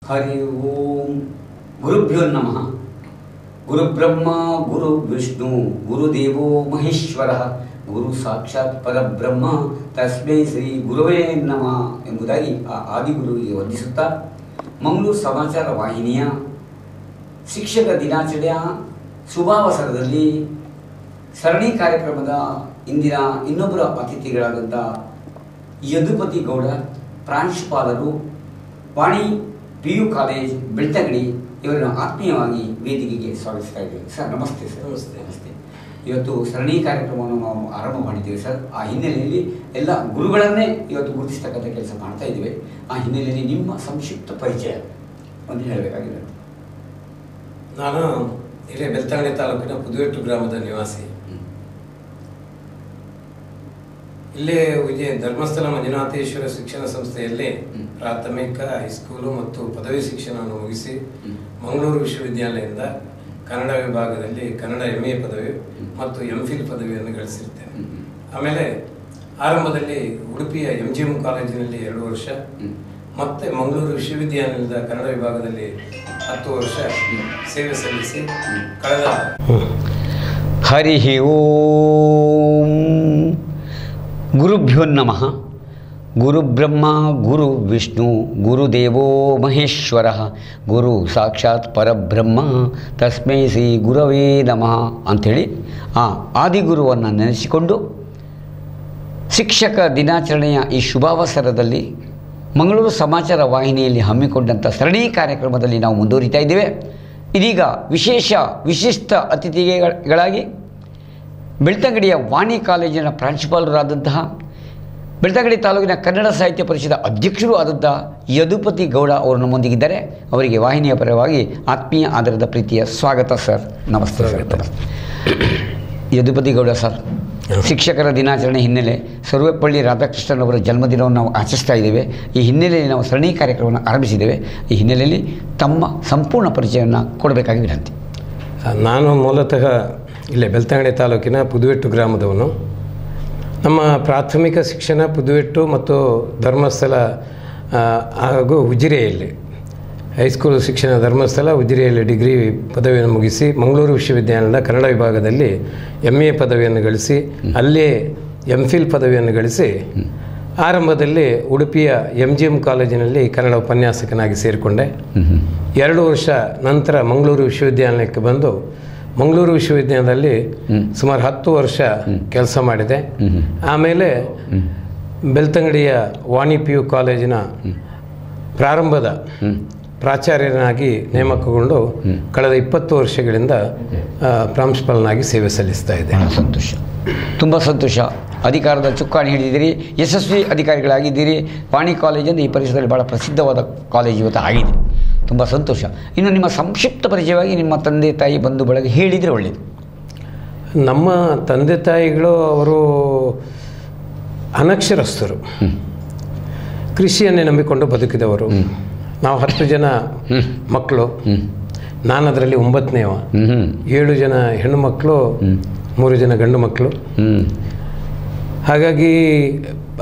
ಹರಿ ಓಂ ಗುರುಭ್ಯೋ ನಮಃ. ಗುರುಬ್ರಹ್ಮ ಗುರು ವಿಷ್ಣು ಗುರುದೇವೋ ಮಹೇಶ್ವರ ಗುರು ಸಾಕ್ಷಾತ್ ಪರಬ್ರಹ್ಮ ತಸ್ಮೈ ಶ್ರೀ ಗುರುವೇ ನಮಃ ಎಂಬುದಾಗಿ ಆ ಆದಿಗುರುವಿಗೆ ವಂದಿಸುತ್ತಾ ಮಂಗಳೂರು ಸಮಾಚಾರ ವಾಹಿನಿಯ ಶಿಕ್ಷಕ ದಿನಾಚರಣೆಯ ಶುಭಾವಸರದಲ್ಲಿ ಸರಣಿ ಕಾರ್ಯಕ್ರಮದ ಇಂದಿನ ಇನ್ನೊಬ್ಬರ ಅತಿಥಿಗಳಾದಂಥ ಯದುಪತಿ ಗೌಡ, ಪ್ರಾಂಶುಪಾಲರು, ವಾಣಿ PU ಕಾಲೇಜ್ ಬೆಳ್ತಂಗಡಿ, ಇವರನ್ನು ಆತ್ಮೀಯವಾಗಿ ವೇದಿಕೆಗೆ ಸ್ವಾಗತಿಸ್ತಾ ಇದ್ದೇವೆ. ಸರ್ ನಮಸ್ತೆ. ಸರ್ ನಮಸ್ತೆ. ಇವತ್ತು ಸರಣಿ ಕಾರ್ಯಕ್ರಮವನ್ನು ನಾವು ಆರಂಭ ಮಾಡಿದ್ದೇವೆ ಸರ್. ಆ ಹಿನ್ನೆಲೆಯಲ್ಲಿ ಎಲ್ಲ ಗುರುಗಳನ್ನೇ ಇವತ್ತು ಗುರುತಿಸ್ತಕ್ಕಂಥ ಕೆಲಸ ಮಾಡ್ತಾ ಇದ್ದೇವೆ. ಆ ಹಿನ್ನೆಲೆಯಲ್ಲಿ ನಿಮ್ಮ ಸಂಕ್ಷಿಪ್ತ ಪರಿಚಯ ಒಂದು ಹೇಳಬೇಕಾಗಿದೆ. ನಾನು ಇಲ್ಲೇ ಬೆಳ್ತಂಗಡಿ ತಾಲೂಕಿನ ಪುದುವೆಟ್ಟು ಗ್ರಾಮದ ನಿವಾಸಿ. ಇಲ್ಲೇ ಧರ್ಮಸ್ಥಳ ಮಂಜುನಾಥೇಶ್ವರ ಶಿಕ್ಷಣ ಸಂಸ್ಥೆಯಲ್ಲಿ ಪ್ರಾಥಮಿಕ, ಹೈಸ್ಕೂಲು ಮತ್ತು ಪದವಿ ಶಿಕ್ಷಣವನ್ನು ಮುಗಿಸಿ ಮಂಗಳೂರು ವಿಶ್ವವಿದ್ಯಾಲಯದಿಂದ ಕನ್ನಡ ವಿಭಾಗದಲ್ಲಿ ಕನ್ನಡ MA ಪದವಿ ಮತ್ತು MPhil ಪದವಿಯನ್ನು ಗಳಿಸಿರ್ತೇನೆ. ಆಮೇಲೆ ಆರಂಭದಲ್ಲಿ ಉಡುಪಿಯ MGM ಕಾಲೇಜಿನಲ್ಲಿ 2 ವರ್ಷ, ಮತ್ತೆ ಮಂಗಳೂರು ವಿಶ್ವವಿದ್ಯಾಲಯದ ಕನ್ನಡ ವಿಭಾಗದಲ್ಲಿ 10 ವರ್ಷ ಸೇವೆ ಸಲ್ಲಿಸಿ ಕಳೆದ ಹರಿ ಓಂ ಗುರುಭ್ಯೋ ನಮಃ. ಗುರುಬ್ರಹ್ಮ ಗುರು ವಿಷ್ಣು ಗುರುದೇವೋ ಮಹೇಶ್ವರ ಗುರು ಸಾಕ್ಷಾತ್ ಪರಬ್ರಹ್ಮ ತಸ್ಮೈ ಶ್ರೀ ಗುರವೇ ನಮಃ ಅಂಥೇಳಿ ಆ ಆದಿಗುರುವನ್ನು ನೆನೆಸಿಕೊಂಡು ಶಿಕ್ಷಕ ದಿನಾಚರಣೆಯ ಈ ಶುಭಾವಸರದಲ್ಲಿ ಮಂಗಳೂರು ಸಮಾಚಾರ ವಾಹಿನಿಯಲ್ಲಿ ಹಮ್ಮಿಕೊಂಡಂಥ ಸರಣಿ ಕಾರ್ಯಕ್ರಮದಲ್ಲಿ ನಾವು ಮುಂದುವರಿತಾ ಇದ್ದೇವೆ. ಇದೀಗ ವಿಶಿಷ್ಟ ಅತಿಥಿಗಳಾಗಿ ಬೆಳ್ತಂಗಡಿಯ ವಾಣಿ ಕಾಲೇಜಿನ ಪ್ರಾಂಶುಪಾಲರಾದಂತಹ, ಬೆಳ್ತಂಗಡಿ ತಾಲೂಕಿನ ಕನ್ನಡ ಸಾಹಿತ್ಯ ಪರಿಷದ ಅಧ್ಯಕ್ಷರೂ ಆದಂತಹ ಯದುಪತಿ ಗೌಡ ಅವರು ನಮ್ಮೊಂದಿಗಿದ್ದಾರೆ. ಅವರಿಗೆ ವಾಹಿನಿಯ ಪರವಾಗಿ ಆತ್ಮೀಯ ಆಧಾರದ ಪ್ರೀತಿಯ ಸ್ವಾಗತ ಸರ್. ನಮಸ್ತೆ ಸರ್. ಯದುಪತಿ ಗೌಡ ಸರ್, ಶಿಕ್ಷಕರ ದಿನಾಚರಣೆ ಹಿನ್ನೆಲೆ ಸರ್ವೇಪಳ್ಳಿ ರಾಧಾಕೃಷ್ಣನ್ ಅವರ ಜನ್ಮದಿನವನ್ನು ನಾವು ಆಚರಿಸ್ತಾ ಇದ್ದೇವೆ. ಈ ಹಿನ್ನೆಲೆಯಲ್ಲಿ ನಾವು ಸರಣಿ ಕಾರ್ಯಕ್ರಮವನ್ನು ಆರಂಭಿಸಿದ್ದೇವೆ. ಈ ಹಿನ್ನೆಲೆಯಲ್ಲಿ ತಮ್ಮ ಸಂಪೂರ್ಣ ಪರಿಚಯವನ್ನು ಕೊಡಬೇಕಾಗಿ ವಿನಂತಿ. ನಾನು ಮೂಲತಃ ಇಲ್ಲೇ ಬೆಳ್ತಂಗಡಿ ತಾಲೂಕಿನ ಪುದುವೆಟ್ಟು ಗ್ರಾಮದವನು. ನಮ್ಮ ಪ್ರಾಥಮಿಕ ಶಿಕ್ಷಣ ಪುದುವೆಟ್ಟು ಮತ್ತು ಧರ್ಮಸ್ಥಳ ಹಾಗೂ ಉಜಿರೆಯಲ್ಲಿ, ಹೈಸ್ಕೂಲ್ ಶಿಕ್ಷಣ ಧರ್ಮಸ್ಥಳ, ಉಜಿರೆಯಲ್ಲಿ ಡಿಗ್ರಿ ಪದವಿಯನ್ನು ಮುಗಿಸಿ ಮಂಗಳೂರು ವಿಶ್ವವಿದ್ಯಾಲಯದ ಕನ್ನಡ ವಿಭಾಗದಲ್ಲಿ MA ಪದವಿಯನ್ನು ಗಳಿಸಿ ಅಲ್ಲೇ MPhil ಪದವಿಯನ್ನು ಗಳಿಸಿ ಆರಂಭದಲ್ಲಿ ಉಡುಪಿಯ MGM ಕಾಲೇಜಿನಲ್ಲಿ ಕನ್ನಡ ಉಪನ್ಯಾಸಕನಾಗಿ ಸೇರಿಕೊಂಡೆ. 2 ವರ್ಷ ನಂತರ ಮಂಗಳೂರು ವಿಶ್ವವಿದ್ಯಾಲಯಕ್ಕೆ ಬಂದು ಮಂಗಳೂರು ವಿಶ್ವವಿದ್ಯಾಲಯದಲ್ಲಿ ಸುಮಾರು 10 ವರ್ಷ ಕೆಲಸ ಮಾಡಿದೆ. ಆಮೇಲೆ ಬೆಳ್ತಂಗಡಿಯ ವಾಣಿ PU ಕಾಲೇಜಿನ ಪ್ರಾರಂಭದ ಪ್ರಾಚಾರ್ಯನಾಗಿ ನೇಮಕಗೊಂಡು ಕಳೆದ 20 ವರ್ಷಗಳಿಂದ ಪ್ರಾಂಶುಪಾಲನಾಗಿ ಸೇವೆ ಸಲ್ಲಿಸ್ತಾ ಇದೆ. ಸಂತೋಷ, ತುಂಬ ಸಂತೋಷ. ಅಧಿಕಾರದ ಚುಕ್ಕಾಣಿ ಹಿಡಿದಿದ್ದೀರಿ, ಯಶಸ್ವಿ ಅಧಿಕಾರಿಗಳಾಗಿದ್ದೀರಿ. ವಾಣಿ ಕಾಲೇಜನ್ನು ಈ ಪರಿಸರದಲ್ಲಿ ಭಾಳ ಪ್ರಸಿದ್ಧವಾದ ಕಾಲೇಜು ಇವತ್ತು ಆಗಿದೆ. ತುಂಬ ಸಂತೋಷ. ಇನ್ನು ನಿಮ್ಮ ಸಂಕ್ಷಿಪ್ತ ಪರಿಚಯವಾಗಿ ನಿಮ್ಮ ತಂದೆ ತಾಯಿ ಬಂಧು ಬಳಗ ಹೇಳಿದರೆ ಒಳ್ಳೆಯದು. ನಮ್ಮ ತಂದೆ ತಾಯಿಗಳು ಅವರು ಅನಕ್ಷರಸ್ಥರು, ಕೃಷಿಯನ್ನೇ ನಂಬಿಕೊಂಡು ಬದುಕಿದವರು. ನಾವು 10 ಜನ ಮಕ್ಕಳು, ನಾನು ಅದರಲ್ಲಿ 9ನೇವ. 7 ಜನ ಹೆಣ್ಣು ಮಕ್ಕಳು, 3 ಜನ ಗಂಡು ಮಕ್ಕಳು. ಹಾಗಾಗಿ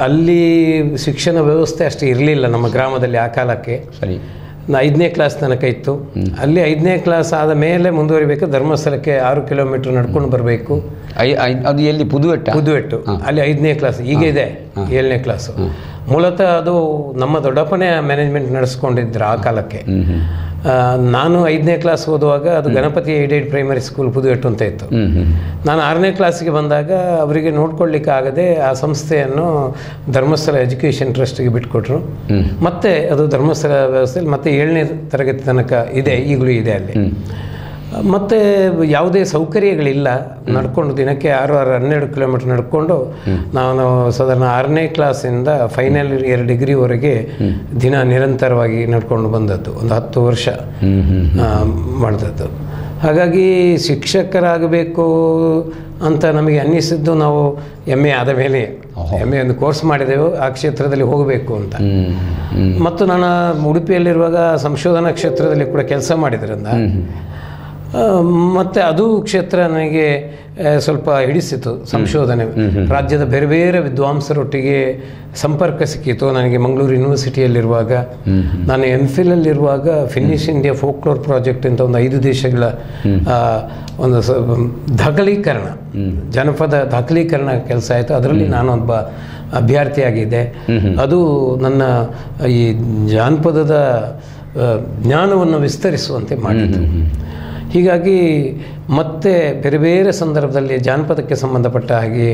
ಅಲ್ಲಿ ಶಿಕ್ಷಣ ವ್ಯವಸ್ಥೆ ಅಷ್ಟು ಇರಲಿಲ್ಲ ನಮ್ಮ ಗ್ರಾಮದಲ್ಲಿ ಆ ಕಾಲಕ್ಕೆ. ಸರಿ, 5ನೇ ಕ್ಲಾಸ್ ತನಕ ಇತ್ತು. ಅಲ್ಲಿ 5ನೇ ಕ್ಲಾಸ್ ಆದ ಮೇಲೆ ಮುಂದುವರಿಬೇಕು. ಧರ್ಮಸ್ಥಳಕ್ಕೆ 6 ಕಿಲೋಮೀಟರ್ ನಡ್ಕೊಂಡು ಬರಬೇಕು. ಅದು ಎಲ್ಲಿ? ಪುದುವೆಟ್ಟು. ಅಲ್ಲಿ 5ನೇ ಕ್ಲಾಸ್. ಈಗ ಇದೆ 7ನೇ ಕ್ಲಾಸು. ಮೂಲತಃ ಅದು ನಮ್ಮ ದೊಡ್ಡಪ್ಪನೇ ಮ್ಯಾನೇಜ್ಮೆಂಟ್ ನಡೆಸ್ಕೊಂಡಿದ್ರು ಆ ಕಾಲಕ್ಕೆ. ನಾನು 5ನೇ ಕ್ಲಾಸ್ ಓದುವಾಗ ಅದು Ganapati aided primary school Puduvettu ಅಂತ ಇತ್ತು. ನಾನು 6ನೇ ಕ್ಲಾಸಿಗೆ ಬಂದಾಗ ಅವರಿಗೆ ನೋಡ್ಕೊಳ್ಳಿಕ್ಕೆ ಆಗದೆ ಆ ಸಂಸ್ಥೆಯನ್ನು ಧರ್ಮಸ್ಥಳ ಎಜುಕೇಷನ್ ಟ್ರಸ್ಟ್ಗೆ ಬಿಟ್ಕೊಟ್ರು. ಮತ್ತೆ ಅದು ಧರ್ಮಸ್ಥಳ ವ್ಯವಸ್ಥೆಯಲ್ಲಿ ಮತ್ತೆ 7ನೇ ತರಗತಿ ತನಕ ಇದೆ, ಈಗಲೂ ಇದೆ ಅಲ್ಲಿ. ಮತ್ತು ಯಾವುದೇ ಸೌಕರ್ಯಗಳಿಲ್ಲ. ನಡ್ಕೊಂಡು ದಿನಕ್ಕೆ 12 ಕಿಲೋಮೀಟರ್ ನಡ್ಕೊಂಡು ನಾನು ಸಾಧಾರಣ 6ನೇ ಕ್ಲಾಸಿಂದ ಫೈನಲ್ ಇಯರ್ ಡಿಗ್ರಿವರೆಗೆ ದಿನ ನಿರಂತರವಾಗಿ ನಡ್ಕೊಂಡು ಬಂದದ್ದು. ಒಂದು 10 ವರ್ಷ ಮಾಡಿದದ್ದು. ಹಾಗಾಗಿ ಶಿಕ್ಷಕರಾಗಬೇಕು ಅಂತ ನಮಗೆ ಅನ್ನಿಸಿದ್ದು ನಾವು MA ಆದ ಮೇಲೆ. MA ಒಂದು ಕೋರ್ಸ್ ಮಾಡಿದೆವು, ಆ ಕ್ಷೇತ್ರದಲ್ಲಿ ಹೋಗಬೇಕು ಅಂತ. ಮತ್ತು ನಾನು ಉಡುಪಿಯಲ್ಲಿರುವಾಗ ಸಂಶೋಧನಾ ಕ್ಷೇತ್ರದಲ್ಲಿ ಕೂಡ ಕೆಲಸ ಮಾಡಿದ್ರಿಂದ ಮತ್ತು ಅದು ಕ್ಷೇತ್ರ ನನಗೆ ಸ್ವಲ್ಪ ಹಿಡಿಸಿತು ಸಂಶೋಧನೆ. ರಾಜ್ಯದ ಬೇರೆ ಬೇರೆ ವಿದ್ವಾಂಸರೊಟ್ಟಿಗೆ ಸಂಪರ್ಕ ಸಿಕ್ಕಿತು ನನಗೆ. ಮಂಗಳೂರು ಯೂನಿವರ್ಸಿಟಿಯಲ್ಲಿರುವಾಗ ನಾನು MPhilಲ್ಲಿರುವಾಗ ಫಿನ್ನಿಶ್ ಇಂಡಿಯಾ ಫೋಕ್ಲೋರ್ ಪ್ರಾಜೆಕ್ಟ್ ಅಂತ ಒಂದು 5 ದೇಶಗಳ ಒಂದು ದಾಖಲೀಕರಣ, ಜನಪದ ದಾಖಲೀಕರಣ ಕೆಲಸ ಆಯಿತು. ಅದರಲ್ಲಿ ನಾನೊಬ್ಬ ಅಭ್ಯರ್ಥಿಯಾಗಿದ್ದೆ. ಅದು ನನ್ನ ಈ ಜಾನಪದದ ಜ್ಞಾನವನ್ನು ವಿಸ್ತರಿಸುವಂತೆ ಮಾಡಿತು. ಹೀಗಾಗಿ ಮತ್ತೆ ಬೇರೆ ಬೇರೆ ಸಂದರ್ಭದಲ್ಲಿ ಜಾನಪದಕ್ಕೆ ಸಂಬಂಧಪಟ್ಟ ಹಾಗೆ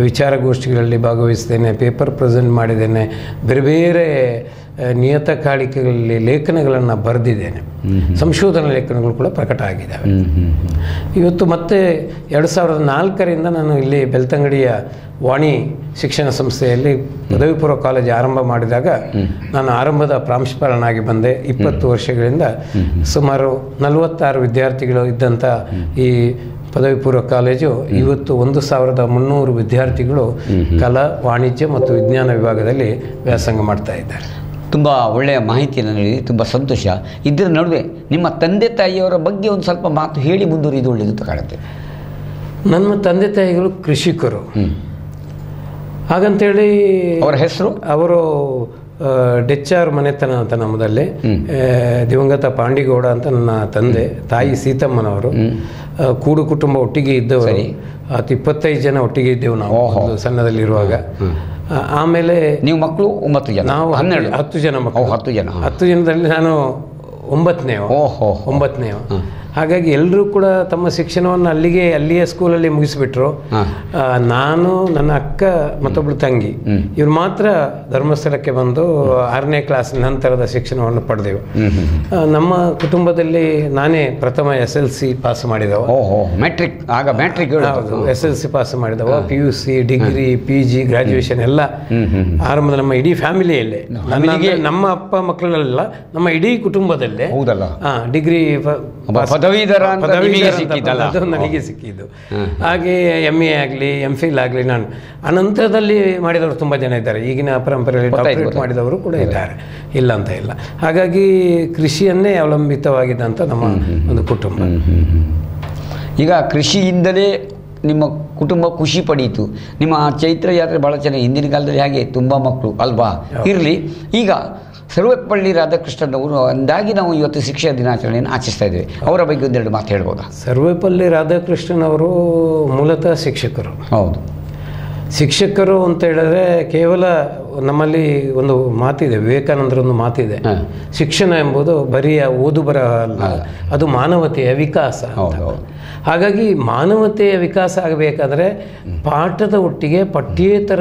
ವಿಚಾರಗೋಷ್ಠಿಗಳಲ್ಲಿ ಭಾಗವಹಿಸಿದ್ದೇನೆ, ಪೇಪರ್ ಪ್ರೆಸೆಂಟ್ ಮಾಡಿದ್ದೇನೆ, ಬೇರೆ ಬೇರೆ ನಿಯತಕಾಲಿಕೆಗಳಲ್ಲಿ ಲೇಖನಗಳನ್ನು ಬರೆದಿದ್ದೇನೆ, ಸಂಶೋಧನಾ ಲೇಖನಗಳು ಕೂಡ ಪ್ರಕಟ ಆಗಿದ್ದಾವೆ. ಇವತ್ತು ಮತ್ತೆ 2004ರಿಂದ ನಾನು ಇಲ್ಲಿ ಬೆಳ್ತಂಗಡಿಯ ವಾಣಿ ಶಿಕ್ಷಣ ಸಂಸ್ಥೆಯಲ್ಲಿ ಪದವಿ ಪೂರ್ವ ಕಾಲೇಜು ಆರಂಭ ಮಾಡಿದಾಗ ನಾನು ಆರಂಭದ ಪ್ರಾಂಶುಪಾಲನಾಗಿ ಬಂದೆ. 20 ವರ್ಷಗಳಿಂದ ಸುಮಾರು 46 ವಿದ್ಯಾರ್ಥಿಗಳು ಇದ್ದಂಥ ಈ ಪದವಿ ಪೂರ್ವ ಕಾಲೇಜು ಇವತ್ತು 1300 ವಿದ್ಯಾರ್ಥಿಗಳು ಕಲಾ, ವಾಣಿಜ್ಯ ಮತ್ತು ವಿಜ್ಞಾನ ವಿಭಾಗದಲ್ಲಿ ವ್ಯಾಸಂಗ ಮಾಡ್ತಾ ಇದ್ದಾರೆ. ತುಂಬ ಒಳ್ಳೆಯ ಮಾಹಿತಿಯನ್ನು ನೀಡಿ, ತುಂಬ ಸಂತೋಷ. ಇದರ ನಡುವೆ ನಿಮ್ಮ ತಂದೆ ತಾಯಿಯವರ ಬಗ್ಗೆ ಒಂದು ಸ್ವಲ್ಪ ಮಾತು ಹೇಳಿ ಮುಂದುವರಿದು ಒಳ್ಳೆಯದು ಅಂತ ಕಾಣುತ್ತೆ. ನನ್ನ ತಂದೆ ತಾಯಿಗಳು ಕೃಷಿಕರು. ಹಾಗಂತೇಳಿ ಅವರ ಹೆಸರು? ಅವರು ಡೆಚ್ಚಾರ್ ಮನೆತನ ಅಂತ ನಮ್ಮದಲ್ಲಿ. ದಿವಂಗತ ಪಾಂಡಿಗೌಡ ಅಂತ ನನ್ನ ತಂದೆ, ತಾಯಿ ಸೀತಮ್ಮನವರು. ಕೂಡು ಕುಟುಂಬ ಒಟ್ಟಿಗೆ ಇದ್ದವರು. 25 ಜನ ಒಟ್ಟಿಗೆ ಇದ್ದೆವು ನಾವು ಸಣ್ಣದಲ್ಲಿರುವಾಗ. ಆಮೇಲೆ ನೀವು ಮಕ್ಕಳು 9 ಜನ? ನಾವು 10 ಜನ ಮಕ್ಕಳು. 10 ಜನದಲ್ಲಿ ನಾನು 9ನೇವ. ಹಾಗಾಗಿ ಎಲ್ಲರೂ ಕೂಡ ತಮ್ಮ ಶಿಕ್ಷಣವನ್ನು ಅಲ್ಲಿಯೇ ಸ್ಕೂಲಲ್ಲಿ ಮುಗಿಸಿಬಿಟ್ರು. ನಾನು, ನನ್ನ ಅಕ್ಕ ಮತ್ತೊಬ್ಬಳು ತಂಗಿ, ಇವ್ರು ಮಾತ್ರ ಧರ್ಮಸ್ಥಳಕ್ಕೆ ಬಂದು 6ನೇ ಕ್ಲಾಸ್ ನಂತರದ ಶಿಕ್ಷಣವನ್ನು ಪಡೆದೆವು. ನಮ್ಮ ಕುಟುಂಬದಲ್ಲಿ ನಾನೇ ಪ್ರಥಮ SLC ಪಾಸ್ ಮಾಡಿದವ. ಮ್ಯಾಟ್ರಿಕ್ SLC ಪಾಸ್ ಮಾಡಿದವ. PUC, ಡಿಗ್ರಿ, PG, ಗ್ರಾಜುಯೇಷನ್ ಎಲ್ಲ ಆರಂಭದ ನಮ್ಮ ಇಡೀ ಫ್ಯಾಮಿಲಿಯಲ್ಲೇ, ನಮ್ಮ ಅಪ್ಪ ಮಕ್ಕಳಲ್ಲ, ನಮ್ಮ ಇಡೀ ಕುಟುಂಬದಲ್ಲೇ ಡಿಗ್ರಿ ನನಗೆ ಸಿಕ್ಕಿದ್ದು. ಹಾಗೆ MA ಆಗಲಿ, MPhil ಆಗಲಿ ನಾನು ಅನಂತರದಲ್ಲಿ ಮಾಡಿದವರು ತುಂಬ ಜನ ಇದ್ದಾರೆ. ಈಗಿನ ಪರಂಪರೆಯಲ್ಲಿ ಡಾಕ್ಟರೇಟ್ ಮಾಡಿದವರು ಕೂಡ ಇದ್ದಾರೆ, ಇಲ್ಲ ಅಂತ ಇಲ್ಲ. ಹಾಗಾಗಿ ಕೃಷಿಯನ್ನೇ ಅವಲಂಬಿತವಾಗಿದ್ದಂಥ ನಮ್ಮ ಒಂದು ಕುಟುಂಬ. ಈಗ ಕೃಷಿಯಿಂದಲೇ ನಿಮ್ಮ ಕುಟುಂಬ ಖುಷಿ ಪಡೀತು. ನಿಮ್ಮ ಚೈತ್ರ ಯಾತ್ರೆ ಭಾಳ ಚೆನ್ನಾಗಿ, ಹಿಂದಿನ ಕಾಲದಲ್ಲಿ ಹಾಗೆ ತುಂಬ ಮಕ್ಕಳು ಅಲ್ವಾ ಇರಲಿ. ಈಗ ಸರ್ವಪಲ್ಲಿ ರಾಧಾಕೃಷ್ಣನ್ ಅವರು ಅಂದಾಗಿ ನಾವು ಇವತ್ತು ಶಿಕ್ಷಕ ದಿನಾಚರಣೆಯನ್ನು ಆಚರಿಸ್ತಾ ಇದ್ದೇವೆ. ಅವರ ಬಗ್ಗೆ ಒಂದೆರಡು ಮಾತು ಹೇಳ್ಬೋದಾ? ಸರ್ವಪಲ್ಲಿ ರಾಧಾಕೃಷ್ಣನ್ ಅವರು ಮೂಲತಃ ಶಿಕ್ಷಕರು. ಹೌದು, ಶಿಕ್ಷಕರು ಅಂತ ಹೇಳಿದ್ರೆ ಕೇವಲ ನಮ್ಮಲ್ಲಿ ಒಂದು ಮಾತಿದೆ, ವಿವೇಕಾನಂದರ ಒಂದು ಮಾತಿದೆ, ಶಿಕ್ಷಣ ಎಂಬುದು ಬರಿಯ ಓದು ಬರಹ ಅಲ್ಲ, ಅದು ಮಾನವತೆಯ ವಿಕಾಸ. ಹಾಗಾಗಿ ಮಾನವತೆಯ ವಿಕಾಸ ಆಗಬೇಕಾದ್ರೆ ಪಾಠದ ಒಟ್ಟಿಗೆ ಪಠ್ಯೇತರ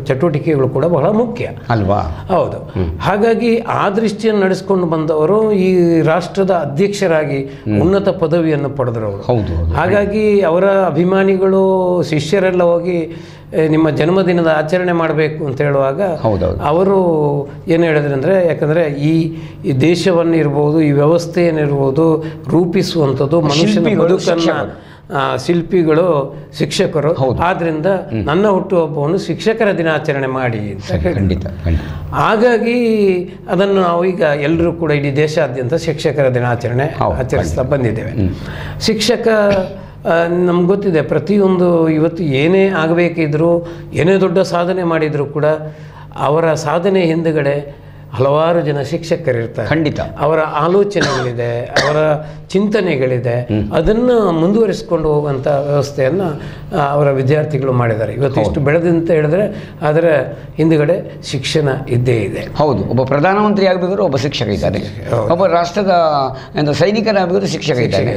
ಚಟುವಟಿಕೆಗಳು ಕೂಡ ಬಹಳ ಮುಖ್ಯ ಅಲ್ವಾ? ಹೌದು. ಹಾಗಾಗಿ ಆ ದೃಷ್ಟಿಯನ್ನು ನಡೆಸ್ಕೊಂಡು ಬಂದವರು ಈ ರಾಷ್ಟ್ರದ ಅಧ್ಯಕ್ಷರಾಗಿ ಉನ್ನತ ಪದವಿಯನ್ನು ಪಡೆದವರು. ಹಾಗಾಗಿ ಅವರ ಅಭಿಮಾನಿಗಳು, ಶಿಷ್ಯರೆಲ್ಲ ಹೋಗಿ ನಿಮ್ಮ ಜನ್ಮದಿನದ ಆಚರಣೆ ಮಾಡಬೇಕು ಅಂತ ಹೇಳುವಾಗ ಅವರು ಏನು ಹೇಳಿದ್ರು ಅಂದರೆ, ಯಾಕಂದರೆ ಈ ದೇಶವನ್ನು ಇರ್ಬೋದು, ಈ ವ್ಯವಸ್ಥೆಯನ್ನಿರ್ಬೋದು ರೂಪಿಸುವಂಥದ್ದು ಮನುಷ್ಯನ ಬದುಕನ್ನು ಶಿಲ್ಪಿಗಳು ಶಿಕ್ಷಕರು. ಆದ್ದರಿಂದ ನನ್ನ ಹುಟ್ಟುಹಬ್ಬವನ್ನು ಶಿಕ್ಷಕರ ದಿನಾಚರಣೆ ಮಾಡಿ ಅಂತ ಹೇಳಿ. ಹಾಗಾಗಿ ಅದನ್ನು ನಾವು ಈಗ ಎಲ್ಲರೂ ಕೂಡ ಇಡೀ ದೇಶಾದ್ಯಂತ ಶಿಕ್ಷಕರ ದಿನಾಚರಣೆ ಆಚರಿಸ್ತಾ ಬಂದಿದ್ದೇವೆ. ಶಿಕ್ಷಕ ನಮ್ಗೆ ಗೊತ್ತಿದೆ, ಪ್ರತಿಯೊಂದು ಇವತ್ತು ಏನೇ ಆಗಬೇಕಿದ್ರು, ಏನೇ ದೊಡ್ಡ ಸಾಧನೆ ಮಾಡಿದರೂ ಕೂಡ ಅವರ ಸಾಧನೆ ಹಿಂದುಗಡೆ ಹಲವಾರು ಜನ ಶಿಕ್ಷಕರಿರ್ತಾರೆ. ಖಂಡಿತ ಅವರ ಆಲೋಚನೆಗಳಿದೆ, ಅವರ ಚಿಂತನೆಗಳಿದೆ. ಅದನ್ನು ಮುಂದುವರಿಸಿಕೊಂಡು ಹೋಗುವಂಥ ವ್ಯವಸ್ಥೆಯನ್ನು ಅವರ ವಿದ್ಯಾರ್ಥಿಗಳು ಮಾಡಿದ್ದಾರೆ. ಇವತ್ತು ಇಷ್ಟು ಬೆಳೆದಂತ ಹೇಳಿದ್ರೆ ಅದರ ಹಿಂದುಗಡೆ ಶಿಕ್ಷಣ ಇದ್ದೇ ಇದೆ. ಹೌದು, ಒಬ್ಬ ಪ್ರಧಾನಮಂತ್ರಿ ಆಗಬೇಕಾದ್ರೂ ಒಬ್ಬ ಶಿಕ್ಷಕ ಇದ್ದಾನೆ, ಒಬ್ಬ ರಾಷ್ಟ್ರದ ಸೈನಿಕನಾಗಬೇಕಾದ್ರೂ ಶಿಕ್ಷಕ ಇದ್ದಾನೆ.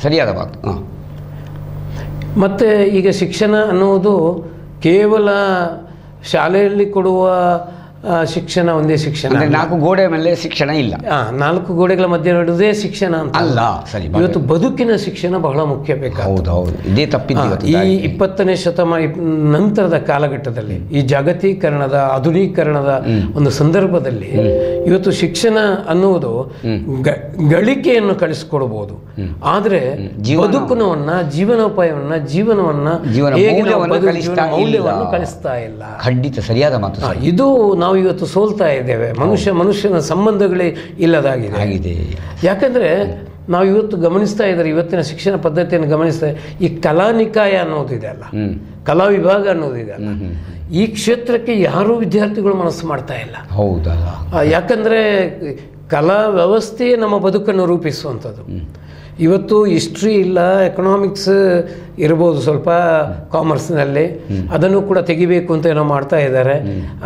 ಸರಿಯಾದ ಮಾತು. ಮತ್ತು ಈಗ ಶಿಕ್ಷಣ ಅನ್ನುವುದು ಕೇವಲ ಶಾಲೆಯಲ್ಲಿ ಕೊಡುವ ಶಿಕ್ಷಣ ಒಂದೇ ಶಿಕ್ಷಣ, 4 ಗೋಡೆ ಮೇಲೆ ಶಿಕ್ಷಣ ಇಲ್ಲ. 4 ಗೋಡೆಗಳ ಮಧ್ಯೆ ನಡೆದೇ ಶಿಕ್ಷಣ ಅಂತ ಅಲ್ಲ. ಇವತ್ತು ಬದುಕಿನ ಶಿಕ್ಷಣ ಬಹಳ ಮುಖ್ಯ ಬೇಕಾಗ್ತದೆ. ಇದೇ ತಪ್ಪಿದ್ದು. ಈ 20ನೇ ಶತಮಾನ ನಂತರದ ಕಾಲಘಟ್ಟದಲ್ಲಿ, ಈ ಜಾಗತೀಕರಣದ ಆಧುನೀಕರಣದ ಒಂದು ಸಂದರ್ಭದಲ್ಲಿ ಇವತ್ತು ಶಿಕ್ಷಣ ಅನ್ನುವುದು ಗಳಿಕೆಯನ್ನು ಕಳಿಸ್ಕೊಡ್ಬೋದು, ಆದರೆ ಬದುಕುನವನ್ನ, ಜೀವನವನ್ನ ಮೌಲ್ಯವನ್ನು ಕಲಿಸ್ತಾ ಇಲ್ಲ. ಖಂಡಿತ ಸರಿಯಾದ ಮಾತು. ಇದು ನಾವು ಇವತ್ತು ಸೋಲ್ತಾ ಇದ್ದೇವೆ. ಮನುಷ್ಯನ ಸಂಬಂಧಗಳೇ ಇಲ್ಲದಾಗಿದೆ. ಯಾಕಂದ್ರೆ ನಾವು ಇವತ್ತು ಗಮನಿಸ್ತಾ ಇದ್ದಾರೆ, ಇವತ್ತಿನ ಶಿಕ್ಷಣ ಪದ್ಧತಿಯನ್ನು ಗಮನಿಸ್ತಾ ಈ ಕಲಾನಿಕಾಯ ಅನ್ನೋದಿದೆ ಅಲ್ಲ, ಕಲಾ ವಿಭಾಗ ಅನ್ನೋದಿದೆ ಅಲ್ಲ, ಈ ಕ್ಷೇತ್ರಕ್ಕೆ ಯಾರೂ ವಿದ್ಯಾರ್ಥಿಗಳು ಮನಸ್ಸು ಮಾಡ್ತಾ ಇಲ್ಲ. ಹೌದಲ್ಲ, ಯಾಕಂದರೆ ಕಲಾ ವ್ಯವಸ್ಥೆಯೇ ನಮ್ಮ ಬದುಕನ್ನು ರೂಪಿಸುವಂಥದ್ದು. ಇವತ್ತು ಹಿಸ್ಟ್ರಿ ಇಲ್ಲ, ಎಕನಾಮಿಕ್ಸ್ ಇರ್ಬೋದು ಸ್ವಲ್ಪ ಕಾಮರ್ಸ್ನಲ್ಲಿ, ಅದನ್ನು ಕೂಡ ತೆಗಿಬೇಕು ಅಂತ ಏನೋ ಮಾಡ್ತಾ ಇದ್ದಾರೆ.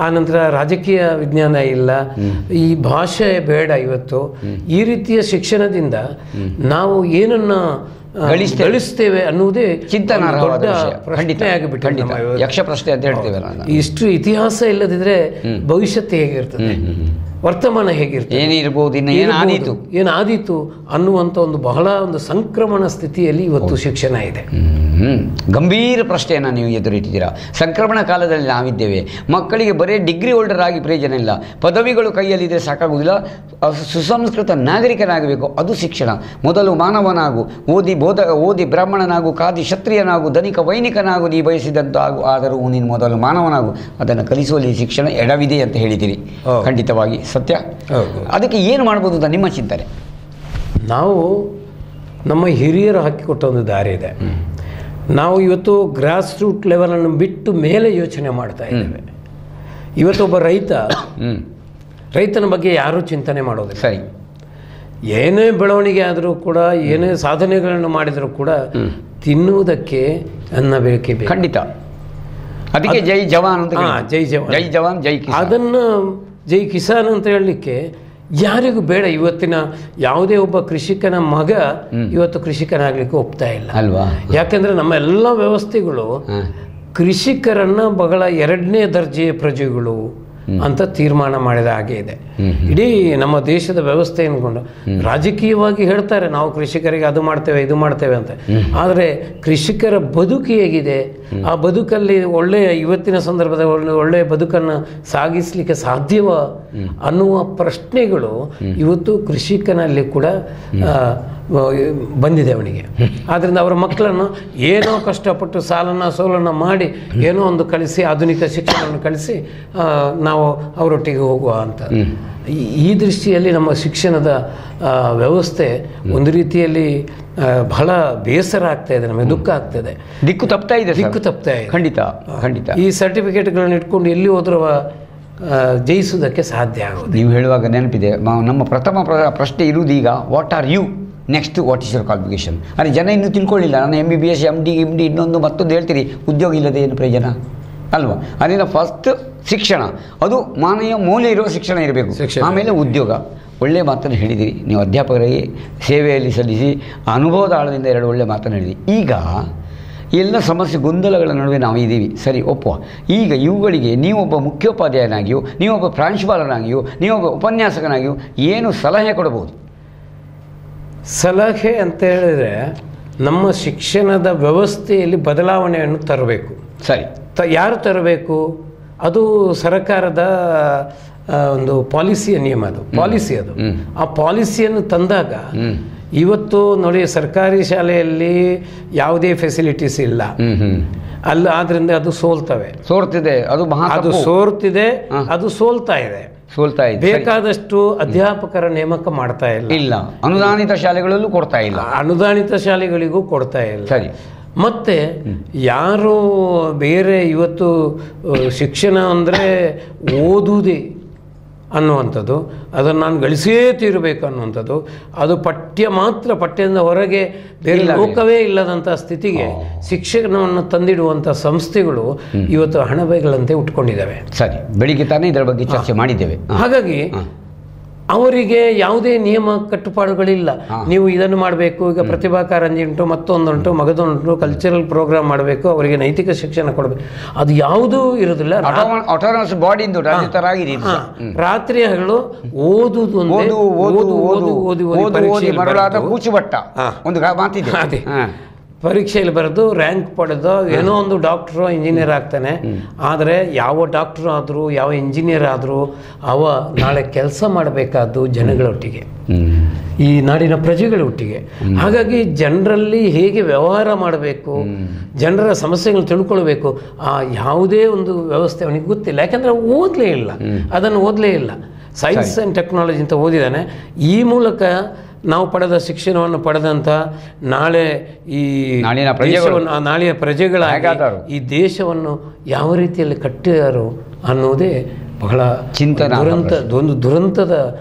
ಆನಂತರ ರಾಜಕೀಯ ವಿಜ್ಞಾನ ಇಲ್ಲ, ಈ ಭಾಷೆ ಬೇಡ. ಇವತ್ತು ಈ ರೀತಿಯ ಶಿಕ್ಷಣದಿಂದ ನಾವು ಏನನ್ನು ಗಳಿಸ್ತೇವೆ ಅನ್ನುವುದೇ ಚಿಂತನಾರ್ಹವಾದ ಪ್ರಶ್ನೆ ಆಗಿಬಿಟ್ಟು ಯಕ್ಷ ಪ್ರಶ್ನೆ ಅಂತ ಹೇಳ್ತೇವೆ. ಇಷ್ಟು ಇತಿಹಾಸ ಇಲ್ಲದಿದ್ರೆ ಭವಿಷ್ಯತ್ತು ಹೇಗಿರ್ತದೆ, ವರ್ತಮಾನ ಹೇಗಿರ್ತದೆ, ಏನಿರ್ಬೋದು, ಏನಾದೀತು ಅನ್ನುವಂಥ ಒಂದು ಬಹಳ ಒಂದು ಸಂಕ್ರಮಣ ಸ್ಥಿತಿಯಲ್ಲಿ ಇವತ್ತು ಶಿಕ್ಷಣ ಇದೆ. ಗಂಭೀರ ಪ್ರಶ್ನೆಯನ್ನು ನೀವು ಎದುರಿಟ್ಟಿದ್ದೀರಾ. ಸಂಕ್ರಮಣ ಕಾಲದಲ್ಲಿ ನಾವಿದ್ದೇವೆ. ಮಕ್ಕಳಿಗೆ ಬರೀ ಡಿಗ್ರಿ ಹೋಲ್ಡರ್ ಆಗಿ ಪ್ರಯೋಜನ ಇಲ್ಲ, ಪದವಿಗಳು ಕೈಯಲ್ಲಿದ್ದರೆ ಸಾಕಾಗುವುದಿಲ್ಲ. ಸುಸಂಸ್ಕೃತ ನಾಗರಿಕನಾಗಬೇಕು, ಅದು ಶಿಕ್ಷಣ. ಮೊದಲು ಮಾನವನಾಗು, ಓದಿ ಬ್ರಾಹ್ಮಣನಾಗು, ಕಾದಿ ಕ್ಷತ್ರಿಯನಾಗು, ಧನಿಕ ವೈನಿಕನಾಗು, ನೀ ಬಯಸಿದಂತ ಆದರೂ ನೀನು ಮೊದಲು ಮಾನವನಾಗು. ಅದನ್ನು ಕಲಿಸುವಲ್ಲಿ ಶಿಕ್ಷಣ ಎಡವಿದೆ ಅಂತ ಹೇಳಿದ್ದೀರಿ. ಖಂಡಿತವಾಗಿ ಸತ್ಯ. ಅದಕ್ಕೆ ಏನು ಮಾಡ್ಬೋದು ಅಂತ ನಿಮ್ಮ ಚಿಂತನೆ? ನಾವು ನಮ್ಮ ಹಿರಿಯರು ಹಾಕಿಕೊಟ್ಟ ಒಂದು ದಾರಿ ಇದೆ. ನಾವು ಇವತ್ತು ಗ್ರಾಸ್ ರೂಟ್ ಲೆವೆಲನ್ನು ಬಿಟ್ಟು ಮೇಲೆ ಯೋಚನೆ ಮಾಡ್ತಾ ಇದ್ದೇವೆ. ಇವತ್ತೊಬ್ಬ ರೈತನ ಬಗ್ಗೆ ಯಾರೂ ಚಿಂತನೆ ಮಾಡೋದಿಲ್ಲ. ಸರಿ, ಏನೇ ಬೆಳವಣಿಗೆ ಆದರೂ ಕೂಡ, ಏನೇ ಸಾಧನೆಗಳನ್ನು ಮಾಡಿದರೂ ಕೂಡ ತಿನ್ನುವುದಕ್ಕೆ ಅನ್ನ ಬೇಕೇ ಬೇಕು. ಖಂಡಿತ. ಅದಕ್ಕೆ ಜೈ ಜವಾನ್ ಅಂತ, ಜೈ ಜವಾನ್, ಜೈ ಜವಾನ್ ಜೈ ಕಿಸಾನ್. ಅದನ್ನು ಜೈ ಕಿಸಾನ್ ಅಂತ ಹೇಳಲಿಕ್ಕೆ ಯಾರಿಗೂ ಬೇಡ. ಇವತ್ತಿನ ಯಾವುದೇ ಒಬ್ಬ ಕೃಷಿಕನ ಮಗ ಇವತ್ತು ಕೃಷಿಕನಾಗಲಿಕ್ಕೆ ಒಪ್ತಾ ಇಲ್ಲ ಅಲ್ವಾ? ಯಾಕೆಂದರೆ ನಮ್ಮ ಎಲ್ಲ ವ್ಯವಸ್ಥೆಗಳು ಕೃಷಿಕರನ್ನು ಬಹಳ ಎರಡನೇ ದರ್ಜೆಯ ಪ್ರಜೆಗಳು ಅಂತ ತೀರ್ಮಾನ ಮಾಡಿದ ಹಾಗೆ ಇದೆ. ಇಡೀ ನಮ್ಮ ದೇಶದ ವ್ಯವಸ್ಥೆ ಅನ್ಕೊಂಡು ರಾಜಕೀಯವಾಗಿ ಹೇಳ್ತಾರೆ ನಾವು ಕೃಷಿಕರಿಗೆ ಅದು ಮಾಡ್ತೇವೆ ಇದು ಮಾಡ್ತೇವೆ ಅಂತ. ಆದರೆ ಕೃಷಿಕರ ಬದುಕು ಹೇಗಿದೆ, ಆ ಬದುಕಲ್ಲಿ ಇವತ್ತಿನ ಸಂದರ್ಭದಲ್ಲಿ ಒಳ್ಳೆಯ ಬದುಕನ್ನು ಸಾಗಿಸಲಿಕ್ಕೆ ಸಾಧ್ಯವ ಅನ್ನುವ ಪ್ರಶ್ನೆಗಳು ಇವತ್ತು ಕೃಷಿಕನಲ್ಲಿ ಕೂಡ ಬಂದಿದೆ ಅವನಿಗೆ. ಆದ್ದರಿಂದ ಅವರ ಮಕ್ಕಳನ್ನು ಏನೋ ಕಷ್ಟಪಟ್ಟು ಸಾಲನ್ನು ಸೋಲನ್ನು ಮಾಡಿ ಏನೋ ಒಂದು ಕಲಿಸಿ, ಆಧುನಿಕ ಶಿಕ್ಷಣವನ್ನು ಕಲಿಸಿ ನಾವು ಅವರೊಟ್ಟಿಗೆ ಹೋಗುವ ಅಂತ. ಈ ದೃಷ್ಟಿಯಲ್ಲಿ ನಮ್ಮ ಶಿಕ್ಷಣದ ವ್ಯವಸ್ಥೆ ಒಂದು ರೀತಿಯಲ್ಲಿ ಬಹಳ ಬೇಸರ ಆಗ್ತಾ ಇದೆ, ನಮಗೆ ದುಃಖ ಆಗ್ತದೆ, ದಿಕ್ಕು ತಪ್ತಾ ಇದೆ. ಖಂಡಿತ ಖಂಡಿತ. ಈ ಸರ್ಟಿಫಿಕೇಟ್ಗಳನ್ನು ಇಟ್ಕೊಂಡು ಎಲ್ಲಿ ಹೋದ್ರೂ ಜಯಿಸುವುದಕ್ಕೆ ಸಾಧ್ಯ ಆಗೋದು. ನೀವು ಹೇಳುವಾಗ ನೆನಪಿದೆ, ನಮ್ಮ ಪ್ರಥಮ ಪ್ರಶ್ನೆ ಇರುವುದು ಈಗ what are you, next what is your qualification. ಆದರೆ ಜನ ಇನ್ನೂ ತಿಳ್ಕೊಳ್ಳಿಲ್ಲ. ನಾನು MBBS MD ಇನ್ನೊಂದು ಮತ್ತೊಂದು ಹೇಳ್ತೀರಿ, ಉದ್ಯೋಗ ಇಲ್ಲದೆ ಏನು ಪ್ರಯೋಜನ ಅಲ್ವಾ? ಅದರಿಂದ ಫಸ್ಟ್ ಶಿಕ್ಷಣ, ಅದು ಮಾನವೀಯ ಮೌಲ್ಯ ಇರುವ ಶಿಕ್ಷಣ ಇರಬೇಕು. ಆಮೇಲೆ ಉದ್ಯೋಗ. ಒಳ್ಳೆಯ ಮಾತನ್ನು ಹೇಳಿದಿರಿ ನೀವು. ಅಧ್ಯಾಪಕರಿಗೆ ಸೇವೆಯಲ್ಲಿ ಸಲ್ಲಿಸಿ ಅನುಭವದ ಆಳದಿಂದ 2 ಒಳ್ಳೆಯ ಮಾತನ್ನು ಹೇಳಿದಿರಿ. ಈಗ ಎಲ್ಲ ಸಮಸ್ಯೆ ಗೊಂದಲಗಳ ನಡುವೆ ನಾವು ಇದ್ದೀವಿ, ಸರಿ ಒಪ್ಪುವ. ಈಗ ಇವುಗಳಿಗೆ ನೀವೊಬ್ಬ ಮುಖ್ಯೋಪಾಧ್ಯಾಯನಾಗಿಯೋ, ನೀವೊಬ್ಬ ಪ್ರಾಂಶುಪಾಲನಾಗಿಯೋ, ನೀವೊಬ್ಬ ಉಪನ್ಯಾಸಕನಾಗಿಯೋ ಏನು ಸಲಹೆ ಕೊಡಬಹುದು? ಸಲಹೆ ಅಂತ ಹೇಳಿದರೆ ನಮ್ಮ ಶಿಕ್ಷಣದ ವ್ಯವಸ್ಥೆಯಲ್ಲಿ ಬದಲಾವಣೆಯನ್ನು ತರಬೇಕು. ಸರಿ, ಯಾರು ತರಬೇಕು? ಅದು ಸರ್ಕಾರದ ಒಂದು ಪಾಲಿಸಿಯ ನಿಯಮ, ಅದು ಪಾಲಿಸಿ. ಅದು ಆ ಪಾಲಿಸಿಯನ್ನು ತಂದಾಗ ಇವತ್ತು ನೋಡಿ, ಸರ್ಕಾರಿ ಶಾಲೆಯಲ್ಲಿ ಯಾವುದೇ ಫೆಸಿಲಿಟೀಸ್ ಇಲ್ಲ ಅಲ್ಲ, ಆದ್ರಿಂದ ಅದು ಸೋರ್ತಿದೆ, ಅದು ಸೋಲ್ತಾ ಇದೆ. ಬೇಕಾದಷ್ಟು ಅಧ್ಯಾಪಕರ ನೇಮಕ ಮಾಡ್ತಾ ಇಲ್ಲ. ಅನುದಾನಿತ ಶಾಲೆಗಳಲ್ಲೂ ಕೊಡ್ತಾ ಇಲ್ಲ, ಅನುದಾನಿತ ಶಾಲೆಗಳಿಗೂ ಕೊಡ್ತಾ ಇಲ್ಲ. ಸರಿ. ಮತ್ತು ಯಾರು ಬೇರೆ ಇವತ್ತು ಶಿಕ್ಷಣ ಅಂದರೆ ಓದುವುದೇ ಅನ್ನುವಂಥದ್ದು, ಅದನ್ನು ನಾನು ಗಳಿಸೇ ತೀರಬೇಕು ಅನ್ನುವಂಥದ್ದು, ಅದು ಪಠ್ಯದಿಂದ ಹೊರಗೆ ಬೇರೆ ಲೋಕವೇ ಇಲ್ಲದಂಥ ಸ್ಥಿತಿಗೆ ಶಿಕ್ಷಣವನ್ನು ತಂದಿಡುವಂಥ ಸಂಸ್ಥೆಗಳು ಇವತ್ತು ಹಣಬೈಗಳಂತೆ ಉಟ್ಕೊಂಡಿದ್ದಾವೆ. ಸರಿ, ಬೆಳಿಗ್ಗೆ ತಾನೇ ಇದರ ಬಗ್ಗೆ ಚರ್ಚೆ ಮಾಡಿದ್ದೇವೆ. ಹಾಗಾಗಿ ಅವರಿಗೆ ಯಾವುದೇ ನಿಯಮ ಕಟ್ಟುಪಾಡುಗಳಿಲ್ಲ. ನೀವು ಇದನ್ನು ಮಾಡಬೇಕು, ಈಗ ಪ್ರತಿಭಾ ಕಾರಂಜಿ ಉಂಟು, ಮತ್ತೊಂದುಂಟು, ಮಗದೊಂದುಂಟು, ಕಲ್ಚರಲ್ ಪ್ರೋಗ್ರಾಮ್ ಮಾಡಬೇಕು, ಅವರಿಗೆ ನೈತಿಕ ಶಿಕ್ಷಣ ಕೊಡಬೇಕು, ಅದು ಯಾವುದೂ ಇರೋದಿಲ್ಲ. ರಾತ್ರಿ ಹಗಲು ಓದುವುದು ಪರೀಕ್ಷೆಯಲ್ಲಿ ಬರೆದು ರ್ಯಾಂಕ್ ಪಡೆದು ಏನೋ ಒಂದು ಡಾಕ್ಟ್ರು ಇಂಜಿನಿಯರ್ ಆಗ್ತಾನೆ. ಆದರೆ ಯಾವ ಡಾಕ್ಟ್ರು ಆದರೂ ಯಾವ ಇಂಜಿನಿಯರ್ ಆದರೂ ಅವ ನಾಳೆ ಕೆಲಸ ಮಾಡಬೇಕಾದ್ದು ಜನಗಳೊಟ್ಟಿಗೆ, ಈ ನಾಡಿನ ಪ್ರಜೆಗಳ ಒಟ್ಟಿಗೆ. ಹಾಗಾಗಿ ಜನರಲ್ಲಿ ಹೇಗೆ ವ್ಯವಹಾರ ಮಾಡಬೇಕು, ಜನರ ಸಮಸ್ಯೆಗಳನ್ನು ತಿಳ್ಕೊಳ್ಬೇಕು, ಆ ಯಾವುದೇ ಒಂದು ವ್ಯವಸ್ಥೆ ಅವನಿಗೆ ಗೊತ್ತಿಲ್ಲ. ಯಾಕೆಂದರೆ ಓದಲೇ ಇಲ್ಲ, ಅದನ್ನು ಓದಲೇ ಇಲ್ಲ. ಸೈನ್ಸ್ ಆ್ಯಂಡ್ ಟೆಕ್ನಾಲಜಿ ಅಂತ ಓದಿದ್ದಾನೆ. ಈ ಮೂಲಕ ನಾವು ಪಡೆದ ಶಿಕ್ಷಣವನ್ನು ಪಡೆದಂಥ ನಾಳೆ ಈ ನಾಳೆಯ ಪ್ರಜೆಗಳಾಗಿ ಈ ದೇಶವನ್ನು ಯಾವ ರೀತಿಯಲ್ಲಿ ಕಟ್ಟಿದರು ಅನ್ನೋದೇ ಬಹಳ ಒಂದು ದುರಂತದ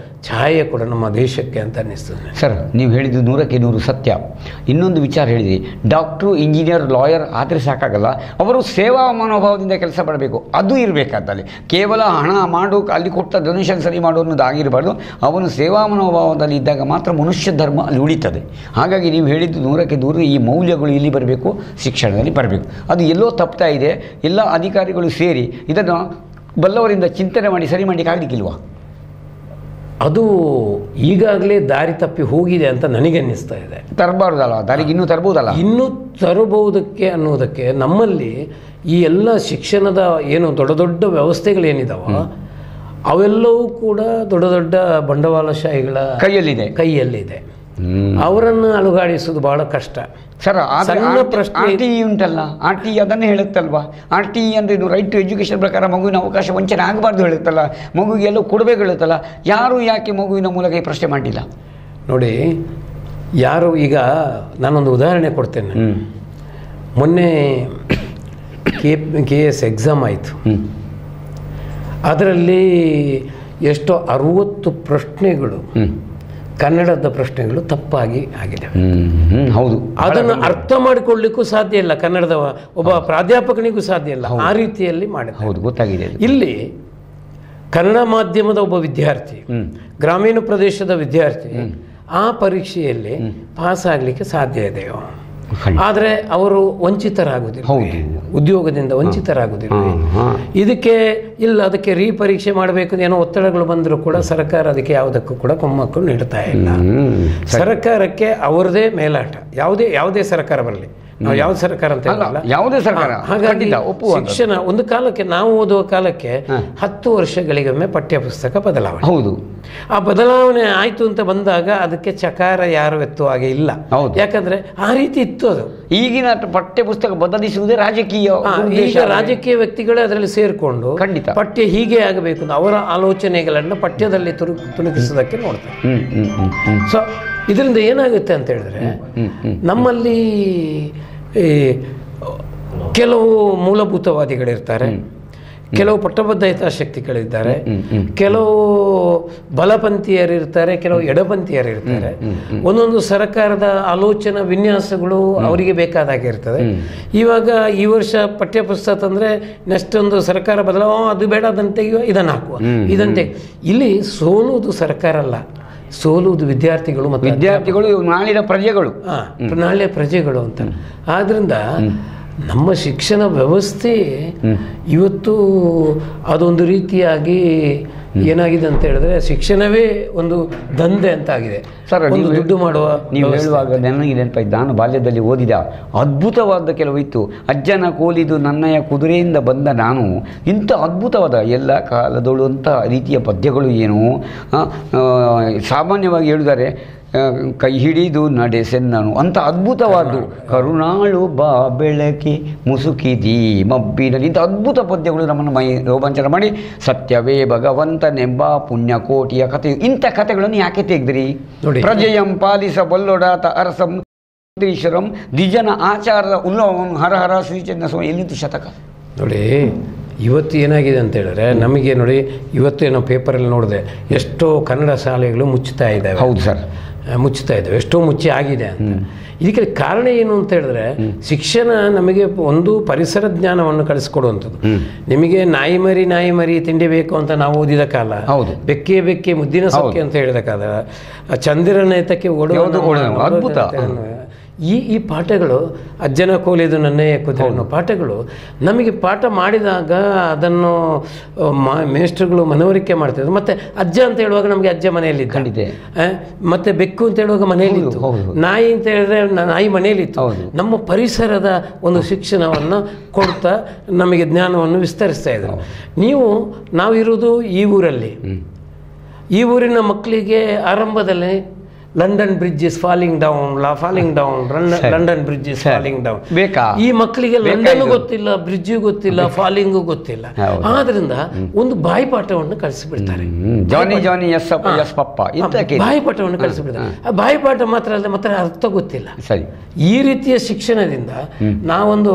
ಛಾಯೆ ಕೂಡ ನಮ್ಮ ದೇಶಕ್ಕೆ ಅಂತ ಅನ್ನಿಸ್ತದೆ. ಸರ್, ನೀವು ಹೇಳಿದ್ದು 100ಕ್ಕೆ 100 ಸತ್ಯ. ಇನ್ನೊಂದು ವಿಚಾರ ಹೇಳಿದ್ರಿ, ಡಾಕ್ಟ್ರು, ಇಂಜಿನಿಯರ್, ಲಾಯರ್ ಆದರೆ ಸಾಕಾಗಲ್ಲ, ಅವರು ಸೇವಾ ಮನೋಭಾವದಿಂದ ಕೆಲಸ ಮಾಡಬೇಕು. ಅದು ಇರಬೇಕಾದಲ್ಲಿ ಕೇವಲ ಹಣ ಮಾಡು, ಅಲ್ಲಿ ಕೊಟ್ಟ ಡೊನೇಷನ್ ಸರಿ ಮಾಡು ಅನ್ನೋದು ಆಗಿರಬಾರ್ದು. ಅವನು ಸೇವಾ ಮನೋಭಾವದಲ್ಲಿ ಇದ್ದಾಗ ಮಾತ್ರ ಮನುಷ್ಯ ಧರ್ಮ ಅಲ್ಲಿ ಉಳಿತದೆ. ಹಾಗಾಗಿ ನೀವು ಹೇಳಿದ್ದು 100ಕ್ಕೆ 100 ಈ ಮೌಲ್ಯಗಳು ಇಲ್ಲಿ ಬರಬೇಕು, ಶಿಕ್ಷಣದಲ್ಲಿ ಬರಬೇಕು. ಅದು ಎಲ್ಲೋ ತಪ್ತಾ ಇದೆ. ಎಲ್ಲ ಅಧಿಕಾರಿಗಳು ಸೇರಿ ಇದನ್ನು ಬಲ್ಲವರಿಂದ ಚಿಂತನೆ ಮಾಡಿ ಸರಿ ಮಾಡಲಿಕ್ಕೆ ಆಗಲಿಕ್ಕಿಲ್ವಾ? ಅದು ಈಗಾಗಲೇ ದಾರಿ ತಪ್ಪಿ ಹೋಗಿದೆ ಅಂತ ನನಗೆ ಅನ್ನಿಸ್ತಾ ಇದೆ. ತರಬಾರ್ದಲ್ಲ, ದಾರಿಗೆ ಇನ್ನೂ ತರಬಹುದಲ್ಲ, ಇನ್ನೂ ತರಬಹುದಕ್ಕೆ ಅನ್ನೋದಕ್ಕೆ ನಮ್ಮಲ್ಲಿ ಈ ಎಲ್ಲ ಶಿಕ್ಷಣದ ಏನು ದೊಡ್ಡ ದೊಡ್ಡ ವ್ಯವಸ್ಥೆಗಳೇನಿದಾವ ಅವೆಲ್ಲವೂ ಕೂಡ ದೊಡ್ಡ ದೊಡ್ಡ ಬಂಡವಾಳಶಾಹಿಗಳ ಕೈಯಲ್ಲಿದೆ. ಅವರನ್ನು ಅಲುಗಾಡಿಸೋದು ಬಹಳ ಕಷ್ಟ. ಸರ್, ಆರ್ ಟಿ ಇ ಉಂಟಲ್ಲ, ಆರ್ ಟಿ ಇ ಅದನ್ನೇ ಹೇಳುತ್ತಲ್ವಾ? ಆರ್ ಟಿ ಇ ಅಂದರೆ ರೈಟ್ ಟು ಎಜುಕೇಷನ್ ಪ್ರಕಾರ ಮಗುವಿನ ಅವಕಾಶ ವಂಚನೆ ಆಗಬಾರ್ದು ಹೇಳುತ್ತಲ್ಲ, ಮಗುವಿಗೆ ಎಲ್ಲೋ ಕೊಡಬೇಕು ಹೇಳುತ್ತಲ್ಲ. ಯಾರು ಯಾಕೆ ಮಗುವಿನ ಮೂಲಕ ಈ ಪ್ರಶ್ನೆ ಮಾಡಿಲ್ಲ ನೋಡಿ? ಯಾರು ಈಗ ನಾನೊಂದು ಉದಾಹರಣೆ ಕೊಡ್ತೇನೆ. ಮೊನ್ನೆ KS ಎಕ್ಸಾಮ್ ಆಯಿತು. ಅದರಲ್ಲಿ ಎಷ್ಟೋ 60 ಪ್ರಶ್ನೆಗಳು ಕನ್ನಡದ ಪ್ರಶ್ನೆಗಳು ತಪ್ಪಾಗಿ ಆಗಿದೆ. ಹೌದು, ಅದನ್ನು ಅರ್ಥ ಮಾಡಿಕೊಳ್ಳಿಕ್ಕೂ ಸಾಧ್ಯ ಇಲ್ಲ, ಕನ್ನಡದ ಒಬ್ಬ ಪ್ರಾಧ್ಯಾಪಕನಿಗೂ ಸಾಧ್ಯ ಇಲ್ಲ. ಆ ರೀತಿಯಲ್ಲಿ ಮಾಡಿದ. ಹೌದು, ಗೊತ್ತಾಗಿದೆ. ಇಲ್ಲಿ ಕನ್ನಡ ಮಾಧ್ಯಮದ ಒಬ್ಬ ವಿದ್ಯಾರ್ಥಿ, ಗ್ರಾಮೀಣ ಪ್ರದೇಶದ ವಿದ್ಯಾರ್ಥಿ ಆ ಪರೀಕ್ಷೆಯಲ್ಲಿ ಪಾಸ್ ಆಗಲಿಕ್ಕೆ ಸಾಧ್ಯ ಇದೆಯೋ? ಆದರೆ ಅವರು ವಂಚಿತರಾಗುವುದಿಲ್ಲ, ಉದ್ಯೋಗದಿಂದ ವಂಚಿತರಾಗುವುದಿಲ್ಲ. ಇದಕ್ಕೆ ಇಲ್ಲ, ಅದಕ್ಕೆ ರೀಪರೀಕ್ಷೆ ಮಾಡಬೇಕು ಏನೋ ಒತ್ತಡಗಳು ಬಂದರೂ ಕೂಡ ಸರ್ಕಾರ ಅದಕ್ಕೆ ಯಾವುದಕ್ಕೂ ಕೂಡ ಕುಮ್ಮಕ್ಕು ನೀಡ್ತಾ ಇಲ್ಲ. ಸರ್ಕಾರಕ್ಕೆ ಅವರದೇ ಮೇಲಾಟ, ಯಾವುದೇ ಸರ್ಕಾರ ಬರಲಿ, ನಾವು ಯಾವ ಸರ್ಕಾರ ಅಂತ ಯಾವುದೇ ಸರ್ಕಾರ. ಹಾಗಾಗಿ ಶಿಕ್ಷಣ ಒಂದು ಕಾಲಕ್ಕೆ, ನಾವು ಓದುವ ಕಾಲಕ್ಕೆ 10 ವರ್ಷಗಳಿಗೊಮ್ಮೆ ಪಠ್ಯಪುಸ್ತಕ ಬದಲಾವಣೆ. ಹೌದು, ಆ ಬದಲಾವಣೆ ಆಯಿತು ಅಂತ ಬಂದಾಗ ಅದಕ್ಕೆ ಚಕಾರ ಯಾರು ಎತ್ತುವ ಹಾಗೆ ಇಲ್ಲ. ಯಾಕಂದ್ರೆ ಆ ರೀತಿ ಇತ್ತು ಅದು. ಈಗಿನ ಪಠ್ಯಪುಸ್ತಕ ಬದಲಿಸುವುದೇ ರಾಜಕೀಯ. ಈಗ ರಾಜಕೀಯ ವ್ಯಕ್ತಿಗಳೇ ಅದರಲ್ಲಿ ಸೇರಿಕೊಂಡು ಖಂಡಿತ ಪಠ್ಯ ಹೀಗೆ ಆಗಬೇಕು ಅಂತ ಅವರ ಆಲೋಚನೆಗಳನ್ನು ಪಠ್ಯದಲ್ಲಿ ತುಣುಕಿಸೋದಕ್ಕೆ ನೋಡ್ತಾರೆ. ಸೊ ಇದರಿಂದ ಏನಾಗುತ್ತೆ ಅಂತ ಹೇಳಿದ್ರೆ, ನಮ್ಮಲ್ಲಿ ಕೆಲವು ಮೂಲಭೂತವಾದಿಗಳಿರ್ತಾರೆ, ಕೆಲವು ಪಟ್ಟಬದ್ಧ ಹಿತಾಸಕ್ತಿಗಳಿದ್ದಾರೆ, ಕೆಲವು ಬಲಪಂಥೀಯರಿರ್ತಾರೆ, ಕೆಲವು ಎಡಪಂಥೀಯರಿರ್ತಾರೆ. ಒಂದೊಂದು ಸರ್ಕಾರದ ಆಲೋಚನಾ ವಿನ್ಯಾಸಗಳು ಅವರಿಗೆ ಬೇಕಾದಾಗಿರ್ತದೆ. ಇವಾಗ ಈ ವರ್ಷ ಪಠ್ಯಪುಸ್ತಕ ತಂದರೆ ನೆಕ್ಸ್ಟ್ ಒಂದು ಸರ್ಕಾರ ಅದು ಬೇಡ, ಅದನ್ನು ತೆಗೆಯುವ, ಇದನ್ನು ಹಾಕುವ, ಇದಂತೆ. ಇಲ್ಲಿ ಸೋಲುವುದು ಸರ್ಕಾರ ಅಲ್ಲ, ಸೋಲುವುದು ವಿದ್ಯಾರ್ಥಿಗಳು ಮತ್ತು ವಿದ್ಯಾರ್ಥಿಗಳು, ನಾಳಿನ ಪ್ರಜೆಗಳು. ನಾಳೆ ಪ್ರಜೆಗಳು ಅಂತ. ಆದ್ರಿಂದ ನಮ್ಮ ಶಿಕ್ಷಣ ವ್ಯವಸ್ಥೆ ಇವತ್ತು ಅದೊಂದು ರೀತಿಯಾಗಿ ಏನಾಗಿದೆ ಅಂತ ಹೇಳಿದ್ರೆ, ಶಿಕ್ಷಣವೇ ಒಂದು ದಂಧೆ ಅಂತ ಆಗಿದೆ. ಸರ್, ಒಂದು ದುಡ್ಡು ಮಾಡುವ. ನೀವು ಹೇಳುವಾಗ ನನಗೆ ನೆನಪಾಯ್ತು, ನಾನು ಬಾಲ್ಯದಲ್ಲಿ ಓದಿದ ಅದ್ಭುತವಾದ ಕೆಲವು ಇತ್ತು. ಅಜ್ಜನ ಕೋಲಿದು ನನ್ನಯ ಕುದುರೆಯಿಂದ ಬಂದ ನಾನು, ಇಂಥ ಅದ್ಭುತವಾದ ಎಲ್ಲ ಕಾಲದಳು ಅಂತ ರೀತಿಯ ಪದ್ಯಗಳು ಏನು ಸಾಮಾನ್ಯವಾಗಿ ಹೇಳಿದ್ದಾರೆ. ಕೈ ಹಿಡಿದು ನಡೆಸೆನ್ನನು ಅಂತ ಅದ್ಭುತವಾದ್ದು. ಕರುಣಾಳು ಬಾ ಬೆಳಕಿ ಮುಸುಕಿದಿ ಮಬ್ಬಿನಲ್ಲಿ, ಇಂಥ ಅದ್ಭುತ ಪದ್ಯಗಳು ನಮ್ಮನ್ನು ರೋಮಾಂಚನ ಮಾಡಿ, ಸತ್ಯವೇ ಭಗವಂತನೆಂಬ ಪುಣ್ಯಕೋಟಿಯ ಕಥೆ, ಇಂಥ ಕಥೆಗಳನ್ನು ಯಾಕೆ ತೆಗೆದ್ರಿ? ಪ್ರಜೆಯಂ ಪಾಲಿಸಬಲ್ಲೊಡಾತ ಅರಸಂ ಈಶ್ವರಂ ದ್ವಿಜನ ಆಚಾರದ ಉಲ್ಲವಂ ಹರ ಹರ ಶ್ರೀಚಂದ್ರ ಸ್ವಾಮಿ, ಎಲ್ಲಿತ್ತು ಶತಕ? ನೋಡಿ, ಇವತ್ತು ಏನಾಗಿದೆ ಅಂತ ಹೇಳಿದ್ರೆ, ನಮಗೆ ನೋಡಿ, ಇವತ್ತು ಏನೋ ಪೇಪರಲ್ಲಿ ನೋಡಿದೆ, ಎಷ್ಟೋ ಕನ್ನಡ ಶಾಲೆಗಳು ಮುಚ್ಚುತ್ತಾ ಇದ್ದಾವೆ. ಹೌದು ಸರ್, ಮುಚ್ಚುತ್ತಾ ಇದ್ದಾವೆ, ಎಷ್ಟೋ ಮುಚ್ಚಿ ಆಗಿದೆ ಅಂತ. ಇದಕ್ಕೆ ಕಾರಣ ಏನು ಅಂತ ಹೇಳಿದ್ರೆ, ಶಿಕ್ಷಣ ನಮಗೆ ಒಂದು ಪರಿಸರ ಜ್ಞಾನವನ್ನು ಕಲಿಸ್ಕೊಡುವಂಥದ್ದು. ನಿಮಗೆ ನಾಯಿ ಮರಿ ತಿಂಡಿ ಬೇಕು ಅಂತ ನಾವು ಓದಿದ ಕಾಲ, ಬೆಕ್ಕೆ ಮುದ್ದಿನ ಸೊಕ್ಕೆ ಅಂತ ಹೇಳಿದ ಕಾಲ, ಚಂದಿರನೇತಕ್ಕೆ ಓಡುವುದು ಅದ್ಭುತ. ಈ ಪಾಠಗಳು, ಅಜ್ಜನ ಕೋಲಿದು ನನ್ನಯ ಕುದುರೆ ಅನ್ನೋ ಪಾಠಗಳು ನಮಗೆ ಪಾಠ ಮಾಡಿದಾಗ ಅದನ್ನು ಮೇಷ್ಟ್ರುಗಳು ಮನವರಿಕೆ ಮಾಡ್ತಿದ್ರು. ಮತ್ತು ಅಜ್ಜ ಅಂತ ಹೇಳುವಾಗ ನಮಗೆ ಅಜ್ಜ ಮನೆಯಲ್ಲಿ ಖಂಡಿತ, ಮತ್ತು ಬೆಕ್ಕು ಅಂತ ಹೇಳುವಾಗ ಮನೆಯಲ್ಲಿತ್ತು, ನಾಯಿ ಅಂತ ಹೇಳಿದ್ರೆ ನಾಯಿ ಮನೆಯಲ್ಲಿತ್ತು. ನಮ್ಮ ಪರಿಸರದ ಒಂದು ಶಿಕ್ಷಣವನ್ನು ಕೊಡ್ತಾ ನಮಗೆ ಜ್ಞಾನವನ್ನು ವಿಸ್ತರಿಸ್ತಾ ಇದ್ರು. ನಾವಿರೋದು ಈ ಊರಲ್ಲಿ, ಈ ಊರಿನ ಮಕ್ಕಳಿಗೆ ಆರಂಭದಲ್ಲಿ London bridge is falling down London bridge is falling down. ಬೇಕಾ ಈ ಮಕ್ಕಳಿಗೆ ಲಂಡನ್ ಗೊತ್ತಿಲ್ಲ, ಬ್ರಿಡ್ಜ್ ಗೊತ್ತಿಲ್ಲ, ಫಾಲಿಂಗು ಗೊತ್ತಿಲ್ಲ. ಆದ್ರಿಂದ ಒಂದು ಬಾಯಿಪಾಠವನ್ನು ಕಲಿಸಿಬಿಡ್ತಾರೆ. ಜಾನಿ ಎಸ್ ಪಪ್ಪ ಬಾಯಿಪಾಠವನ್ನು ಕಲಿಸಿಬಿಡ್ತಾರೆ. ಆ ಬಾಯಿಪಾಠ ಮಾತ್ರ ಅಲ್ಲದೆ ಮತ್ತೆ ಅರ್ಥ ಗೊತ್ತಿಲ್ಲ. ಸರಿ, ಈ ರೀತಿಯ ಶಿಕ್ಷಣದಿಂದ ನಾವೊಂದು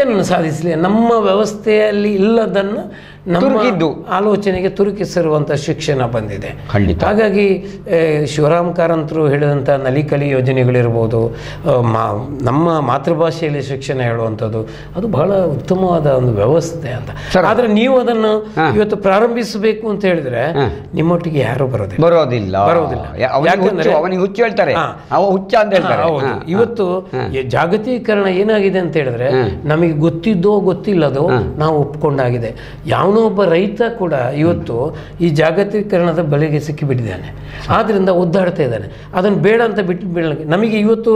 ಏನನ್ನು ಸಾಧಿಸಲಿ, ನಮ್ಮ ವ್ಯವಸ್ಥೆಯಲ್ಲಿ ಇಲ್ಲದನ್ನು ನಮ್ಮ ಆಲೋಚನೆಗೆ ತುರುಕಿಸಿರುವಂಥ ಶಿಕ್ಷಣ ಬಂದಿದೆ. ಹಾಗಾಗಿ ಶಿವರಾಮ್ ಕಾರಂತರು ಹೇಳಿದಂಥ ನಲಿಕಲಿ ಯೋಜನೆಗಳಿರ್ಬೋದು, ನಮ್ಮ ಮಾತೃಭಾಷೆಯಲ್ಲಿ ಶಿಕ್ಷಣ ಹೇಳುವಂಥದ್ದು ಅದು ಬಹಳ ಉತ್ತಮವಾದ ಒಂದು ವ್ಯವಸ್ಥೆ ಅಂತ. ಆದರೆ ನೀವು ಅದನ್ನು ಇವತ್ತು ಪ್ರಾರಂಭಿಸಬೇಕು ಅಂತ ಹೇಳಿದ್ರೆ ನಿಮ್ಮೊಟ್ಟಿಗೆ ಯಾರು ಬರೋದಿಲ್ಲ. ಅವನಿಗೆ ಹುಚ್ಚು ಹೇಳ್ತಾರೆ, ಹುಚ್ಚ ಅಂತ ಹೇಳ್ತಾರೆ. ಇವತ್ತು ಜಾಗತೀಕರಣ ಏನಾಗಿದೆ ಅಂತ ಹೇಳಿದ್ರೆ ನಮಗೆ ಗೊತ್ತಿದ್ದೋ ಗೊತ್ತಿಲ್ಲದೋ ನಾವು ಒಪ್ಕೊಂಡಾಗಿದೆ. ಯಾವನೋ ಒಬ್ಬ ರೈತ ಕೂಡ ಇವತ್ತು ಈ ಜಾಗತೀಕರಣದ ಬಲೆಗೆ ಸಿಕ್ಕಿಬಿಟ್ಟಿದ್ದಾನೆ. ಆದ್ರಿಂದ ಒದ್ದಾಡ್ತಾ ಇದ್ದಾನೆ. ಅದನ್ನು ಬೇಡ ಅಂತ ಬಿಟ್ಟು ನಮಗೆ ಇವತ್ತು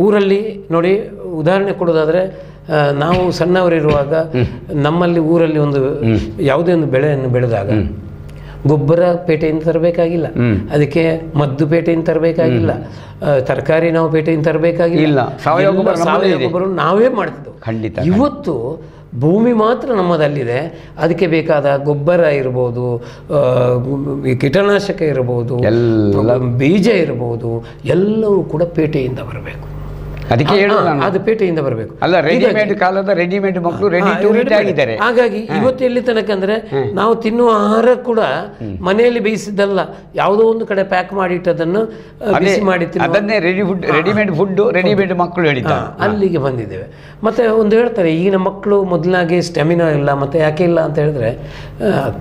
ಊರಲ್ಲಿ ನೋಡಿ, ಉದಾಹರಣೆ ಕೊಡೋದಾದ್ರೆ, ನಾವು ಸಣ್ಣವರಿರುವಾಗ ನಮ್ಮಲ್ಲಿ ಊರಲ್ಲಿ ಒಂದು ಯಾವುದೇ ಒಂದು ಬೆಳೆಯನ್ನು ಬೆಳೆದಾಗ ಗೊಬ್ಬರ ಪೇಟೆಯಿಂದ ತರಬೇಕಾಗಿಲ್ಲ, ಅದಕ್ಕೆ ಮದ್ದು ಪೇಟೆಯಿಂದ ತರಬೇಕಾಗಿಲ್ಲ, ತರಕಾರಿ ನಾವು ಪೇಟೆಯಿಂದ ತರಬೇಕಾಗಿಲ್ಲ, ಸಾವಯವ ಗೊಬ್ಬರ ನಾವೇ ಮಾಡ್ತಿದ್ದೆವು. ಇವತ್ತು ಭೂಮಿ ಮಾತ್ರ ನಮ್ಮದಲ್ಲಿದೆ, ಅದಕ್ಕೆ ಬೇಕಾದ ಗೊಬ್ಬರ ಇರ್ಬೋದು, ಕೀಟನಾಶಕ ಇರ್ಬೋದು, ಬೀಜ ಇರ್ಬೋದು, ಎಲ್ಲವೂ ಕೂಡ ಪೇಟೆಯಿಂದ ಬರಬೇಕು. ಅದಕ್ಕೆ ಅದು ಪೇಟೆಯಿಂದ ಬರಬೇಕು. ಅಲ್ಲ, ರೆಡಿಮೇಡ್ ಕಾಲದ ರೆಡಿಮೇಡ್ ಮಕ್ಕಳು ರೆಡಿ ಆಗಿದ್ದಾರೆ. ಹಾಗಾಗಿ ಇವತ್ತು ಎಲ್ಲಿ ತನಕ ಅಂದ್ರೆ ನಾವು ತಿನ್ನುವ ಆಹಾರ ಕೂಡ ಮನೆಯಲ್ಲಿ ಬೇಯಿಸಿದ್ದಲ್ಲ, ಯಾವುದೋ ಒಂದು ಕಡೆ ಪ್ಯಾಕ್ ಮಾಡಿಟ್ಟದನ್ನು ಬಿಸಿ ಮಾಡಿ ಅದನ್ನೇ ರೆಡಿಮೇಡ್ ಫುಡ್ ರೆಡಿಮೇಡ್ ಮಕ್ಕಳು ಹೇಳಿದ್ದಾರೆ. ಅಲ್ಲಿಗೆ ಬಂದಿದ್ದೇವೆ. ಮತ್ತೆ ಒಂದು ಹೇಳ್ತಾರೆ, ಈಗಿನ ಮಕ್ಕಳು ಮೊದಲಾಗಿ ಸ್ಟೆಮಿನಾ ಇಲ್ಲ, ಮತ್ತೆ ಯಾಕೆ ಇಲ್ಲ ಅಂತ ಹೇಳಿದ್ರೆ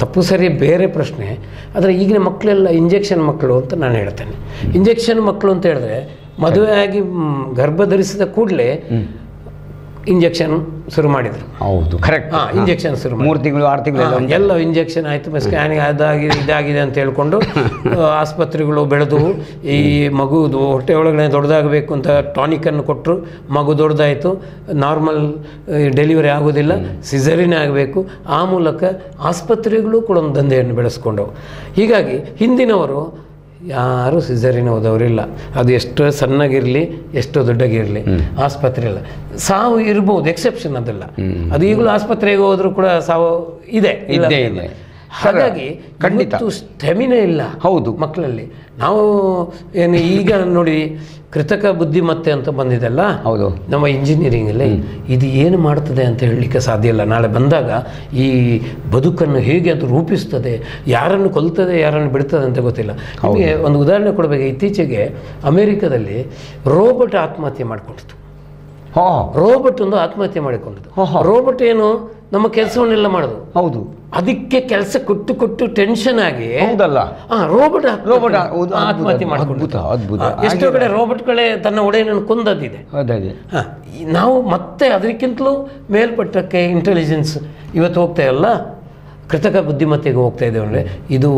ತಪ್ಪು ಸರಿ ಬೇರೆ ಪ್ರಶ್ನೆ. ಆದರೆ ಈಗಿನ ಮಕ್ಕಳೆಲ್ಲ ಇಂಜೆಕ್ಷನ್ ಮಕ್ಕಳು ಅಂತ ನಾನು ಹೇಳ್ತೇನೆ. ಇಂಜೆಕ್ಷನ್ ಮಕ್ಕಳು ಅಂತ ಹೇಳಿದ್ರೆ ಮದುವೆ ಆಗಿ ಗರ್ಭ ಧರಿಸಿದ ಕೂಡಲೇ ಇಂಜೆಕ್ಷನ್ ಶುರು ಮಾಡಿದ್ರು. ಹೌದು, ಕರೆಕ್ಟ್. ಇಂಜೆಕ್ಷನ್ ಶುರು 3 ತಿಂಗಳು 6 ತಿಂಗಳು ಎಲ್ಲ ಇಂಜೆಕ್ಷನ್ ಆಯಿತು, ಸ್ಕ್ಯಾನಿಂಗ್ ಅದಾಗಿದೆ ಇದಾಗಿದೆ ಅಂತ ಹೇಳ್ಕೊಂಡು ಆಸ್ಪತ್ರೆಗಳು ಬೆಳೆದು ಈ ಮಗುದು ಹೊಟ್ಟೆ ಒಳಗಡೆ ದೊಡ್ಡದಾಗಬೇಕು ಅಂತ ಟಾನಿಕನ್ನು ಕೊಟ್ಟರು. ಮಗು ದೊಡ್ಡದಾಯಿತು, ನಾರ್ಮಲ್ ಡೆಲಿವರಿ ಆಗೋದಿಲ್ಲ, ಸಿಸರಿನ್ ಆಗಬೇಕು. ಆ ಮೂಲಕ ಆಸ್ಪತ್ರೆಗಳು ಕೂಡ ಒಂದು ದಂಧೆಯನ್ನು ಬೆಳೆಸ್ಕೊಂಡವು. ಹೀಗಾಗಿ ಹಿಂದಿನವರು ಯಾರು ಸಿಸರಿನ್ ಹೋದವರಿಲ್ಲ. ಅದು ಎಷ್ಟು ಸಣ್ಣಗಿರಲಿ ಎಷ್ಟು ದೊಡ್ಡಗಿರಲಿ ಆಸ್ಪತ್ರೆ ಇಲ್ಲ. ಸಾವು ಇರ್ಬೋದು, ಎಕ್ಸೆಪ್ಷನ್ ಅದೆಲ್ಲ. ಅದು ಈಗಲೂ ಆಸ್ಪತ್ರೆಗೆ ಹೋದ್ರೂ ಕೂಡ ಸಾವು ಇದೆ. ಹಾಗಾಗಿ ಖಂಡಿತ ಸ್ಟೆಮಿನಾ ಇಲ್ಲ ಹೌದು ಮಕ್ಕಳಲ್ಲಿ. ನಾವು ಏನು ಈಗ ನೋಡಿ ಕೃತಕ ಬುದ್ಧಿಮತ್ತೆ ಅಂತ ಬಂದಿದೆಲ್ಲ, ಹೌದು, ನಮ್ಮ ಇಂಜಿನಿಯರಿಂಗಲ್ಲಿ ಇದು ಏನು ಮಾಡ್ತದೆ ಅಂತ ಹೇಳಲಿಕ್ಕೆ ಸಾಧ್ಯ ಇಲ್ಲ. ನಾಳೆ ಬಂದಾಗ ಈ ಬದುಕನ್ನು ಹೇಗೆ ಅದು ರೂಪಿಸ್ತದೆ, ಯಾರನ್ನು ಕೊಲ್ತದೆ ಯಾರನ್ನು ಬಿಡ್ತದೆ ಅಂತ ಗೊತ್ತಿಲ್ಲ. ನಿಮಗೆ ಒಂದು ಉದಾಹರಣೆ ಕೊಡಬೇಕು. ಇತ್ತೀಚೆಗೆ ಅಮೆರಿಕದಲ್ಲಿ ರೋಬೋಟ್ ಆತ್ಮಹತ್ಯೆ ಮಾಡಿಕೊಂಡಿತ್ತು. ರೋಬೋಟ್ ಒಂದು ಆತ್ಮಹತ್ಯೆ ಮಾಡಿಕೊಂಡಿದ್ದು. ರೋಬೋಟ್ ಏನು ನಮ್ಮ ಕೆಲಸವನ್ನೆಲ್ಲ ಮಾಡೋದು. ಹೌದು, ಅದಕ್ಕೆ ಕೆಲಸ ಕೊಟ್ಟು ಕೊಟ್ಟು ಟೆನ್ಷನ್ ಆಗಿ ರೋಬೋಟ್ ಆತ್ಮಹತ್ಯೆ ಮಾಡಿಕೊಂಡು ಎಷ್ಟೋ ಕಡೆ ರೋಬೋಟ್ಗಳೇ ತನ್ನ ಒಡೆಯನನ್ನು ಕೊಂದದ್ದಿದೆ. ನಾವು ಮತ್ತೆ ಅದಕ್ಕಿಂತಲೂ ಮೇಲ್ಪಟ್ಟಕ್ಕೆ ಇಂಟೆಲಿಜೆನ್ಸ್ ಇವತ್ತು ಹೋಗ್ತಾ ಇಲ್ಲ, ಕೃತಕ ಬುದ್ಧಿಮತ್ತೆಗೆ ಹೋಗ್ತಾ ಇದ್ದೇವೆ. ಅಂದರೆ ಇದು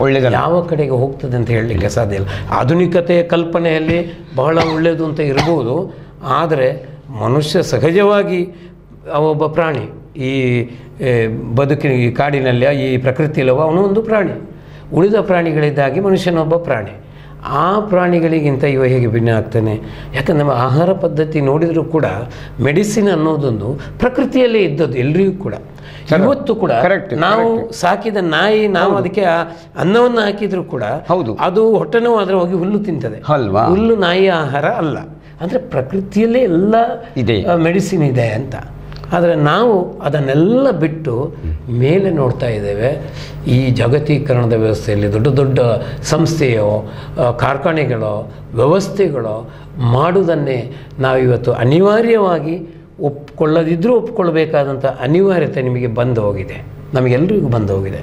ಒಳ್ಳೆಯದು, ಯಾವ ಕಡೆಗೆ ಹೋಗ್ತದೆ ಅಂತ ಹೇಳಲಿಕ್ಕೆ ಸಾಧ್ಯ ಇಲ್ಲ. ಆಧುನಿಕತೆಯ ಕಲ್ಪನೆಯಲ್ಲಿ ಬಹಳ ಒಳ್ಳೆಯದು ಅಂತ ಇರ್ಬೋದು, ಆದರೆ ಮನುಷ್ಯ ಸಹಜವಾಗಿ ಒಬ್ಬ ಪ್ರಾಣಿ. ಈ ಬದುಕಿನ ಈ ಕಾಡಿನಲ್ಲಿ ಈ ಪ್ರಕೃತಿಯಲ್ಲವ ಅವನು ಒಂದು ಪ್ರಾಣಿ. ಉಳಿದ ಪ್ರಾಣಿಗಳಿದ್ದಾಗಿ ಮನುಷ್ಯನೊಬ್ಬ ಪ್ರಾಣಿ. ಆ ಪ್ರಾಣಿಗಳಿಗಿಂತ ಇವ ಹೇಗೆ ಭಿನ್ನ ಆಗ್ತಾನೆ? ಯಾಕಂದ್ರೆ ನಮ್ಮ ಆಹಾರ ಪದ್ಧತಿ ನೋಡಿದರೂ ಕೂಡ ಮೆಡಿಸಿನ್ ಅನ್ನೋದೊಂದು ಪ್ರಕೃತಿಯಲ್ಲೇ ಇದ್ದದ್ದು ಎಲ್ರಿಗೂ ಕೂಡ. ಇವತ್ತು ಕೂಡ ನಾವು ಸಾಕಿದ ನಾಯಿ, ನಾವು ಅದಕ್ಕೆ ಅನ್ನವನ್ನು ಹಾಕಿದ್ರು ಕೂಡ ಅದು ಹೊಟ್ಟೆ ನೋವು ಆದರೆ ಹೋಗಿ ಹುಲ್ಲು ತಿಂತದೆ. ಹುಲ್ಲು ನಾಯಿಯ ಆಹಾರ ಅಲ್ಲ. ಅಂದರೆ ಪ್ರಕೃತಿಯಲ್ಲೇ ಎಲ್ಲ ಮೆಡಿಸಿನ್ ಇದೆ ಅಂತ. ಆದರೆ ನಾವು ಅದನ್ನೆಲ್ಲ ಬಿಟ್ಟು ಮೇಲೆ ನೋಡ್ತಾ ಇದ್ದೇವೆ. ಈ ಜಾಗತೀಕರಣದ ವ್ಯವಸ್ಥೆಯಲ್ಲಿ ದೊಡ್ಡ ದೊಡ್ಡ ಸಂಸ್ಥೆಯೋ ಕಾರ್ಖಾನೆಗಳೋ ವ್ಯವಸ್ಥೆಗಳೋ ಮಾಡುವುದನ್ನೇ ನಾವಿವತ್ತು ಅನಿವಾರ್ಯವಾಗಿ ಒಪ್ಕೊಳ್ಳದಿದ್ದರೂ ಒಪ್ಕೊಳ್ಬೇಕಾದಂಥ ಅನಿವಾರ್ಯತೆ ನಿಮಗೆ ಬಂದು ಹೋಗಿದೆ, ನಮಗೆಲ್ಲರಿಗೂ ಬಂದು ಹೋಗಿದೆ.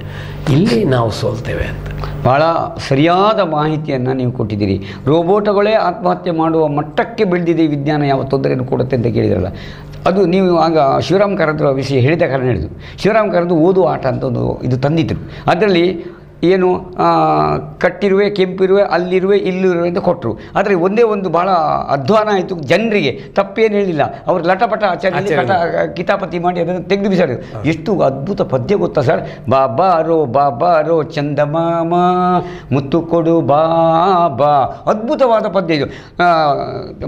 ಇಲ್ಲಿ ನಾವು ಸೋಲ್ತೇವೆ ಅಂತ. ಭಾಳ ಸರಿಯಾದ ಮಾಹಿತಿಯನ್ನು ನೀವು ಕೊಟ್ಟಿದ್ದೀರಿ. ರೋಬೋಟ್ಗಳೇ ಆತ್ಮಹತ್ಯೆ ಮಾಡುವ ಮಟ್ಟಕ್ಕೆ ಬೆಳೆದಿದೆ ವಿಜ್ಞಾನ, ಯಾವ ತೊಂದರೆಯನ್ನು ಕೊಡುತ್ತೆ ಅಂತ ಕೇಳಿದ್ರಲ್ಲ, ಅದು ನೀವು ಆಗ ಶಿವರಾಮ್ ಕಾರಂತರ ವಿಷಯ ಹೇಳಿದ ಕಾರಣ ಹೇಳಿದ್ದು. ಶಿವರಾಮ್ ಕಾರಂತ ಓದುವ ಆಟ ಅಂತ ಒಂದು ಇದು ತಂದಿದ್ದರು. ಅದರಲ್ಲಿ ಏನು ಕಟ್ಟಿರುವೆ, ಕೆಂಪಿರುವೆ, ಅಲ್ಲಿರುವೆ, ಇಲ್ಲಿರುವೆ ಅಂತ ಕೊಟ್ಟರು. ಆದರೆ ಒಂದೇ ಒಂದು ಭಾಳ ಅಧ್ವಾನ ಆಯಿತು ಜನರಿಗೆ. ತಪ್ಪೇನು ಹೇಳಿಲ್ಲ, ಅವರು ಲಟಪಟ ಕಿತಾಪತಿ ಮಾಡಿ ಅದನ್ನು ತೆಗೆದು ಬಿಸಾಡಿದ್ರು. ಎಷ್ಟು ಅದ್ಭುತ ಪದ್ಯ ಗೊತ್ತಾ ಸರ್? ಬಾಬಾರೋ ಚಂದಮಾಮ ಮುತ್ತು ಕೊಡು ಬಾಬಾ. ಅದ್ಭುತವಾದ ಪದ್ಯ ಇದು.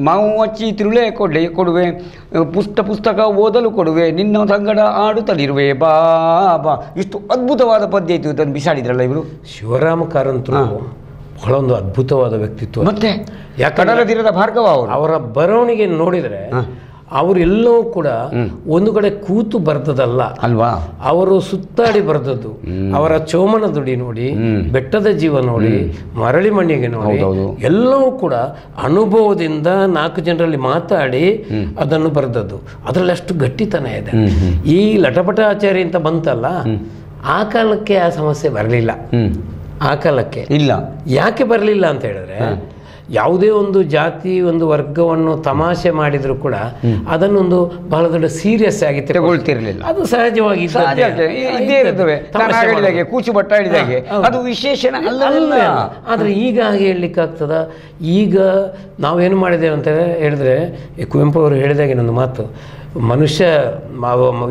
ಮಾವು ಹಚ್ಚಿ ತಿರುಳೆ ಕೊಡುವೆ, ಪುಸ್ತಕ ಓದಲು ಕೊಡುವೆ, ನಿನ್ನ ಸಂಗಡ ಆಡುತ್ತಲಿರುವೆ ಬಾಬಾ. ಇಷ್ಟು ಅದ್ಭುತವಾದ ಪದ್ಯ ಇತ್ತು. ಅದನ್ನು ಬಿಸಾಡಿದ್ರಲ್ಲ ಇವರು. ಶಿವರಾಮ ಕಾರಂತರು ಬಹಳ ಒಂದು ಅದ್ಭುತವಾದ ವ್ಯಕ್ತಿತ್ವ. ಮತ್ತೆ ಕಡಲದಿರದ ಭಾರ್ಗವ ಅವರು. ಅವರ ಬರವಣಿಗೆ ನೋಡಿದರೆ ಅವರೆಲ್ಲವೂ ಕೂಡ ಒಂದು ಕಡೆ ಕೂತು ಬರ್ತದಲ್ಲ ಅಲ್ವಾ, ಅವರು ಸುತ್ತಾಡಿ ಬರೆದದ್ದು. ಅವರ ಚೋಮನ ದುಡಿ ನೋಡಿ, ಬೆಟ್ಟದ ಜೀವ ನೋಡಿ, ಮರಳಿ ಮಣ್ಣಿಗೆ ನೋಡಿ, ಎಲ್ಲವೂ ಕೂಡ ಅನುಭವದಿಂದ 4 ಜನರಲ್ಲಿ ಮಾತಾಡಿ ಅದನ್ನು ಬರೆದದ್ದು. ಅದರಲ್ಲಿ ಅಷ್ಟು ಗಟ್ಟಿತನ ಇದೆ. ಈ ಲಟಪಟಾಚಾರಿ ಅಂತ ಬಂತಲ್ಲ, ಆ ಕಾಲಕ್ಕೆ ಆ ಸಮಸ್ಯೆ ಬರಲಿಲ್ಲ. ಆ ಕಾಲಕ್ಕೆ ಇಲ್ಲ. ಯಾಕೆ ಬರಲಿಲ್ಲ ಅಂತ ಹೇಳಿದ್ರೆ, ಯಾವುದೇ ಒಂದು ಜಾತಿ ಒಂದು ವರ್ಗವನ್ನು ತಮಾಷೆ ಮಾಡಿದ್ರು ಕೂಡ ಅದನ್ನೊಂದು ಬಹಳ ದೊಡ್ಡ ಸೀರಿಯಸ್ ಆಗಿ ತಗೊಳ್ತಿರ್ಲಿಲ್ಲ. ಅದು ಸಹಜವಾಗಿ ಇದ್ದೇ ಇರ್ತವೆ. ಕೂಚು ಬಟ್ಟ ಹಿಡಿದಾಗೆ ಅದು ವಿಶೇಷಣ ಅಲ್ಲ. ಆದರೆ ಈಗ ಹಾಗೆ ಹೇಳಲಿಕ್ಕಾಗ್ತದ? ಈಗ ನಾವೇನು ಮಾಡಿದ್ದೇವೆ ಅಂತ ಹೇಳಿದ್ರೆ, ಕುವೆಂಪು ಅವರು ಹೇಳಿದಾಗೆ ನನ್ನ ಮಾತು, ಮನುಷ್ಯ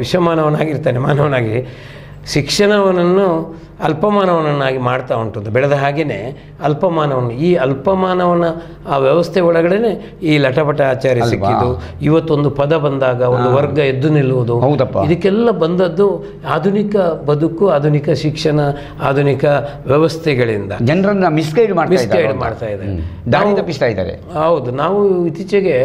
ವಿಷಮಾನವನಾಗಿರ್ತಾನೆ, ಮಾನವನಾಗಿ ಶಿಕ್ಷಣವನ್ನು ಅಲ್ಪಮಾನವನನ್ನಾಗಿ ಮಾಡ್ತಾ ಉಂಟು. ಬೆಳೆದ ಹಾಗೆಯೇ ಅಲ್ಪಮಾನವನು, ಈ ಅಲ್ಪಮಾನವನ ಆ ವ್ಯವಸ್ಥೆ ಒಳಗಡೆ ಈ ಲಟಪಟ ಆಚಾರ್ಯ ಸಿಕ್ಕಿದ್ದು. ಇವತ್ತೊಂದು ಪದ ಬಂದಾಗ ಒಂದು ವರ್ಗ ಎದ್ದು ನಿಲ್ಲುವುದು, ಇದಕ್ಕೆಲ್ಲ ಬಂದದ್ದು ಆಧುನಿಕ ಬದುಕು, ಆಧುನಿಕ ಶಿಕ್ಷಣ, ಆಧುನಿಕ ವ್ಯವಸ್ಥೆಗಳಿಂದ ಜನರನ್ನ ಮಿಸ್ಗೈಡ್ ಮಾಡ್ತಾ ಇದೆ, ದಾರಿ ತಪ್ಪಿಸ್ತಾ ಇದ್ದಾರೆ. ಹೌದು. ನಾವು ಇತ್ತೀಚೆಗೆ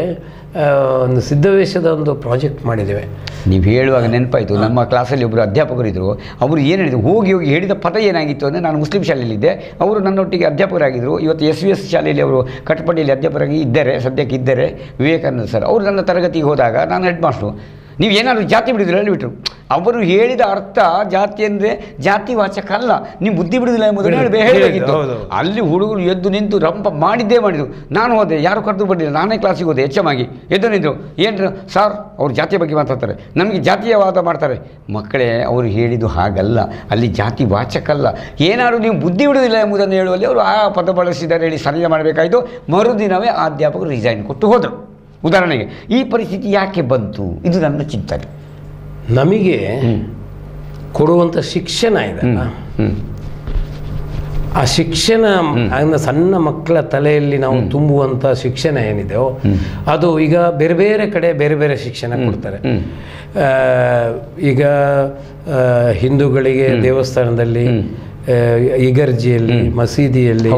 ಒಂದು ಸಿದ್ಧವೇಷದ ಒಂದು ಪ್ರಾಜೆಕ್ಟ್ ಮಾಡಿದ್ದೇವೆ. ನೀವು ಹೇಳುವಾಗ ನೆನಪಾಯಿತು, ನಮ್ಮ ಕ್ಲಾಸಲ್ಲಿ ಒಬ್ಬರು ಅಧ್ಯಾಪಕರಿದ್ದರು. ಅವರು ಏನು ಹೇಳಿದರು, ಹೋಗಿ ಹೇಳಿದ ಪದ ಏನಾಗಿತ್ತು ಅಂದರೆ, ನಾನು ಮುಸ್ಲಿಂ ಶಾಲೆಯಲ್ಲಿದ್ದೆ, ಅವರು ನನ್ನೊಟ್ಟಿಗೆ ಅಧ್ಯಾಪಕರಾಗಿದ್ದರು. ಇವತ್ತು SVS ಶಾಲೆಯಲ್ಲಿ ಅವರು ಕಟಪಾಡಿಯಲ್ಲಿ ಅಧ್ಯಾಪಕರಾಗಿ ಇದ್ದಾರೆ, ಸದ್ಯಕ್ಕೆ ಇದ್ದಾರೆ, ವಿವೇಕಾನಂದ ಸರ್. ಅವರು ನನ್ನ ತರಗತಿಗೆ ಹೋದಾಗ ನಾನು ಹೆಡ್ ಮಾಸ್ಟ್ರು. ನೀವು ಏನಾದರೂ ಜಾತಿ ಬಿಡುದಿಲ್ಲ ಹೇಳಿಬಿಟ್ರು. ಅವರು ಹೇಳಿದ ಅರ್ಥ ಜಾತಿ ಅಂದರೆ ಜಾತಿ ವಾಚಕ ಅಲ್ಲ, ನೀವು ಬುದ್ಧಿ ಬಿಡುವುದಿಲ್ಲ ಎಂಬುದನ್ನು ಹೇಳಬೇಕಿತ್ತು. ಅಲ್ಲಿ ಹುಡುಗರು ಎದ್ದು ನಿಂತು ರಂಪ ಮಾಡಿದ್ರು. ನಾನು ಹೋದೆ, ಯಾರು ಕರೆದು ಬಂದಿಲ್ಲ, ನಾನೇ ಕ್ಲಾಸಿಗೆ ಹೋದೆ. ಹೆಚ್ಚಮಾಗಿ ಎದ್ದು ನಿಂತರು. ಏನು ಸಾರ್, ಅವ್ರು ಜಾತಿಯ ಬಗ್ಗೆ ಮಾತಾಡ್ತಾರೆ, ನಮಗೆ ಜಾತಿಯವಾದ ಮಾಡ್ತಾರೆ. ಮಕ್ಕಳೇ, ಅವರು ಹೇಳಿದ್ದು ಹಾಗಲ್ಲ, ಅಲ್ಲಿ ಜಾತಿ ವಾಚಕಲ್ಲ. ಏನಾದರೂ ನೀವು ಬುದ್ಧಿ ಬಿಡುವುದಿಲ್ಲ ಎಂಬುದನ್ನು ಹೇಳುವಲ್ಲಿ ಅವರು ಆ ಪದ ಬಳಸಿದ್ದಾರೆ ಹೇಳಿ ಸರಿಯ ಮಾಡಬೇಕಾಯಿತು. ಮರುದಿನವೇ ಆ ಅಧ್ಯಾಪಕರು ರಿಸೈನ್ ಕೊಟ್ಟು ಹೋದರು. ಉದಾಹರಣೆಗೆ ಈ ಪರಿಸ್ಥಿತಿ ಯಾಕೆ ಬಂತು? ಇದು ನನ್ನ ಚಿಂತನೆ. ನಮಗೆ ಕೊಡುವಂಥ ಶಿಕ್ಷಣ ಇದೆ, ಆ ಶಿಕ್ಷಣ ಸಣ್ಣ ಮಕ್ಕಳ ತಲೆಯಲ್ಲಿ ನಾವು ತುಂಬುವಂಥ ಶಿಕ್ಷಣ ಏನಿದೆಯೋ ಅದು ಈಗ ಬೇರೆ ಬೇರೆ ಕಡೆ ಬೇರೆ ಬೇರೆ ಶಿಕ್ಷಣ ಕೊಡ್ತಾರೆ. ಈಗ ಹಿಂದೂಗಳಿಗೆ ದೇವಸ್ಥಾನದಲ್ಲಿ, ಇಗರ್ಜಿಯಲ್ಲಿ, ಮಸೀದಿಯಲ್ಲಿ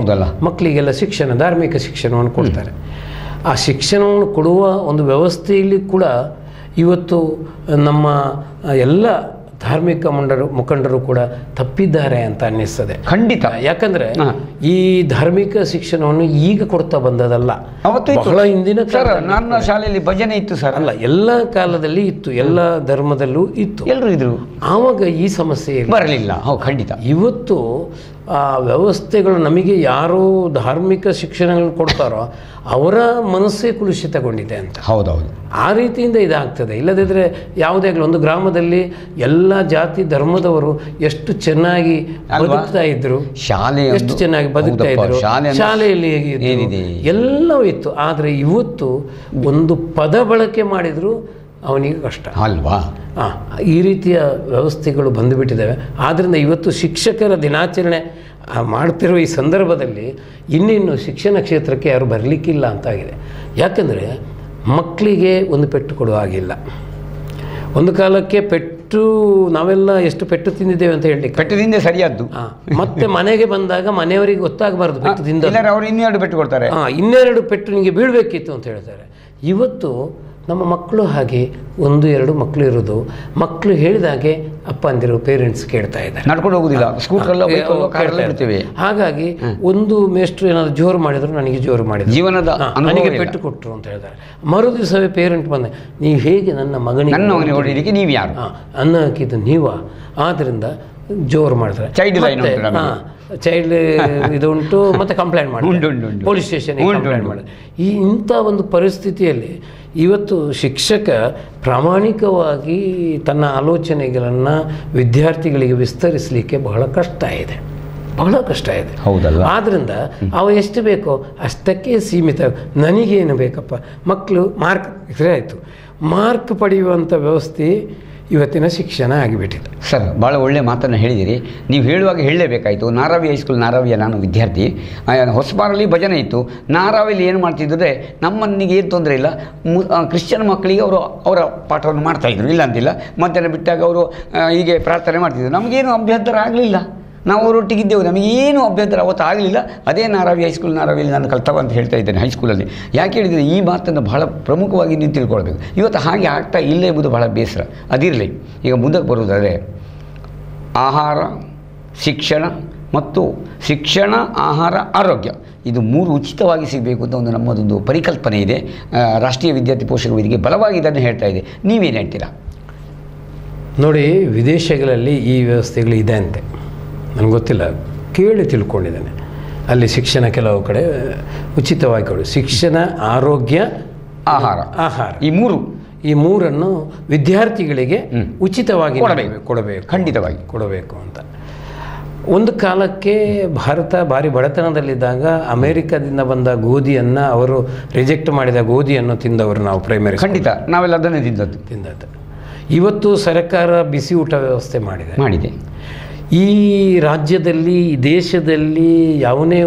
ಮಕ್ಕಳಿಗೆಲ್ಲ ಶಿಕ್ಷಣ, ಧಾರ್ಮಿಕ ಶಿಕ್ಷಣವನ್ನು ಕೊಡ್ತಾರೆ. ಆ ಶಿಕ್ಷಣವನ್ನು ಕೊಡುವ ಒಂದು ವ್ಯವಸ್ಥೆಯಲ್ಲಿ ಕೂಡ ಇವತ್ತು ನಮ್ಮ ಎಲ್ಲ ಧಾರ್ಮಿಕ ಮುಖಂಡರು ಕೂಡ ತಪ್ಪಿದ್ದಾರೆ ಅಂತ ಅನ್ನಿಸ್ತದೆ. ಖಂಡಿತ. ಯಾಕಂದ್ರೆ ಈ ಧಾರ್ಮಿಕ ಶಿಕ್ಷಣವನ್ನು ಈಗ ಕೊಡ್ತಾ ಬಂದದಲ್ಲ, ಬಹಳ ಹಿಂದಿನ ನನ್ನ ಶಾಲೆಯಲ್ಲಿ ಭಜನೆ ಇತ್ತು ಸರ್. ಅಲ್ಲ, ಎಲ್ಲ ಕಾಲದಲ್ಲಿ ಇತ್ತು, ಎಲ್ಲ ಧರ್ಮದಲ್ಲೂ ಇತ್ತು, ಎಲ್ಲರೂ ಇದ್ರು. ಆವಾಗ ಈ ಸಮಸ್ಯೆ ಬರಲಿಲ್ಲ. ಖಂಡಿತ. ಇವತ್ತು ಆ ವ್ಯವಸ್ಥೆಗಳು ನಮಗೆ ಯಾರು ಧಾರ್ಮಿಕ ಶಿಕ್ಷಣಗಳನ್ನು ಕೊಡ್ತಾರೋ ಅವರ ಮನಸ್ಸೇ ಕುಲುಷಿತಗೊಂಡಿದೆ ಅಂತ. ಹೌದೌದು. ಆ ರೀತಿಯಿಂದ ಇದಾಗ್ತದೆ. ಇಲ್ಲದಿದ್ದರೆ ಯಾವುದೇ ಆಗಲಿ ಒಂದು ಗ್ರಾಮದಲ್ಲಿ ಎಲ್ಲ ಜಾತಿ ಧರ್ಮದವರು ಎಷ್ಟು ಚೆನ್ನಾಗಿ ಬದುಕ್ತಾ ಇದ್ರು, ಶಾಲೆ ಎಷ್ಟು ಚೆನ್ನಾಗಿ ಬದುಕ್ತಾ ಇದ್ರು, ಶಾಲೆಯಲ್ಲಿ ಹೇಗಿದ್ರು, ಎಲ್ಲವೂ ಇತ್ತು. ಆದರೆ ಇವತ್ತು ಒಂದು ಪದ ಬಳಕೆ ಮಾಡಿದ್ರು ಅವನಿಗೆ ಕಷ್ಟ ಅಲ್ವಾ? ಈ ರೀತಿಯ ವ್ಯವಸ್ಥೆಗಳು ಬಂದುಬಿಟ್ಟಿದ್ದಾವೆ. ಆದ್ದರಿಂದ ಇವತ್ತು ಶಿಕ್ಷಕರ ದಿನಾಚರಣೆ ಮಾಡ್ತಿರುವ ಈ ಸಂದರ್ಭದಲ್ಲಿ ಇನ್ನಿನ್ನು ಶಿಕ್ಷಣ ಕ್ಷೇತ್ರಕ್ಕೆ ಯಾರು ಬರಲಿಕ್ಕಿಲ್ಲ ಅಂತಾಗಿದೆ. ಯಾಕಂದರೆ ಮಕ್ಕಳಿಗೆ ಒಂದು ಪೆಟ್ಟು ಕೊಡುವ ಹಾಗಿಲ್ಲ. ಒಂದು ಕಾಲಕ್ಕೆ ಪೆಟ್ಟು, ನಾವೆಲ್ಲ ಎಷ್ಟು ಪೆಟ್ಟು ತಿಂದಿದ್ದೇವೆ ಅಂತ ಹೇಳಿ, ಪೆಟ್ಟು ತಿಂದೆ ಸರಿಯಾದ್ದು. ಮತ್ತೆ ಮನೆಗೆ ಬಂದಾಗ ಮನೆಯವರಿಗೆ ಗೊತ್ತಾಗಬಾರ್ದು ಪೆಟ್ಟು ತಿಂದ, ಅವರು ಇನ್ನೆರಡು ಪೆಟ್ಟು ಕೊಡ್ತಾರೆ. ಇನ್ನೆರಡು ಪೆಟ್ಟು ನಿಮಗೆ ಬೀಳಬೇಕಿತ್ತು ಅಂತ ಹೇಳ್ತಾರೆ. ಇವತ್ತು ನಮ್ಮ ಮಕ್ಕಳು ಹಾಗೆ 1-2 ಮಕ್ಕಳು ಇರೋದು, ಮಕ್ಕಳು ಹೇಳಿದಾಗೆ ಅಪ್ಪ ಅಂದಿರೋ ಪೇರೆಂಟ್ಸ್ ಕೇಳ್ತಾ ಇದ್ದಾರೆ, ನಡ್ಕೊಂಡು ಹೋಗುದಿಲ್ಲ, ಹಾಗಾಗಿ ಒಂದು ಮೇಷ್ಟ್ರು ಏನಾದ್ರು ಜೋರು ಮಾಡಿದ್ರು ನನಗೆ ಜೋರು ಮಾಡಿದ್ರು, ಜೀವನದ ನನಗೆ ಪೆಟ್ಟು ಕೊಟ್ಟರು ಅಂತ ಹೇಳ್ತಾರೆ. ಮರು ದಿವಸವೇ ಪೇರೆಂಟ್ ಬಂದೆ, ನೀವು ಹೇಗೆ ನನ್ನ ಮಗನಿಗೆ ಹೊಡಿಲಿಕ್ಕೆ ನೀವು ಯಾರು ಅನ್ನ ಹಾಕಿದ್ದು ನೀವ, ಆದ್ದರಿಂದ ಜೋರು ಮಾಡ್ತಾರೆ. ಚೈಲ್ಡ್ ಇದು ಉಂಟು, ಮತ್ತೆ ಕಂಪ್ಲೇಂಟ್ ಮಾಡಿ ಪೊಲೀಸ್ ಸ್ಟೇಷನ್ಗೆ ಕಂಪ್ಲೇಂಟ್ ಮಾಡಿ. ಇಂಥ ಒಂದು ಪರಿಸ್ಥಿತಿಯಲ್ಲಿ ಇವತ್ತು ಶಿಕ್ಷಕ ಪ್ರಾಮಾಣಿಕವಾಗಿ ತನ್ನ ಆಲೋಚನೆಗಳನ್ನು ವಿದ್ಯಾರ್ಥಿಗಳಿಗೆ ವಿಸ್ತರಿಸಲಿಕ್ಕೆ ಬಹಳ ಕಷ್ಟ ಇದೆ, ಬಹಳ ಕಷ್ಟ ಇದೆ. ಹೌದಲ್ಲ? ಆದ್ದರಿಂದ ಅವು ಎಷ್ಟು ಬೇಕೋ ಅಷ್ಟಕ್ಕೆ ಸೀಮಿತ. ನನಗೇನು ಬೇಕಪ್ಪ, ಮಕ್ಕಳು ಮಾರ್ಕ್ ಇದ್ರೆ ಆಯಿತು. ಮಾರ್ಕ್ ಪಡೆಯುವಂಥ ವ್ಯವಸ್ಥೆ ಇವತ್ತಿನ ಶಿಕ್ಷಣ ಆಗಿಬಿಟ್ಟಿದೆ. ಸರ್, ಭಾಳ ಒಳ್ಳೆಯ ಮಾತನ್ನು ಹೇಳಿದಿರಿ. ನೀವು ಹೇಳುವಾಗ ಹೇಳಲೇಬೇಕಾಯಿತು. ನಾರಾವಿ ಹೈಸ್ಕೂಲ್, ನಾರಾವಿಯ ನಾನು ವಿದ್ಯಾರ್ಥಿ. ಹೊಸಬಾರಲ್ಲಿ ಭಜನೆ ಇತ್ತು. ನಾರಾವಿಯಲ್ಲಿ ಏನು ಮಾಡ್ತಿದ್ದರೆ, ನಮ್ಮನಿಗೆ ಏನು ತೊಂದರೆ ಇಲ್ಲ, ಕ್ರಿಶ್ಚಿಯನ್ ಮಕ್ಕಳಿಗೆ ಅವರ ಪಾಠವನ್ನು ಮಾಡ್ತಾಯಿದ್ರು, ಇಲ್ಲ ಅಂತಿಲ್ಲ. ಮಧ್ಯಾಹ್ನ ಬಿಟ್ಟಾಗ ಅವರು ಹೀಗೆ ಪ್ರಾರ್ಥನೆ ಮಾಡ್ತಿದ್ರು. ನಮಗೇನು ಅಭ್ಯಂತರ ಆಗಲಿಲ್ಲ, ನಾವು ಅವರೊಟ್ಟಿಗಿದ್ದೆವು, ನಮಗೇನು ಅಭ್ಯಂತರ ಅವತ್ತು ಆಗಲಿಲ್ಲ. ಅದೇ ನಾರಾವಿ ಹೈಸ್ಕೂಲ್, ನಾರಾವಿಯಲ್ಲಿ ನಾನು ಕಲ್ತವ ಅಂತ ಹೇಳ್ತಾ ಇದ್ದೇನೆ ಹೈಸ್ಕೂಲಲ್ಲಿ. ಯಾಕೆ ಹೇಳಿದರೆ, ಈ ಮಾತನ್ನು ಬಹಳ ಪ್ರಮುಖವಾಗಿ ನೀವು ತಿಳ್ಕೊಳ್ಬೇಕು. ಇವತ್ತು ಹಾಗೆ ಆಗ್ತಾ ಇಲ್ಲ ಎಂಬುದು ಬಹಳ ಬೇಸರ. ಅದಿರಲಿ, ಈಗ ಮುಂದಕ್ಕೆ ಬರುವುದಾದರೆ ಆಹಾರ, ಶಿಕ್ಷಣ ಮತ್ತು ಶಿಕ್ಷಣ, ಆಹಾರ, ಆರೋಗ್ಯ ಇದು 3 ಉಚಿತವಾಗಿ ಸಿಗಬೇಕು ಅಂತ ನಮ್ಮದೊಂದು ಪರಿಕಲ್ಪನೆ ಇದೆ. ರಾಷ್ಟ್ರೀಯ ವಿದ್ಯಾರ್ಥಿ ಪೋಷಕ ವೇದಿಕೆ ಬಲವಾಗಿ ಇದನ್ನು ಹೇಳ್ತಾ ಇದೆ. ನೀವೇನು ಹೇಳ್ತೀರಾ? ನೋಡಿ, ವಿದೇಶಗಳಲ್ಲಿ ಈ ವ್ಯವಸ್ಥೆಗಳು ಇದೆ ಅಂತೆ, ನನಗೆ ಗೊತ್ತಿಲ್ಲ, ಕೇಳಿ ತಿಳ್ಕೊಂಡಿದ್ದೇನೆ. ಅಲ್ಲಿ ಶಿಕ್ಷಣ ಕೆಲವು ಕಡೆ ಉಚಿತವಾಗಿ ಕೊಡು. ಶಿಕ್ಷಣ, ಆರೋಗ್ಯ, ಆಹಾರ ಈ ಮೂರನ್ನು ವಿದ್ಯಾರ್ಥಿಗಳಿಗೆ ಉಚಿತವಾಗಿ ಕೊಡಬೇಕು, ಖಂಡಿತವಾಗಿ ಕೊಡಬೇಕು ಅಂತ. ಒಂದು ಕಾಲಕ್ಕೆ ಭಾರತ ಭಾರಿ ಬಡತನದಲ್ಲಿದ್ದಾಗ ಅಮೇರಿಕಾದಿಂದ ಬಂದ ಗೋಧಿಯನ್ನು ಅವರು ರಿಜೆಕ್ಟ್ ಮಾಡಿದ ಗೋಧಿಯನ್ನು ತಿಂದವರು ನಾವು ಪ್ರೈಮರಿ. ಖಂಡಿತ, ನಾವೆಲ್ಲ ಅದನ್ನೇ ತಿಂದದ್ದು. ಇವತ್ತು ಸರ್ಕಾರ ಬಿಸಿ ಊಟ ವ್ಯವಸ್ಥೆ ಮಾಡಿದೆ. ಈ ರಾಜ್ಯದಲ್ಲಿ, ದೇಶದಲ್ಲಿ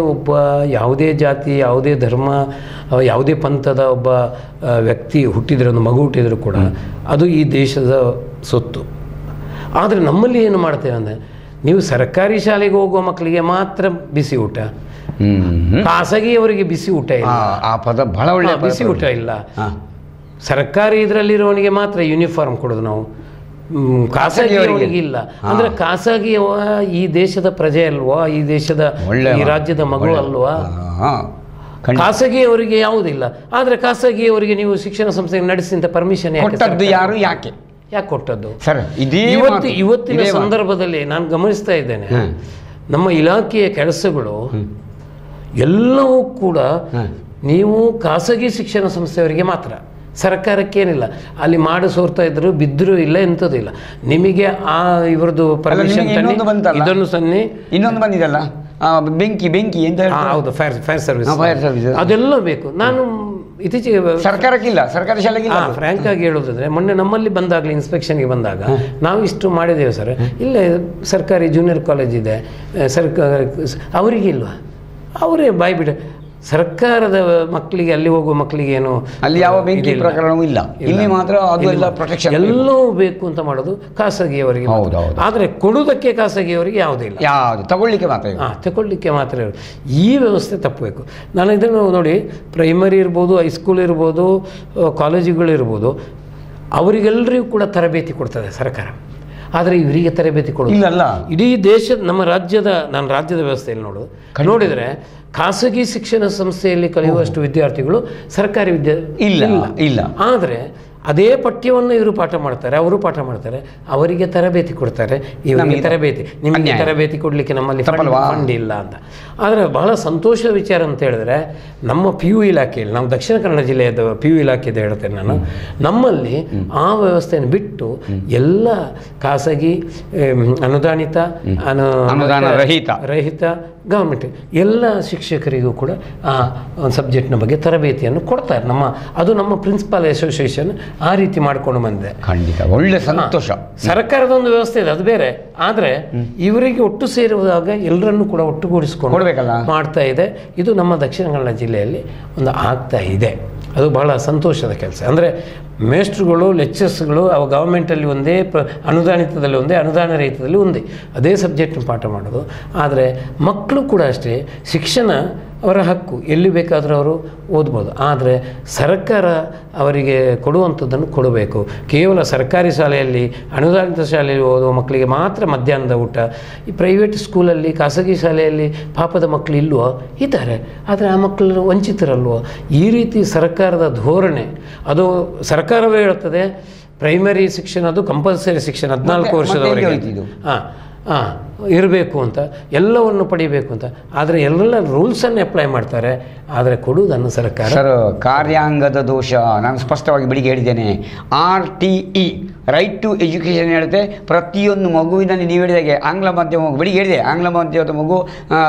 ಯಾವುದೇ ಜಾತಿ, ಯಾವುದೇ ಧರ್ಮ, ಯಾವುದೇ ಪಂಥದ ಒಬ್ಬ ವ್ಯಕ್ತಿ ಹುಟ್ಟಿದ್ರೆ, ಒಂದು ಮಗು ಹುಟ್ಟಿದರೂ ಕೂಡ ಅದು ಈ ದೇಶದ ಸೊತ್ತು. ಆದರೆ ನಮ್ಮಲ್ಲಿ ಏನು ಮಾಡ್ತೇವೆ ಅಂದರೆ, ನೀವು ಸರ್ಕಾರಿ ಶಾಲೆಗೆ ಹೋಗುವ ಮಕ್ಕಳಿಗೆ ಮಾತ್ರ ಬಿಸಿ ಊಟ, ಖಾಸಗಿಯವರಿಗೆ ಬಿಸಿ ಊಟ ಇಲ್ಲ. ಆ ಪದ ಬಹಳ ಒಳ್ಳೆಯ, ಬಿಸಿ ಊಟ ಇಲ್ಲ. ಸರ್ಕಾರಿ ಇದರಲ್ಲಿರೋನಿಗೆ ಮಾತ್ರ ಯೂನಿಫಾರ್ಮ್ ಕೊಡೋದು ನಾವು, ಖಾಸಗಿಯವರಿಗೆ ಇಲ್ಲ. ಅಂದರೆ ಖಾಸಗಿಯವ ಈ ದೇಶದ ಪ್ರಜೆ ಅಲ್ವಾ, ಈ ದೇಶದ ಈ ರಾಜ್ಯದ ಮಗು ಅಲ್ವಾ? ಖಾಸಗಿಯವರಿಗೆ ಯಾವುದಿಲ್ಲ. ಆದರೆ ಖಾಸಗಿಯವರಿಗೆ ನೀವು ಶಿಕ್ಷಣ ಸಂಸ್ಥೆ ನಡೆಸಿ ಅಂತ ಪರ್ಮಿಷನ್ ಯಾಕೆ ಕೊಟ್ಟದ್ದು? ಸರ್, ಇವತ್ತಿನ ಸಂದರ್ಭದಲ್ಲಿ ನಾನು ಗಮನಿಸ್ತಾ ಇದ್ದೇನೆ, ನಮ್ಮ ಇಲಾಖೆಯ ಕೆಲಸಗಳು ಎಲ್ಲವೂ ಕೂಡ ನೀವು ಖಾಸಗಿ ಶಿಕ್ಷಣ ಸಂಸ್ಥೆಯವರಿಗೆ ಮಾತ್ರ, ಸರ್ಕಾರಕ್ಕೇನಿಲ್ಲ. ಅಲ್ಲಿ ಮಾಡಿ ಸೋರ್ತಾ ಇದ್ರು, ಬಿದ್ದರೂ ಇಲ್ಲ, ಎಂಥದ್ದು ಇಲ್ಲ. ನಿಮಗೆ ಇವರದ್ದು ಪರ್ಮಿಷನ್ ಇದನ್ನು ಸನ್ನಿ ಇನ್ನೊಂದು ಬಂದಿದಲ್ಲ, ಬೆಂಕಿ ಅಂತ. ಹೌದು, ಫೈರ್ ಸರ್ವಿಸ್ ಅದೆಲ್ಲ ಬೇಕು. ನಾನು ಇತ್ತೀಚೆಗೆ ಸರ್ಕಾರಕ್ಕಿಲ್ಲ, ಸರ್ಕಾರಿ ಶಾಲೆಗೆ ಫ್ರ್ಯಾಂಕ್ ಆಗಿ ಹೇಳೋದಾದ್ರೆ, ಮೊನ್ನೆ ನಮ್ಮಲ್ಲಿ ಬಂದಾಗಲೇ ಇನ್ಸ್ಪೆಕ್ಷನ್ಗೆ ಬಂದಾಗ ನಾವು ಇಷ್ಟು ಮಾಡಿದ್ದೇವೆ ಸರ್, ಇಲ್ಲೇ ಸರ್ಕಾರಿ ಜೂನಿಯರ್ ಕಾಲೇಜ್ ಇದೆ, ಅವರಿಗಿಲ್ವಾ? ಅವರೇ ಬಾಯ್ಬಿಡ. ಸರ್ಕಾರದ ಮಕ್ಕಳಿಗೆ, ಅಲ್ಲಿ ಹೋಗುವ ಮಕ್ಕಳಿಗೆ ಏನು ಅಲ್ಲಿ ಯಾವ ಬೆಂಕಿ ಪ್ರಕರಣವೂ ಇಲ್ಲ, ಇಲ್ಲಿ ಮಾತ್ರ ಅದೆಲ್ಲ ಪ್ರೊಟೆಕ್ಷನ್ ಎಲ್ಲವೂ ಬೇಕು ಅಂತ ಮಾಡೋದು ಖಾಸಗಿಯವರಿಗೆ. ಆದರೆ ಕೊಡುವುದಕ್ಕೆ ಖಾಸಗಿಯವರಿಗೆ ಯಾವುದೂ ಇಲ್ಲ, ತಗೊಳ್ಳಿಕ್ಕೆ ಮಾತ್ರ ಈ ವ್ಯವಸ್ಥೆ ತಪ್ಪಬೇಕು. ನಾನು ಇದನ್ನು ನೋಡಿ, ಪ್ರೈಮರಿ ಇರ್ಬೋದು, ಹೈಸ್ಕೂಲ್ ಇರ್ಬೋದು, ಕಾಲೇಜುಗಳಿರ್ಬೋದು, ಅವರಿಗೆಲ್ಲರಿಗೂ ಕೂಡ ತರಬೇತಿ ಕೊಡ್ತದೆ ಸರ್ಕಾರ. ಆದರೆ ಇವರಿಗೆ ತರಬೇತಿ ಕೊಡೋದಿಲ್ಲ. ಇಡೀ ದೇಶದ, ನಮ್ಮ ರಾಜ್ಯದ, ನಾನು ರಾಜ್ಯದ ವ್ಯವಸ್ಥೆಯಲ್ಲಿ ನೋಡಿದರೆ ಖಾಸಗಿ ಶಿಕ್ಷಣ ಸಂಸ್ಥೆಯಲ್ಲಿ ಕಲಿಯುವಷ್ಟು ವಿದ್ಯಾರ್ಥಿಗಳು ಸರ್ಕಾರಿ ಇಲ್ಲ. ಆದರೆ ಅದೇ ಪಠ್ಯವನ್ನು ಇವರು ಪಾಠ ಮಾಡ್ತಾರೆ, ಅವರು ಪಾಠ ಮಾಡ್ತಾರೆ, ಅವರಿಗೆ ತರಬೇತಿ ಕೊಡ್ತಾರೆ. ಇವರಿಗೆ ತರಬೇತಿ, ನಿಮಗೆ ತರಬೇತಿ ಕೊಡಲಿಕ್ಕೆ ನಮ್ಮಲ್ಲಿ ಫಂಡ್ ಇಲ್ಲ ಅಂತ. ಆದರೆ ಬಹಳ ಸಂತೋಷದ ವಿಚಾರ ಅಂತ ಹೇಳಿದ್ರೆ, ನಮ್ಮ PU ಇಲಾಖೆಯಲ್ಲಿ, ನಾವು ದಕ್ಷಿಣ ಕನ್ನಡ ಜಿಲ್ಲೆಯದ PU ಇಲಾಖೆದ ಹೇಳ್ತೇನೆ ನಾನು, ನಮ್ಮಲ್ಲಿ ಆ ವ್ಯವಸ್ಥೆಯನ್ನು ಬಿಟ್ಟು ಎಲ್ಲ ಖಾಸಗಿ, ಅನುದಾನಿತ, ರಹಿತ, ಗೌರ್ಮೆಂಟ್ ಎಲ್ಲ ಶಿಕ್ಷಕರಿಗೂ ಕೂಡ ಆ ಒಂದು ಸಬ್ಜೆಕ್ಟ್ನ ಬಗ್ಗೆ ತರಬೇತಿಯನ್ನು ಕೊಡ್ತಾರೆ. ಅದು ನಮ್ಮ ಪ್ರಿನ್ಸಿಪಾಲ್ ಅಸೋಸಿಯೇಷನ್ ಆ ರೀತಿ ಮಾಡ್ಕೊಂಡು ಬಂದಿದೆ. ಖಂಡಿತ ಒಳ್ಳೆ ಸಂತೋಷ. ಸರ್ಕಾರದ ಒಂದು ವ್ಯವಸ್ಥೆ ಇದೆ, ಅದು ಬೇರೆ. ಆದರೆ ಇವರಿಗೆ ಒಟ್ಟು ಸೇರುವಾಗ ಎಲ್ಲರನ್ನೂ ಕೂಡ ಒಟ್ಟುಗೂಡಿಸ್ಕೊಂಡು ಮಾಡ್ತಾ ಇದೆ. ಇದು ನಮ್ಮ ದಕ್ಷಿಣ ಕನ್ನಡ ಜಿಲ್ಲೆಯಲ್ಲಿ ಒಂದು ಆಗ್ತಾ ಇದೆ. ಅದು ಬಹಳ ಸಂತೋಷದ ಕೆಲಸ. ಅಂದರೆ ಮೇಸ್ಟ್ರುಗಳು, ಲೆಕ್ಚರ್ಸ್ಗಳು ಅವು ಗೌರ್ಮೆಂಟಲ್ಲಿ ಒಂದೇ, ಅನುದಾನಿತದಲ್ಲಿ ಒಂದೇ, ಅನುದಾನ ರಹಿತದಲ್ಲಿ ಒಂದೇ, ಅದೇ ಸಬ್ಜೆಕ್ಟ್ನ ಪಾಠ ಮಾಡೋದು. ಆದರೆ ಮಕ್ಕಳು ಕೂಡ ಅಷ್ಟೇ, ಶಿಕ್ಷಣ ಅವರ ಹಕ್ಕು, ಎಲ್ಲಿ ಬೇಕಾದರೂ ಅವರು ಓದ್ಬೋದು. ಆದರೆ ಸರ್ಕಾರ ಅವರಿಗೆ ಕೊಡುವಂಥದ್ದನ್ನು ಕೊಡಬೇಕು. ಕೇವಲ ಸರ್ಕಾರಿ ಶಾಲೆಯಲ್ಲಿ, ಅನುದಾನಿತ ಶಾಲೆಯಲ್ಲಿ ಓದುವ ಮಕ್ಕಳಿಗೆ ಮಾತ್ರ ಮಧ್ಯಾಹ್ನದ ಊಟ. ಈ ಪ್ರೈವೇಟ್ ಸ್ಕೂಲಲ್ಲಿ, ಖಾಸಗಿ ಶಾಲೆಯಲ್ಲಿ ಪಾಪದ ಮಕ್ಕಳು ಇಲ್ವೋ? ಇದ್ದಾರೆ. ಆದರೆ ಆ ಮಕ್ಕಳು ವಂಚಿತರಲ್ವೋ? ಈ ರೀತಿ ಸರ್ಕಾರದ ಧೋರಣೆ, ಅದು ಸರ್ಕಾರವೇ ಹೇಳ್ತದೆ ಪ್ರೈಮರಿ ಶಿಕ್ಷಣ ಅದು ಕಂಪಲ್ಸರಿ ಶಿಕ್ಷಣ 14 ವರ್ಷದವರೆಗೆ. ಇರಬೇಕು ಅಂತ, ಎಲ್ಲವನ್ನು ಪಡಿಬೇಕು ಅಂತ. ಆದರೆ ಎಲ್ಲ ರೂಲ್ಸನ್ನು ಅಪ್ಲೈ ಮಾಡ್ತಾರೆ, ಆದರೆ ಕೊಡುವುದನ್ನು ಸರ್ಕಾರ. ಸರ್, ಕಾರ್ಯಾಂಗದ ದೋಷ ನಾನು ಸ್ಪಷ್ಟವಾಗಿ ಬೆಳಿಗ್ಗೆ ಹೇಳಿದ್ದೇನೆ. RTE ರೈಟ್ ಟು ಎಜುಕೇಷನ್ ಹೇಳುತ್ತೆ. ಪ್ರತಿಯೊಂದು ಮಗುವಿನಲ್ಲಿ ನೀವು ಹೇಳಿದಾಗೆ ಆಂಗ್ಲ ಮಾಧ್ಯಮ ಮಗು, ಬೆಳಿಗ್ಗೆ ಹೇಳಿದೆ, ಆಂಗ್ಲ ಮಾಧ್ಯಮದ ಮಗು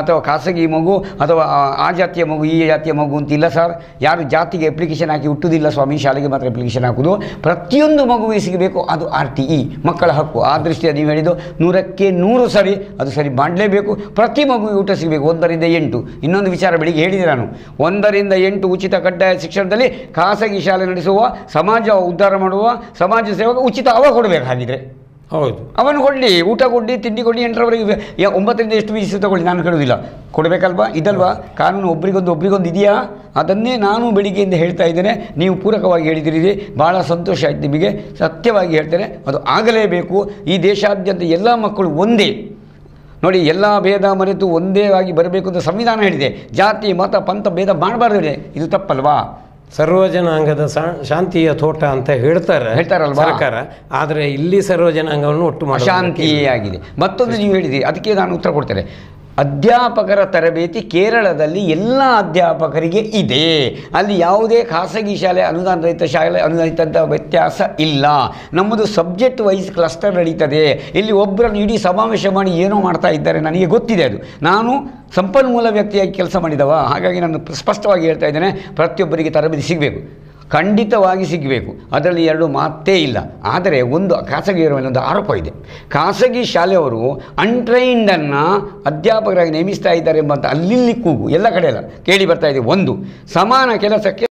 ಅಥವಾ ಖಾಸಗಿ ಮಗು ಅಥವಾ ಆ ಜಾತಿಯ ಮಗು ಈ ಜಾತಿಯ ಮಗು ಅಂತಿಲ್ಲ ಸರ್. ಯಾರು ಜಾತಿಗೆ ಅಪ್ಲಿಕೇಶನ್ ಹಾಕಿ ಹುಟ್ಟುವುದಿಲ್ಲ ಸ್ವಾಮಿ, ಶಾಲೆಗೆ ಮಾತ್ರ ಅಪ್ಲಿಕೇಶನ್ ಹಾಕೋದು. ಪ್ರತಿಯೊಂದು ಮಗುವಿಗೆ ಸಿಗಬೇಕು, ಅದು RTE ಮಕ್ಕಳ ಹಕ್ಕು. ಆ ದೃಷ್ಟಿಯಲ್ಲಿ ನೀವು ಹೇಳಿದ್ದು 100ಕ್ಕೆ 100 ಸರಿ, ಅದು ಸರಿ ಮಾಡಲೇಬೇಕು. ಪ್ರತಿ ಮಗುವಿಗೆ ಊಟ ಸಿಗಬೇಕು 1 ರಿಂದ 8. ಇನ್ನೊಂದು ವಿಚಾರ ಬೆಳಿಗ್ಗೆ ಹೇಳಿದೆ ನಾನು, 1 ರಿಂದ 8 ಉಚಿತ ಕಡ್ಡಾಯ ಶಿಕ್ಷಣದಲ್ಲಿ ಖಾಸಗಿ ಶಾಲೆ ನಡೆಸುವ, ಸಮಾಜ ಉದ್ಧಾರ ಮಾಡುವ ಸಮಾಜ ಸೇವಕ ಉಚಿತ ಅವ ಕೊಡಬೇಕು. ಹಾಗಿದ್ರೆ ಹೌದು, ಅವನು ಕೊಡಲಿ, ಊಟ ಕೊಡಲಿ, ತಿಂಡಿ ಕೊಡಲಿ, 8ರವರೆಗೆ 9ರಿಂದ ಎಷ್ಟು ವಯಸ್ಸು ತಗೊಳ್ಳಿ, ನಾನು ಕೇಳೋದಿಲ್ಲ, ಕೊಡಬೇಕಲ್ವಾ? ಇದಲ್ವಾ ಕಾನೂನು? ಒಬ್ರಿಗೊಂದು ಇದೆಯಾ? ಅದನ್ನೇ ನಾನು ಬೆಳಿಗ್ಗೆಯಿಂದ ಹೇಳ್ತಾ ಇದ್ದೇನೆ. ನೀವು ಪೂರಕವಾಗಿ ಹೇಳಿದಿರಿ, ಭಾಳ ಸಂತೋಷ ಆಯ್ತು ನಿಮಗೆ. ಸತ್ಯವಾಗಿ ಹೇಳ್ತೇನೆ, ಅದು ಆಗಲೇಬೇಕು. ಈ ದೇಶಾದ್ಯಂತ ಎಲ್ಲ ಮಕ್ಕಳು ಒಂದೇ ನೋಡಿ, ಎಲ್ಲ ಭೇದ ಮರೆತು ಒಂದೇ ಆಗಿ ಬರಬೇಕು ಅಂತ ಸಂವಿಧಾನ ಹೇಳಿದೆ. ಜಾತಿ ಮತ ಪಂಥ ಭೇದ ಮಾಡಬಾರ್ದು. ಇದು ತಪ್ಪಲ್ವಾ? ಸರ್ವಜನಾಂಗದ ಶಾಂತಿಯ ತೋಟ ಅಂತ ಹೇಳ್ತಾರಲ್ವಾ ಸರ್ಕಾರ. ಆದರೆ ಇಲ್ಲಿ ಸರ್ವಜನಾಂಗವನ್ನು ಒಟ್ಟು ಮಾಡಿ ಶಾಂತಿಯಾಗಿದೆ. ಮತ್ತೊಂದು ನೀವು ಹೇಳಿದಿರಿ, ಅದಕ್ಕೆ ನಾನು ಉತ್ತರ ಕೊಡ್ತೇನೆ. ಅಧ್ಯಾಪಕರ ತರಬೇತಿ ಕೇರಳದಲ್ಲಿ ಎಲ್ಲ ಅಧ್ಯಾಪಕರಿಗೆ ಇದೆ. ಅಲ್ಲಿ ಯಾವುದೇ ಖಾಸಗಿ ಶಾಲೆ, ಅನುದಾನ ರಹಿತ ಶಾಲೆ, ಅನುದಾನಿತ ವ್ಯತ್ಯಾಸ ಇಲ್ಲ. ನಮ್ಮದು ಸಬ್ಜೆಕ್ಟ್ ವೈಸ್ ಕ್ಲಸ್ಟರ್ ನಡೀತದೆ. ಇಲ್ಲಿ ಒಬ್ಬರನ್ನು ಇಡೀ ಸಮಾವೇಶ ಮಾಡಿ ಏನೋ ಮಾಡ್ತಾ ಇದ್ದಾರೆ, ನನಗೆ ಗೊತ್ತಿದೆ. ಅದು ನಾನು ಸಂಪನ್ಮೂಲ ವ್ಯಕ್ತಿಯಾಗಿ ಕೆಲಸ ಮಾಡಿದವ, ಹಾಗಾಗಿ ನಾನು ಸ್ಪಷ್ಟವಾಗಿ ಹೇಳ್ತಾ ಇದ್ದೇನೆ, ಪ್ರತಿಯೊಬ್ಬರಿಗೆ ತರಬೇತಿ ಸಿಗಬೇಕು, ಖಂಡಿತವಾಗಿ ಸಿಗಬೇಕು. ಅದರಲ್ಲಿ 2 ಮಾತೇ ಇಲ್ಲ. ಆದರೆ ಒಂದು ಖಾಸಗಿಯವರ ಮೇಲೆ ಒಂದು ಆರೋಪ ಇದೆ. ಖಾಸಗಿ ಶಾಲೆಯವರು ಅನ್ಟ್ರೈನ್ಡನ್ನು ಅಧ್ಯಾಪಕರಾಗಿ ನೇಮಿಸ್ತಾ ಇದ್ದಾರೆ ಎಂಬಂತ ಅಲ್ಲಿ ಕೂಗು ಎಲ್ಲ ಕಡೆ ಎಲ್ಲ ಕೇಳಿ ಬರ್ತಾ ಇದೆ. ಒಂದು, ಸಮಾನ ಕೆಲಸಕ್ಕೆ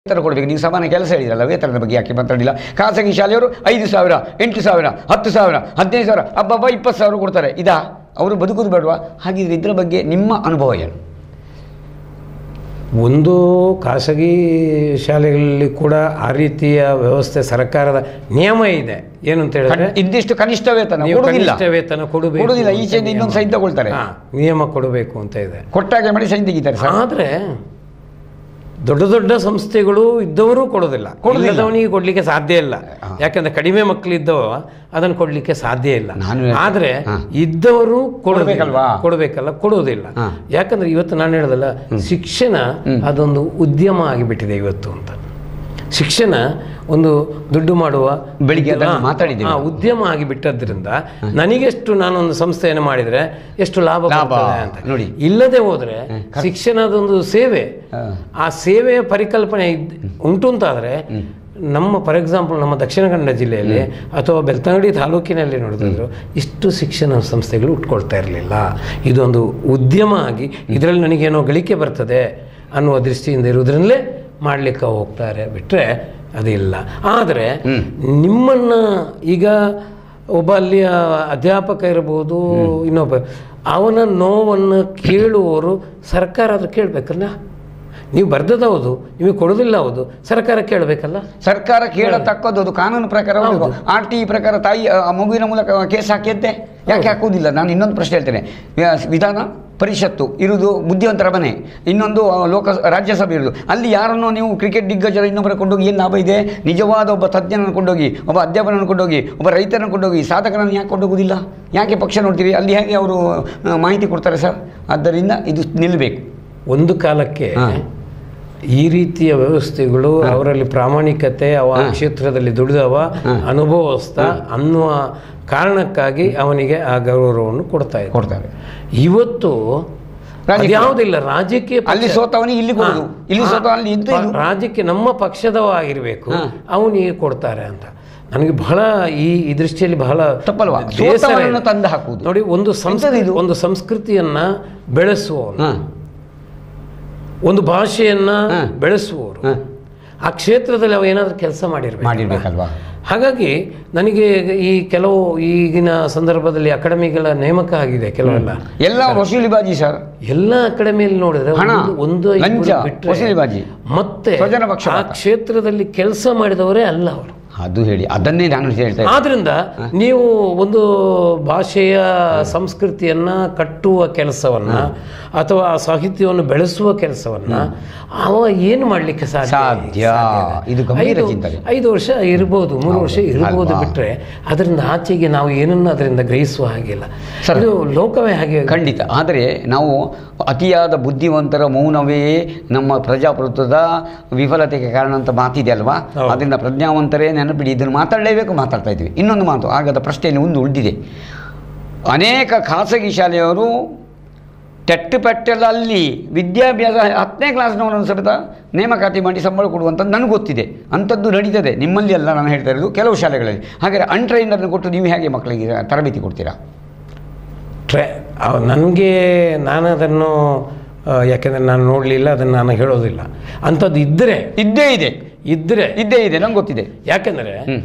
ವೇತನ ಕೊಡಬೇಕು. ನೀವು ಸಮಾನ ಕೆಲಸ ಹೇಳಿದ್ರಲ್ಲ, ವೇತನದ ಬಗ್ಗೆ ಯಾಕೆ ಮಾತಾಡಿಲ್ಲ? ಖಾಸಗಿ ಶಾಲೆಯವರು 5,000, 8,000, 10,000, 15,000, ಹಬ್ಬ 20,000 ಕೊಡ್ತಾರೆ. ಇದಾ ಅವರು ಬದುಕೋದು ಬೇಡವಾ? ಹಾಗಿದ್ರೆ ಇದರ ಬಗ್ಗೆ ನಿಮ್ಮ ಅನುಭವ ಏನು? ಒಂದು, ಖಾಸಗಿ ಶಾಲೆಗಳಲ್ಲಿ ಕೂಡ ಆ ರೀತಿಯ ವ್ಯವಸ್ಥೆ ಸರ್ಕಾರದ ನಿಯಮ ಇದೆ. ಏನು ಅಂತ ಹೇಳಿದ್ರೆ, ಇಂದಿಷ್ಟು ಕನಿಷ್ಠ ವೇತನ ಕೊಡುವುದಿಲ್ಲ, ಈಚೆಯಿಂದ ಇನ್ನೊಂದು ಸೈನ್ ತಗೊಳ್ತಾರೆ, ನಿಯಮ ಕೊಡಬೇಕು ಅಂತ ಇದೆ. ಕೊಟ್ಟಾಗೆ ಮಾಡಿ ಸೈನ್ ತೆಗಿತಾರೆ. ಆದರೆ ದೊಡ್ಡ ದೊಡ್ಡ ಸಂಸ್ಥೆಗಳು ಇದ್ದವರು ಕೊಡೋದಿಲ್ಲ, ಇಲ್ಲದವನಿಗೆ ಕೊಡಲಿಕ್ಕೆ ಸಾಧ್ಯ ಇಲ್ಲ. ಯಾಕಂದ್ರೆ ಕಡಿಮೆ ಮಕ್ಕಳಿದ್ದವ ಅದನ್ನು ಕೊಡಲಿಕ್ಕೆ ಸಾಧ್ಯ ಇಲ್ಲ. ಆದರೆ ಇದ್ದವರು ಕೊಡಬೇಕಲ್ಲ, ಕೊಡೋದಿಲ್ಲ. ಯಾಕಂದ್ರೆ ಇವತ್ತು ನಾನು ಹೇಳೋದಲ್ಲ, ಶಿಕ್ಷಣ ಅದೊಂದು ಉದ್ಯಮ ಆಗಿಬಿಟ್ಟಿದೆ ಇವತ್ತು ಅಂತ. ಶಿಕ್ಷಣ ಒಂದು ದುಡ್ಡು ಮಾಡುವ ಉದ್ಯಮ ಆಗಿಬಿಟ್ಟದ್ರಿಂದ ನನಗೆಷ್ಟು ನಾನೊಂದು ಸಂಸ್ಥೆಯನ್ನು ಮಾಡಿದರೆ ಎಷ್ಟು ಲಾಭ ಬರ್ತದೆ ಅಂತ ನೋಡಿ. ಇಲ್ಲದೆ ಹೋದರೆ ಶಿಕ್ಷಣದೊಂದು ಸೇವೆ, ಆ ಸೇವೆಯ ಪರಿಕಲ್ಪನೆ ಉಂಟು ಅಂತಾದರೆ ನಮ್ಮ ಫಾರ್ ಎಕ್ಸಾಂಪಲ್ ನಮ್ಮ ದಕ್ಷಿಣ ಕನ್ನಡ ಜಿಲ್ಲೆಯಲ್ಲಿ ಅಥವಾ ಬೆಳ್ತಂಗಡಿ ತಾಲೂಕಿನಲ್ಲಿ ನೋಡಿದ್ರು ಇಷ್ಟು ಶಿಕ್ಷಣ ಸಂಸ್ಥೆಗಳು ಉಟ್ಕೊಳ್ತಾ ಇರಲಿಲ್ಲ. ಇದೊಂದು ಉದ್ಯಮ ಆಗಿ ಇದರಲ್ಲಿ ನನಗೇನೋ ಗಳಿಕೆ ಬರ್ತದೆ ಅನ್ನುವ ದೃಷ್ಟಿಯಿಂದ ಇರುವುದರಲ್ಲೇ ಮಾಡಲಿಕ್ಕೆ ಹೋಗ್ತಾರೆ, ಬಿಟ್ಟರೆ ಅದಿಲ್ಲ. ಆದರೆ ನಿಮ್ಮನ್ನು ಈಗ ಒಬ್ಬ ಅಲ್ಲಿಯ ಅಧ್ಯಾಪಕ ಇರ್ಬೋದು, ಇನ್ನೊಬ್ಬ ಅವನ ನೋವನ್ನು ಕೇಳುವವರು ಸರ್ಕಾರ ಅದು ಕೇಳಬೇಕಲ್ಲ. ನೀವು ಬರ್ದದೌದು, ನಿಮಗೆ ಕೊಡೋದಿಲ್ಲ, ಹೌದು, ಸರ್ಕಾರ ಕೇಳಬೇಕಲ್ಲ. ಸರ್ಕಾರ ಕೇಳತಕ್ಕದ್ದು, ಅದು ಕಾನೂನು ಪ್ರಕಾರ. RTE ಪ್ರಕಾರ ತಾಯಿ ಮಗುವಿನ ಮೂಲಕ ಕೇಸ್ ಹಾಕಿದ್ದೆ ಯಾಕೆ ಹಾಕುವುದಿಲ್ಲ? ನಾನು ಇನ್ನೊಂದು ಪ್ರಶ್ನೆ ಹೇಳ್ತೇನೆ. ವಿಧಾನ ಪರಿಷತ್ತು ಇರುವುದು ಬುದ್ಧಿವಂತರ ಮನೆ, ಇನ್ನೊಂದು ರಾಜ್ಯಸಭೆ ಇರುವುದು. ಅಲ್ಲಿ ಯಾರನ್ನೋ ನೀವು ಕ್ರಿಕೆಟ್ ದಿಗ್ಗಜರ ಇನ್ನೊಬ್ಬರ ಕೊಂಡೋಗಿ ಏನು ಲಾಭ ಇದೆ? ನಿಜವಾದ ಒಬ್ಬ ತಜ್ಞನನ್ನು ಕೊಂಡೋಗಿ, ಒಬ್ಬ ಅಧ್ಯಾಪಕನನ್ನು ಕೊಂಡೋಗಿ, ಒಬ್ಬ ರೈತರನ್ನು ಕೊಂಡೋಗಿ, ಸಾಧಕರನ್ನು ಯಾಕೆ ಕೊಂಡೋಗುವುದಿಲ್ಲ? ಯಾಕೆ ಪಕ್ಷ ನೋಡ್ತೀರಿ? ಅಲ್ಲಿ ಹೇಗೆ ಅವರು ಮಾಹಿತಿ ಕೊಡ್ತಾರೆ ಸರ್? ಆದ್ದರಿಂದ ಇದು ನಿಲ್ಲಬೇಕು. ಒಂದು ಕಾಲಕ್ಕೆ ಈ ರೀತಿಯ ವ್ಯವಸ್ಥೆಗಳು ಅವರಲ್ಲಿ ಪ್ರಾಮಾಣಿಕತೆ, ಅವ ಕ್ಷೇತ್ರದಲ್ಲಿ ದುಡಿದವ, ಅನುಭವಸ್ಥ ಅನ್ನುವ ಕಾರಣಕ್ಕಾಗಿ ಅವನಿಗೆ ಆ ಗೌರವವನ್ನು ಕೊಡ್ತಾರೆ. ಇವತ್ತು ಯಾವುದಿಲ್ಲ, ರಾಜ್ಯಕ್ಕೆ ಅಲ್ಲಿ ಸೋತವನಿಗೆ ಇಲ್ಲಿ ಕೊಡುದು, ಇಲ್ಲಿ ಸೋತವನಲ್ಲಿ ರಾಜ್ಯಕ್ಕೆ ನಮ್ಮ ಪಕ್ಷದವಾಗಿರಬೇಕು, ಅವನಿಗೆ ಕೊಡ್ತಾರೆ ಅಂತ ನನಗೆ ಬಹಳ ಈ ದೃಷ್ಟಿಯಲ್ಲಿ ಬಹಳ ತಪ್ಪಲ್ವಾ? ತಂದು ಹಾಕುವುದು ನೋಡಿ. ಒಂದು ಸಂಸ್ಕೃತಿಯನ್ನ ಬೆಳೆಸುವವನು, ಒಂದು ಭಾಷೆಯನ್ನು ಬೆಳೆಸುವವರು, ಆ ಕ್ಷೇತ್ರದಲ್ಲಿ ಅವ ಏನಾದರೂ ಕೆಲಸ ಮಾಡಿರ್ಬೇಕಲ್ವಾ? ಹಾಗಾಗಿ ನನಗೆ ಈ ಕೆಲವು ಈಗಿನ ಸಂದರ್ಭದಲ್ಲಿ ಅಕಾಡೆಮಿಗಳ ನೇಮಕ ಆಗಿದೆ, ಕೆಲವೆಲ್ಲ ಎಲ್ಲ ವಸೂಲಿಬಾಜಿ ಸರ್. ಎಲ್ಲ ಅಕಾಡೆಮಿಯಲ್ಲಿ ನೋಡಿದ್ರೆ ಒಂದು ವಸೂಲಿಬಾಜಿ, ಮತ್ತೆ ಆ ಕ್ಷೇತ್ರದಲ್ಲಿ ಕೆಲಸ ಮಾಡಿದವರೇ ಅಲ್ಲ ಅವರು. ಅದು ಹೇಳಿ, ಅದನ್ನೇ ನಾನು ಹೇಳ್ತಾ ಇದ್ದೆ. ಆದ್ರಿಂದ ನೀವು ಒಂದು ಭಾಷೆಯ ಸಂಸ್ಕೃತಿಯನ್ನ ಕಟ್ಟುವ ಕೆಲಸವನ್ನ ಅಥವಾ ಆ ಸಾಹಿತ್ಯವನ್ನು ಬೆಳೆಸುವ ಕೆಲಸವನ್ನ ಅವ ಏನು ಮಾಡ್ಲಿಕ್ಕೆ ಸಾಧ್ಯ? ಇದು ಗಂಭೀರ ಚಿಂತನೆ. 5 ವರ್ಷ ಇರ್ಬೋದು, 3 ವರ್ಷ ಇರ್ಬೋದು, ಬಿಟ್ರೆ ಅದರಿಂದ ಆಚೆಗೆ ನಾವು ಏನನ್ನು ಅದರಿಂದ ಗ್ರಹಿಸುವ ಹಾಗಿಲ್ಲ. ಇದು ಲೋಕವೇ ಹಾಗೆ. ಖಂಡಿತ. ಆದರೆ ನಾವು ಅತಿಯಾದ ಬುದ್ಧಿವಂತರ ಮೌನವೇ ನಮ್ಮ ಪ್ರಜಾಪ್ರಭುತ್ವದ ವಿಫಲತೆಗೆ ಕಾರಣ ಅಂತ ಮಾತಿದೆ ಅಲ್ವಾ? ಅದರಿಂದ ಪ್ರಜ್ಞಾವಂತರೇ ನೆನಪಿಡಿ, ಇದನ್ನು ಮಾತಾಡಲೇಬೇಕು, ಮಾತಾಡ್ತಾ ಇದ್ವಿ. ಇನ್ನೊಂದು ಮಾತು ಆಗದ ಪ್ರಶ್ನೆಯಲ್ಲಿ ಒಂದು ಉಳಿದಿದೆ. ಅನೇಕ ಖಾಸಗಿ ಶಾಲೆಯವರು ಪೆಟ್ಟಲ್ಲಿ ವಿದ್ಯಾಭ್ಯಾಸ 10ನೇ ಕ್ಲಾಸ್ನವರನ್ನು ಸಹಿತ ನೇಮಕಾತಿ ಮಾಡಿ ಸಂಬಳ ಕೊಡುವಂಥದ್ದು ನನಗೆ ಗೊತ್ತಿದೆ. ಅಂಥದ್ದು ನಡೀತದೆ. ನಿಮ್ಮಲ್ಲಿ ಅಲ್ಲ ನಾನು ಹೇಳ್ತಾ ಇರೋದು, ಕೆಲವು ಶಾಲೆಗಳಲ್ಲಿ. ಹಾಗಾದರೆ ಅನ್ಟ್ರೈನರ್ನ ಕೊಟ್ಟು ನೀವು ಹೇಗೆ ಮಕ್ಕಳಿಗೆ ತರಬೇತಿ ಕೊಡ್ತೀರಾ? ನನಗೆ ನಾನು ಅದನ್ನು ಯಾಕೆಂದರೆ ನಾನು ನೋಡಲಿಲ್ಲ, ಅದನ್ನು ನಾನು ಹೇಳೋದಿಲ್ಲ. ಅಂಥದ್ದು ಇದ್ದರೆ ಇದ್ದೇ ಇದೆ ನಂಗೆ ಗೊತ್ತಿದೆ. ಯಾಕೆಂದರೆ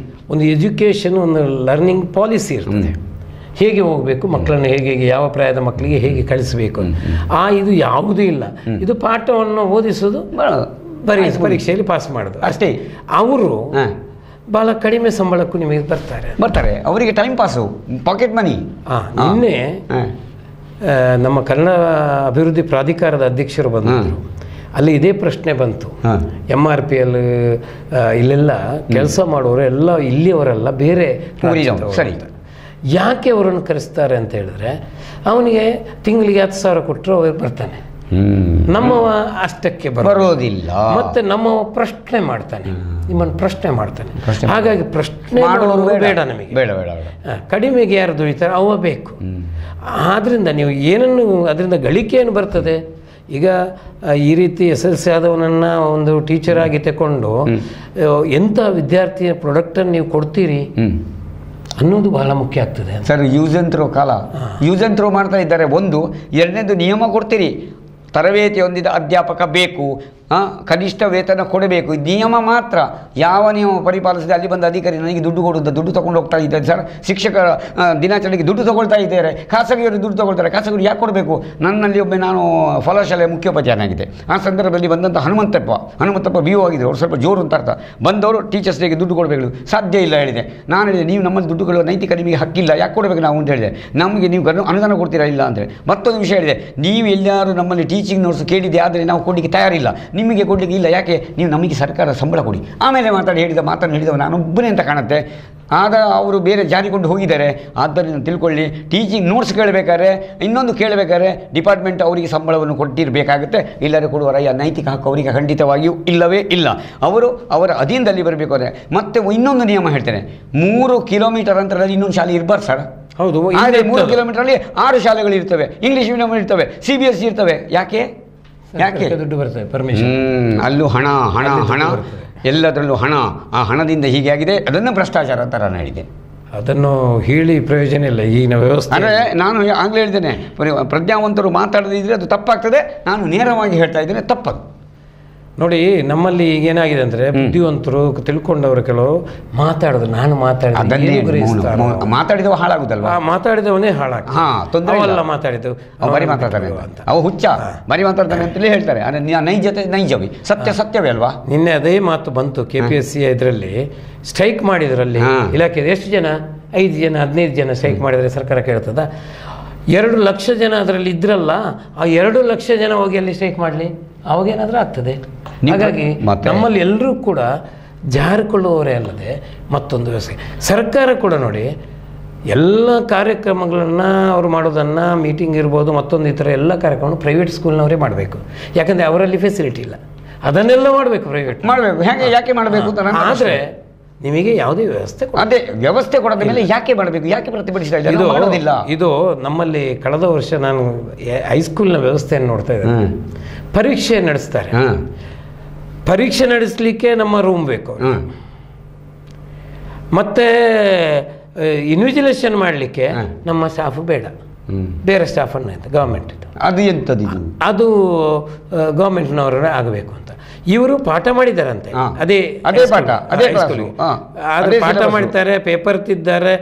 ಒಂದು ಎಜುಕೇಷನ್, ಒಂದು ಲರ್ನಿಂಗ್ ಪಾಲಿಸಿ ಇರ್ತದೆ. ಹೇಗೆ ಹೋಗಬೇಕು, ಮಕ್ಕಳನ್ನು ಹೇಗೆ, ಯಾವ ಪ್ರಾಯದ ಮಕ್ಕಳಿಗೆ ಹೇಗೆ ಕಳಿಸಬೇಕು, ಇದು ಯಾವುದೂ ಇಲ್ಲ. ಇದು ಪಾಠವನ್ನು ಓದಿಸೋದು, ಪರೀಕ್ಷೆಯಲ್ಲಿ ಪಾಸ್ ಮಾಡೋದು ಅಷ್ಟೇ. ಅವರು ಬಹಳ ಕಡಿಮೆ ಸಂಬಳಕ್ಕೂ ನಿಮಗೆ ಬರ್ತಾರೆ. ಅವರಿಗೆ ಟೈಮ್ ಪಾಸು, ಪಾಕೆಟ್ ಮನಿ. ನಿನ್ನೆ ನಮ್ಮ ಕನ್ನಡ ಅಭಿವೃದ್ಧಿ ಪ್ರಾಧಿಕಾರದ ಅಧ್ಯಕ್ಷರು ಬಂದರು. ಅಲ್ಲಿ ಇದೇ ಪ್ರಶ್ನೆ ಬಂತು. MRPL ಇಲ್ಲೆಲ್ಲ ಕೆಲಸ ಮಾಡೋರು ಎಲ್ಲ ಇಲ್ಲಿಯವರೆಲ್ಲ, ಬೇರೆ ಸರಿ, ಯಾಕೆ ಅವರನ್ನು ಕರೆಸ್ತಾರೆ ಅಂತ ಹೇಳಿದ್ರೆ, ಅವನಿಗೆ ತಿಂಗಳಿಗೆ 10,000 ಕೊಟ್ಟರು ಅವ್ರು ಬರ್ತಾನೆ, ನಮ್ಮವ ಅಷ್ಟಕ್ಕೆ ಬರೋದಿಲ್ಲ. ಮತ್ತೆ ನಮ್ಮವ ಪ್ರಶ್ನೆ ಮಾಡ್ತಾನೆ, ನಿಮ್ಮನ್ನು ಪ್ರಶ್ನೆ ಮಾಡ್ತಾನೆ. ಹಾಗಾಗಿ ಪ್ರಶ್ನೆ ಮಾಡೋರು ಬೇಡ ನಮಗೆ. ಕಡಿಮೆಗೆ ಯಾರು ದುಡಿತಾರೆ ಅವ ಬೇಕು. ಆದ್ರಿಂದ ನೀವು ಏನನ್ನು ಅದರಿಂದ ಗಳಿಕೆಯನ್ನು ಬರ್ತದೆ. ಈಗ ಈ ರೀತಿ SSLC ಆದವನನ್ನು ಒಂದು ಟೀಚರ್ ಆಗಿ ತಗೊಂಡು ಎಂಥ ವಿದ್ಯಾರ್ಥಿಯ ಪ್ರಾಡಕ್ಟನ್ನು ನೀವು ಕೊಡ್ತೀರಿ ಅನ್ನೋದು ಬಹಳ ಮುಖ್ಯ ಆಗ್ತದೆ ಸರ್. ಯೂಸ್ ಆ್ಯಂಡ್ ಥ್ರೋ ಕಾಲ, ಯೂಸ್ ಆ್ಯಂಡ್ ಥ್ರೋ ಮಾಡ್ತಾ ಇದ್ದಾರೆ. ಒಂದು. ಎರಡನೇದು ನಿಯಮ ಕೊಡ್ತೀರಿ, ತರಬೇತಿ ಹೊಂದಿದ ಅಧ್ಯಾಪಕ ಬೇಕು, ಕನಿಷ್ಠ ವೇತನ ಕೊಡಬೇಕು. ನಿಯಮ ಮಾತ್ರ. ಯಾವ ನಿಯಮ ಪರಿಪಾಲಿಸಿದೆ ಅಲ್ಲಿ ಬಂದ ಅಧಿಕಾರಿ ನನಗೆ ದುಡ್ಡು ಕೊಡುವುದು, ದುಡ್ಡು ತೊಗೊಂಡು ಹೋಗ್ತಾ ಇದ್ದಾರೆ ಸರ್. ಶಿಕ್ಷಕರ ದಿನಾಚರಣೆಗೆ ದುಡ್ಡು ತೊಗೊಳ್ತಾ ಇದ್ದಾರೆ, ಖಾಸಗಿಯವರು ದುಡ್ಡು ತೊಗೊಳ್ತಾರೆ. ಖಾಸಗಿಯವರು ಯಾಕೆ ಕೊಡಬೇಕು? ನನ್ನಲ್ಲಿ ಒಮ್ಮೆ ನಾನು ಫಲಶಾಲೆಯ ಮುಖ್ಯೋಪಾಧ್ಯಾಯನಾಗಿದ್ದೆ. ಆ ಸಂದರ್ಭದಲ್ಲಿ ಬಂದಂಥ ಹನುಮಂತಪ್ಪ BO ಆಗಿದ್ದರು. ಅವ್ರು ಸ್ವಲ್ಪ ಜೋರು ಅಂತ ಅರ್ಥ. ಬಂದವರು ಟೀಚರ್ಸ್ ಡೇಗೆ ದುಡ್ಡು ಕೊಡಬೇಕು, ಸಾಧ್ಯ ಇಲ್ಲ ಹೇಳಿದೆ. ನಾನು ಹೇಳಿದೆ, ನೀವು ನಮ್ಮಲ್ಲಿ ದುಡ್ಡು ಕೊಡುವ ನೈತಿಕ ನಿಮಗೆ ಹಕ್ಕಿಲ್ಲ, ಯಾಕೆ ಕೊಡಬೇಕು ನಾವು ಅಂತ ಹೇಳಿದೆ. ನಮಗೆ ನೀವು ಅನುದಾನ ಕೊಡ್ತೀರಾ? ಇಲ್ಲ ಅಂತೇಳಿ. ಮತ್ತೊಂದು ವಿಷಯ ಹೇಳಿದೆ, ನೀವು ಎಲ್ಲರೂ ನಮ್ಮಲ್ಲಿ ಟೀಚಿಂಗ್ ನೋಟ್ಸ್ ಕೇಳಿದೆ, ಆದರೆ ನಾವು ಕೊಡಲಿಕ್ಕೆ ತಯಾರಿಲ್ಲ, ನಿಮಗೆ ಕೊಡಲಿಕ್ಕೆ ಇಲ್ಲ. ಯಾಕೆ? ನೀವು ನಮಗೆ ಸರ್ಕಾರ ಸಂಬಳ ಕೊಡಿ. ಆಮೇಲೆ ಮಾತನ್ನು ಹೇಳಿದವ ನಾನೊಬ್ಬನೇ ಅಂತ ಕಾಣುತ್ತೆ. ಆಗ ಅವರು ಬೇರೆ ಜಾರಿಕೊಂಡು ಹೋಗಿದ್ದಾರೆ. ಆದ್ದರಿಂದ ತಿಳ್ಕೊಳ್ಳಿ, ಟೀಚಿಂಗ್ ನೋಟ್ಸ್ ಕೇಳಬೇಕಾದ್ರೆ, ಇನ್ನೊಂದು ಕೇಳಬೇಕಾದ್ರೆ ಡಿಪಾರ್ಟ್ಮೆಂಟ್ ಅವರಿಗೆ ಸಂಬಳವನ್ನು ಕೊಟ್ಟಿರಬೇಕಾಗುತ್ತೆ. ಇಲ್ಲದೆ ಕೊಡುವರ ನೈತಿಕ ಹಕ್ಕು ಅವರಿಗೆ ಖಂಡಿತವಾಗಿಯೂ ಇಲ್ಲವೇ ಇಲ್ಲ. ಅವರು ಅವರ ಅಧೀನದಲ್ಲಿ ಬರಬೇಕು. ಅಂದರೆ ಮತ್ತೆ ಇನ್ನೊಂದು ನಿಯಮ ಹೇಳ್ತೇನೆ, 3 ಕಿಲೋಮೀಟರ್ ಅಂತರದಲ್ಲಿ ಇನ್ನೊಂದು ಶಾಲೆ ಇರಬಾರ್ದು ಸರ್. ಹೌದು. ಆದರೆ 3 ಕಿಲೋಮೀಟರಲ್ಲಿ 6 ಶಾಲೆಗಳು ಇರ್ತವೆ, ಇಂಗ್ಲೀಷ್ ಮೀಡಿಯಂ ಇರ್ತವೆ, CBSE ಇರ್ತವೆ. ಯಾಕೆ ದುಡ್ಡು ಬರ್ತದೆ, ಪರ್ಮಿಷನ್. ಅಲ್ಲೂ ಹಣ ಎಲ್ಲದರಲ್ಲೂ ಹಣ. ಆ ಹಣದಿಂದ ಹೀಗೆ ಆಗಿದೆ, ಅದನ್ನು ಭ್ರಷ್ಟಾಚಾರ ಅಂತ ನಾನು ಹೇಳಿದೆ. ಅದನ್ನು ಹೇಳಿ ಪ್ರಯೋಜನ ಇಲ್ಲ ಈಗಿನ ವ್ಯವಸ್ಥೆ. ಅಂದರೆ ನಾನು ಆಗಲೇ ಹೇಳಿದ್ದೇನೆ, ಪ್ರಜ್ಞಾವಂತರು ಮಾತಾಡದಿದ್ದರೆ ಅದು ತಪ್ಪಾಗ್ತದೆ. ನಾನು ನೇರವಾಗಿ ಹೇಳ್ತಾ ಇದ್ದೇನೆ, ತಪ್ಪದು. ನೋಡಿ, ನಮ್ಮಲ್ಲಿ ಈಗೇನಾಗಿದೆ ಅಂದರೆ, ಬುದ್ಧಿವಂತರು ತಿಳ್ಕೊಂಡವರು ಕೆಲವು ಮಾತಾಡೋದು, ನಾನು ಮಾತಾಡಿದವ ಹಾಳಾಗುದಲ್ವಾ? ಮಾತಾಡಿದವನೇ ಹಾಳಾಗ್ತದೆ. ಮಾತಾಡಿದ್ದು ಬರಿ ಮಾತಾಡ್ತಾನೆ ಅಂತ, ಅವ ಹುಚ್ಚ ಬರಿ ಮಾತಾಡ್ತಾನೆ ಅಂತಲೇ ಹೇಳ್ತಾರೆ. ಅಂದರೆ ನೈಜತೆ ನೈಜವೇ, ಸತ್ಯವೇ ಅಲ್ವಾ? ನಿನ್ನೆ ಅದೇ ಮಾತು ಬಂತು. KPSC ಇದರಲ್ಲಿ ಸ್ಟ್ರೈಕ್ ಮಾಡಿದ್ರಲ್ಲಿ ಇಲಾಖೆ ಎಷ್ಟು ಜನ? 5 ಜನ 15 ಜನ ಸ್ಟ್ರೈಕ್ ಮಾಡಿದರೆ ಸರ್ಕಾರ ಕೇಳ್ತದ? 2 ಲಕ್ಷ ಜನ ಅದರಲ್ಲಿ ಇದ್ರಲ್ಲ, ಆ 2 ಲಕ್ಷ ಜನ ಹೋಗಿ ಅಲ್ಲಿ ಸ್ಟ್ರೈಕ್ ಮಾಡಲಿ, ಅವಾಗೇನಾದರೂ ಆಗ್ತದೆ. ಹಾಗಾಗಿ ನಮ್ಮಲ್ಲಿ ಎಲ್ಲರೂ ಕೂಡ ಜಾರಿಕೊಳ್ಳುವವರೇ ಅಲ್ಲದೆ ಮತ್ತೊಂದು ವ್ಯವಸ್ಥೆ. ಸರ್ಕಾರ ಕೂಡ ನೋಡಿ, ಎಲ್ಲ ಕಾರ್ಯಕ್ರಮಗಳನ್ನು ಅವರು ಮಾಡೋದನ್ನು, ಮೀಟಿಂಗ್ ಇರ್ಬೋದು, ಮತ್ತೊಂದು ಈ ಥರ ಎಲ್ಲ ಕಾರ್ಯಕ್ರಮ ಪ್ರೈವೇಟ್ ಸ್ಕೂಲ್ನವರೇ ಮಾಡಬೇಕು. ಯಾಕಂದರೆ ಅವರಲ್ಲಿ ಫೆಸಿಲಿಟಿ ಇಲ್ಲ, ಅದನ್ನೆಲ್ಲ ಮಾಡಬೇಕು, ಪ್ರೈವೇಟ್ ಮಾಡಬೇಕು. ಯಾಕೆ ಮಾಡಬೇಕು? ಆದರೆ ನಿಮಗೆ ಯಾವುದೇ ವ್ಯವಸ್ಥೆ, ಅದೇ ವ್ಯವಸ್ಥೆ ಕೊಡದ ಮೇಲೆ ಯಾಕೆ ಮಾಡಬೇಕು? ಯಾಕೆ ಪ್ರತಿಭಟಿಸ್ತಾ ಇದ್ದಾರೆ? ಇದು ನಮ್ಮಲ್ಲಿ ಕಳೆದ ವರ್ಷ ನಾನು ಹೈಸ್ಕೂಲ್ನ ವ್ಯವಸ್ಥೆಯನ್ನು ನೋಡ್ತಾ ಇದ್ದೇನೆ. ಪರೀಕ್ಷೆ ನಡೆಸ್ತಾರೆ. ಪರೀಕ್ಷೆ ನಡೆಸಲಿಕ್ಕೆ ನಮ್ಮ ರೂಮ್ ಬೇಕು, ಮತ್ತೆ ಇನ್ವಿಜಿಲೇಷನ್ ಮಾಡಲಿಕ್ಕೆ ನಮ್ಮ ಸ್ಟಾಫ್ ಬೇಡ, ಬೇರೆ ಸ್ಟಾಫನ್ನು ಆಯ್ತು ಗೌರ್ಮೆಂಟ್. ಅದು ಎಂಥದ್ದು? ಅದು ಗೌರ್ಮೆಂಟ್ನವರೇ ಆಗಬೇಕು ಅಂತ ಇವರು ಪಾಠ ಮಾಡಿದಾರಂತೆ. ಅದೇ ಪಾಠ ಮಾಡಿದ್ದಾರೆ, ಪೇಪರ್ ತಿದ್ದಾರೆ.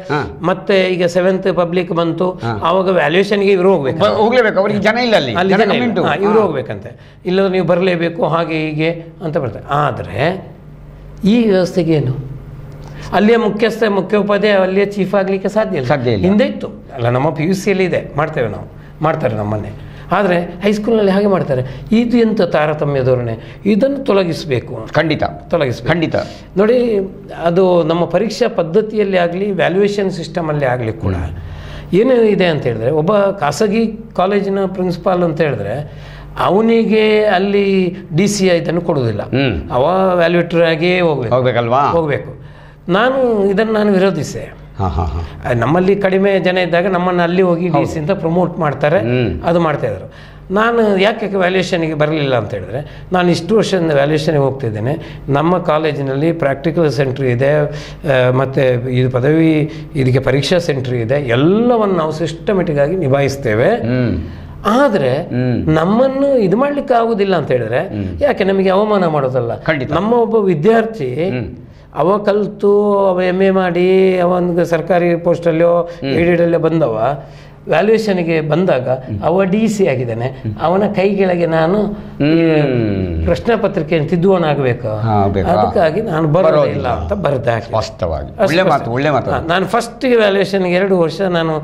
ಮತ್ತೆ ಈಗ 7th ಪಬ್ಲಿಕ್ ಬಂತು, ಆವಾಗ ವ್ಯಾಲ್ಯೂಯೇಷನ್ಗೆ ಇವರು ಹೋಗ್ಲೇಬೇಕು, ಅವರಿಗೆ ಜನ ಇಲ್ಲ ಅಲ್ಲಿ, ಇವರು ಹೋಗ್ಬೇಕಂತೆ. ಇಲ್ಲ ನೀವು ಬರಲೇಬೇಕು, ಹಾಗೆ ಹೀಗೆ ಅಂತ ಬರ್ತಾರೆ. ಆದರೆ ಈ ವ್ಯವಸ್ಥೆಗೆ ಏನು ಅಲ್ಲಿಯ ಮುಖ್ಯೋಪಾಧ್ಯಾಯ ಅಲ್ಲಿಯ ಚೀಫ್ ಆಗಲಿಕ್ಕೆ ಸಾಧ್ಯ ಇಲ್ಲ. ಹಿಂದೆ ಇತ್ತು ಅಲ್ಲ, ನಮ್ಮ PUCಯಲ್ಲಿ ಇದೆ, ಮಾಡ್ತೇವೆ ನಾವು, ಮಾಡ್ತಾರೆ ನಮ್ಮನ್ನೇ. ಆದರೆ ಹೈಸ್ಕೂಲ್ನಲ್ಲಿ ಹಾಗೆ ಮಾಡ್ತಾರೆ. ಇದು ಎಂಥ ತಾರತಮ್ಯ ಧೋರಣೆ, ಇದನ್ನು ತೊಲಗಿಸಬೇಕು, ತೊಲಗಿಸಬೇಕು. ಖಂಡಿತ ನೋಡಿ, ಅದು ನಮ್ಮ ಪರೀಕ್ಷಾ ಪದ್ಧತಿಯಲ್ಲಿ ಆಗಲಿ ವ್ಯಾಲ್ಯೂಯೇಷನ್ ಸಿಸ್ಟಮಲ್ಲಿ ಆಗಲಿ ಕೂಡ ಏನೇನಿದೆ ಅಂತ ಹೇಳಿದ್ರೆ, ಒಬ್ಬ ಖಾಸಗಿ ಕಾಲೇಜಿನ ಪ್ರಿನ್ಸಿಪಾಲ್ ಅಂತ ಹೇಳಿದ್ರೆ ಅವನಿಗೆ ಅಲ್ಲಿ DCI ಇದನ್ನು ಕೊಡುವುದಿಲ್ಲ, ಅವ ವ್ಯಾಲ್ಯೂಟರ್ ಆಗಿಯೇ ಹೋಗಬೇಕು. ನಾನು ವಿರೋಧಿಸೆ. ನಮ್ಮಲ್ಲಿ ಕಡಿಮೆ ಜನ ಇದ್ದಾಗ ನಮ್ಮನ್ನು ಅಲ್ಲಿ ಹೋಗಿ DC ಅಂತ ಪ್ರಮೋಟ್ ಮಾಡ್ತಾರೆ, ಅದು ಮಾಡ್ತಾಯಿದ್ರು. ನಾನು ಯಾಕೆ ವ್ಯಾಲ್ಯೂಯೇಷನ್ಗೆ ಬರಲಿಲ್ಲ ಅಂತ ಹೇಳಿದ್ರೆ, ನಾನು ಇಷ್ಟು ವರ್ಷದಿಂದ ವ್ಯಾಲ್ಯೂಯೇಷನ್ಗೆ ಹೋಗ್ತಿದ್ದೇನೆ. ನಮ್ಮ ಕಾಲೇಜಿನಲ್ಲಿ ಪ್ರಾಕ್ಟಿಕಲ್ ಸೆಂಟ್ರ್ ಇದೆ, ಮತ್ತು ಇದು ಪದವಿ ಇದಕ್ಕೆ ಪರೀಕ್ಷಾ ಸೆಂಟ್ರ್ ಇದೆ, ಎಲ್ಲವನ್ನು ನಾವು ಸಿಸ್ಟಮೆಟಿಕ್ ಆಗಿ ನಿಭಾಯಿಸ್ತೇವೆ. ಆದರೆ ನಮ್ಮನ್ನು ಇದು ಮಾಡ್ಲಿಕ್ಕೆ ಆಗುದಿಲ್ಲ ಅಂತ ಹೇಳಿದ್ರೆ ಯಾಕೆ ನಮಗೆ ಅವಮಾನ ಮಾಡೋದಲ್ಲ. ನಮ್ಮ ಒಬ್ಬ ವಿದ್ಯಾರ್ಥಿ ಅವ ಕಲಿತು ಅವ MA ಮಾಡಿ ಅವನಿಗೆ ಸರ್ಕಾರಿ ಪೋಸ್ಟಲ್ಲೋ ಏಡೆಡಲ್ಲೋ ಬಂದವ ವ್ಯಾಲ್ಯೂಯೇಷನ್ಗೆ ಬಂದಾಗ ಅವ DC ಆಗಿದ್ದಾನೆ, ಅವನ ಕೈ ಕೆಳಗೆ ನಾನು ಪ್ರಶ್ನೆ ಪತ್ರಿಕೆಯನ್ನು ತಿದ್ದುವನಾಗಬೇಕು. ಅದಕ್ಕಾಗಿ ನಾನು ಬರೋದಿಲ್ಲ ಅಂತ ಬರೆದ. ನಾನು ಫಸ್ಟಿಗೆ ವ್ಯಾಲ್ಯೂಯೇಷನ್ಗೆ 2 ವರ್ಷ ನಾನು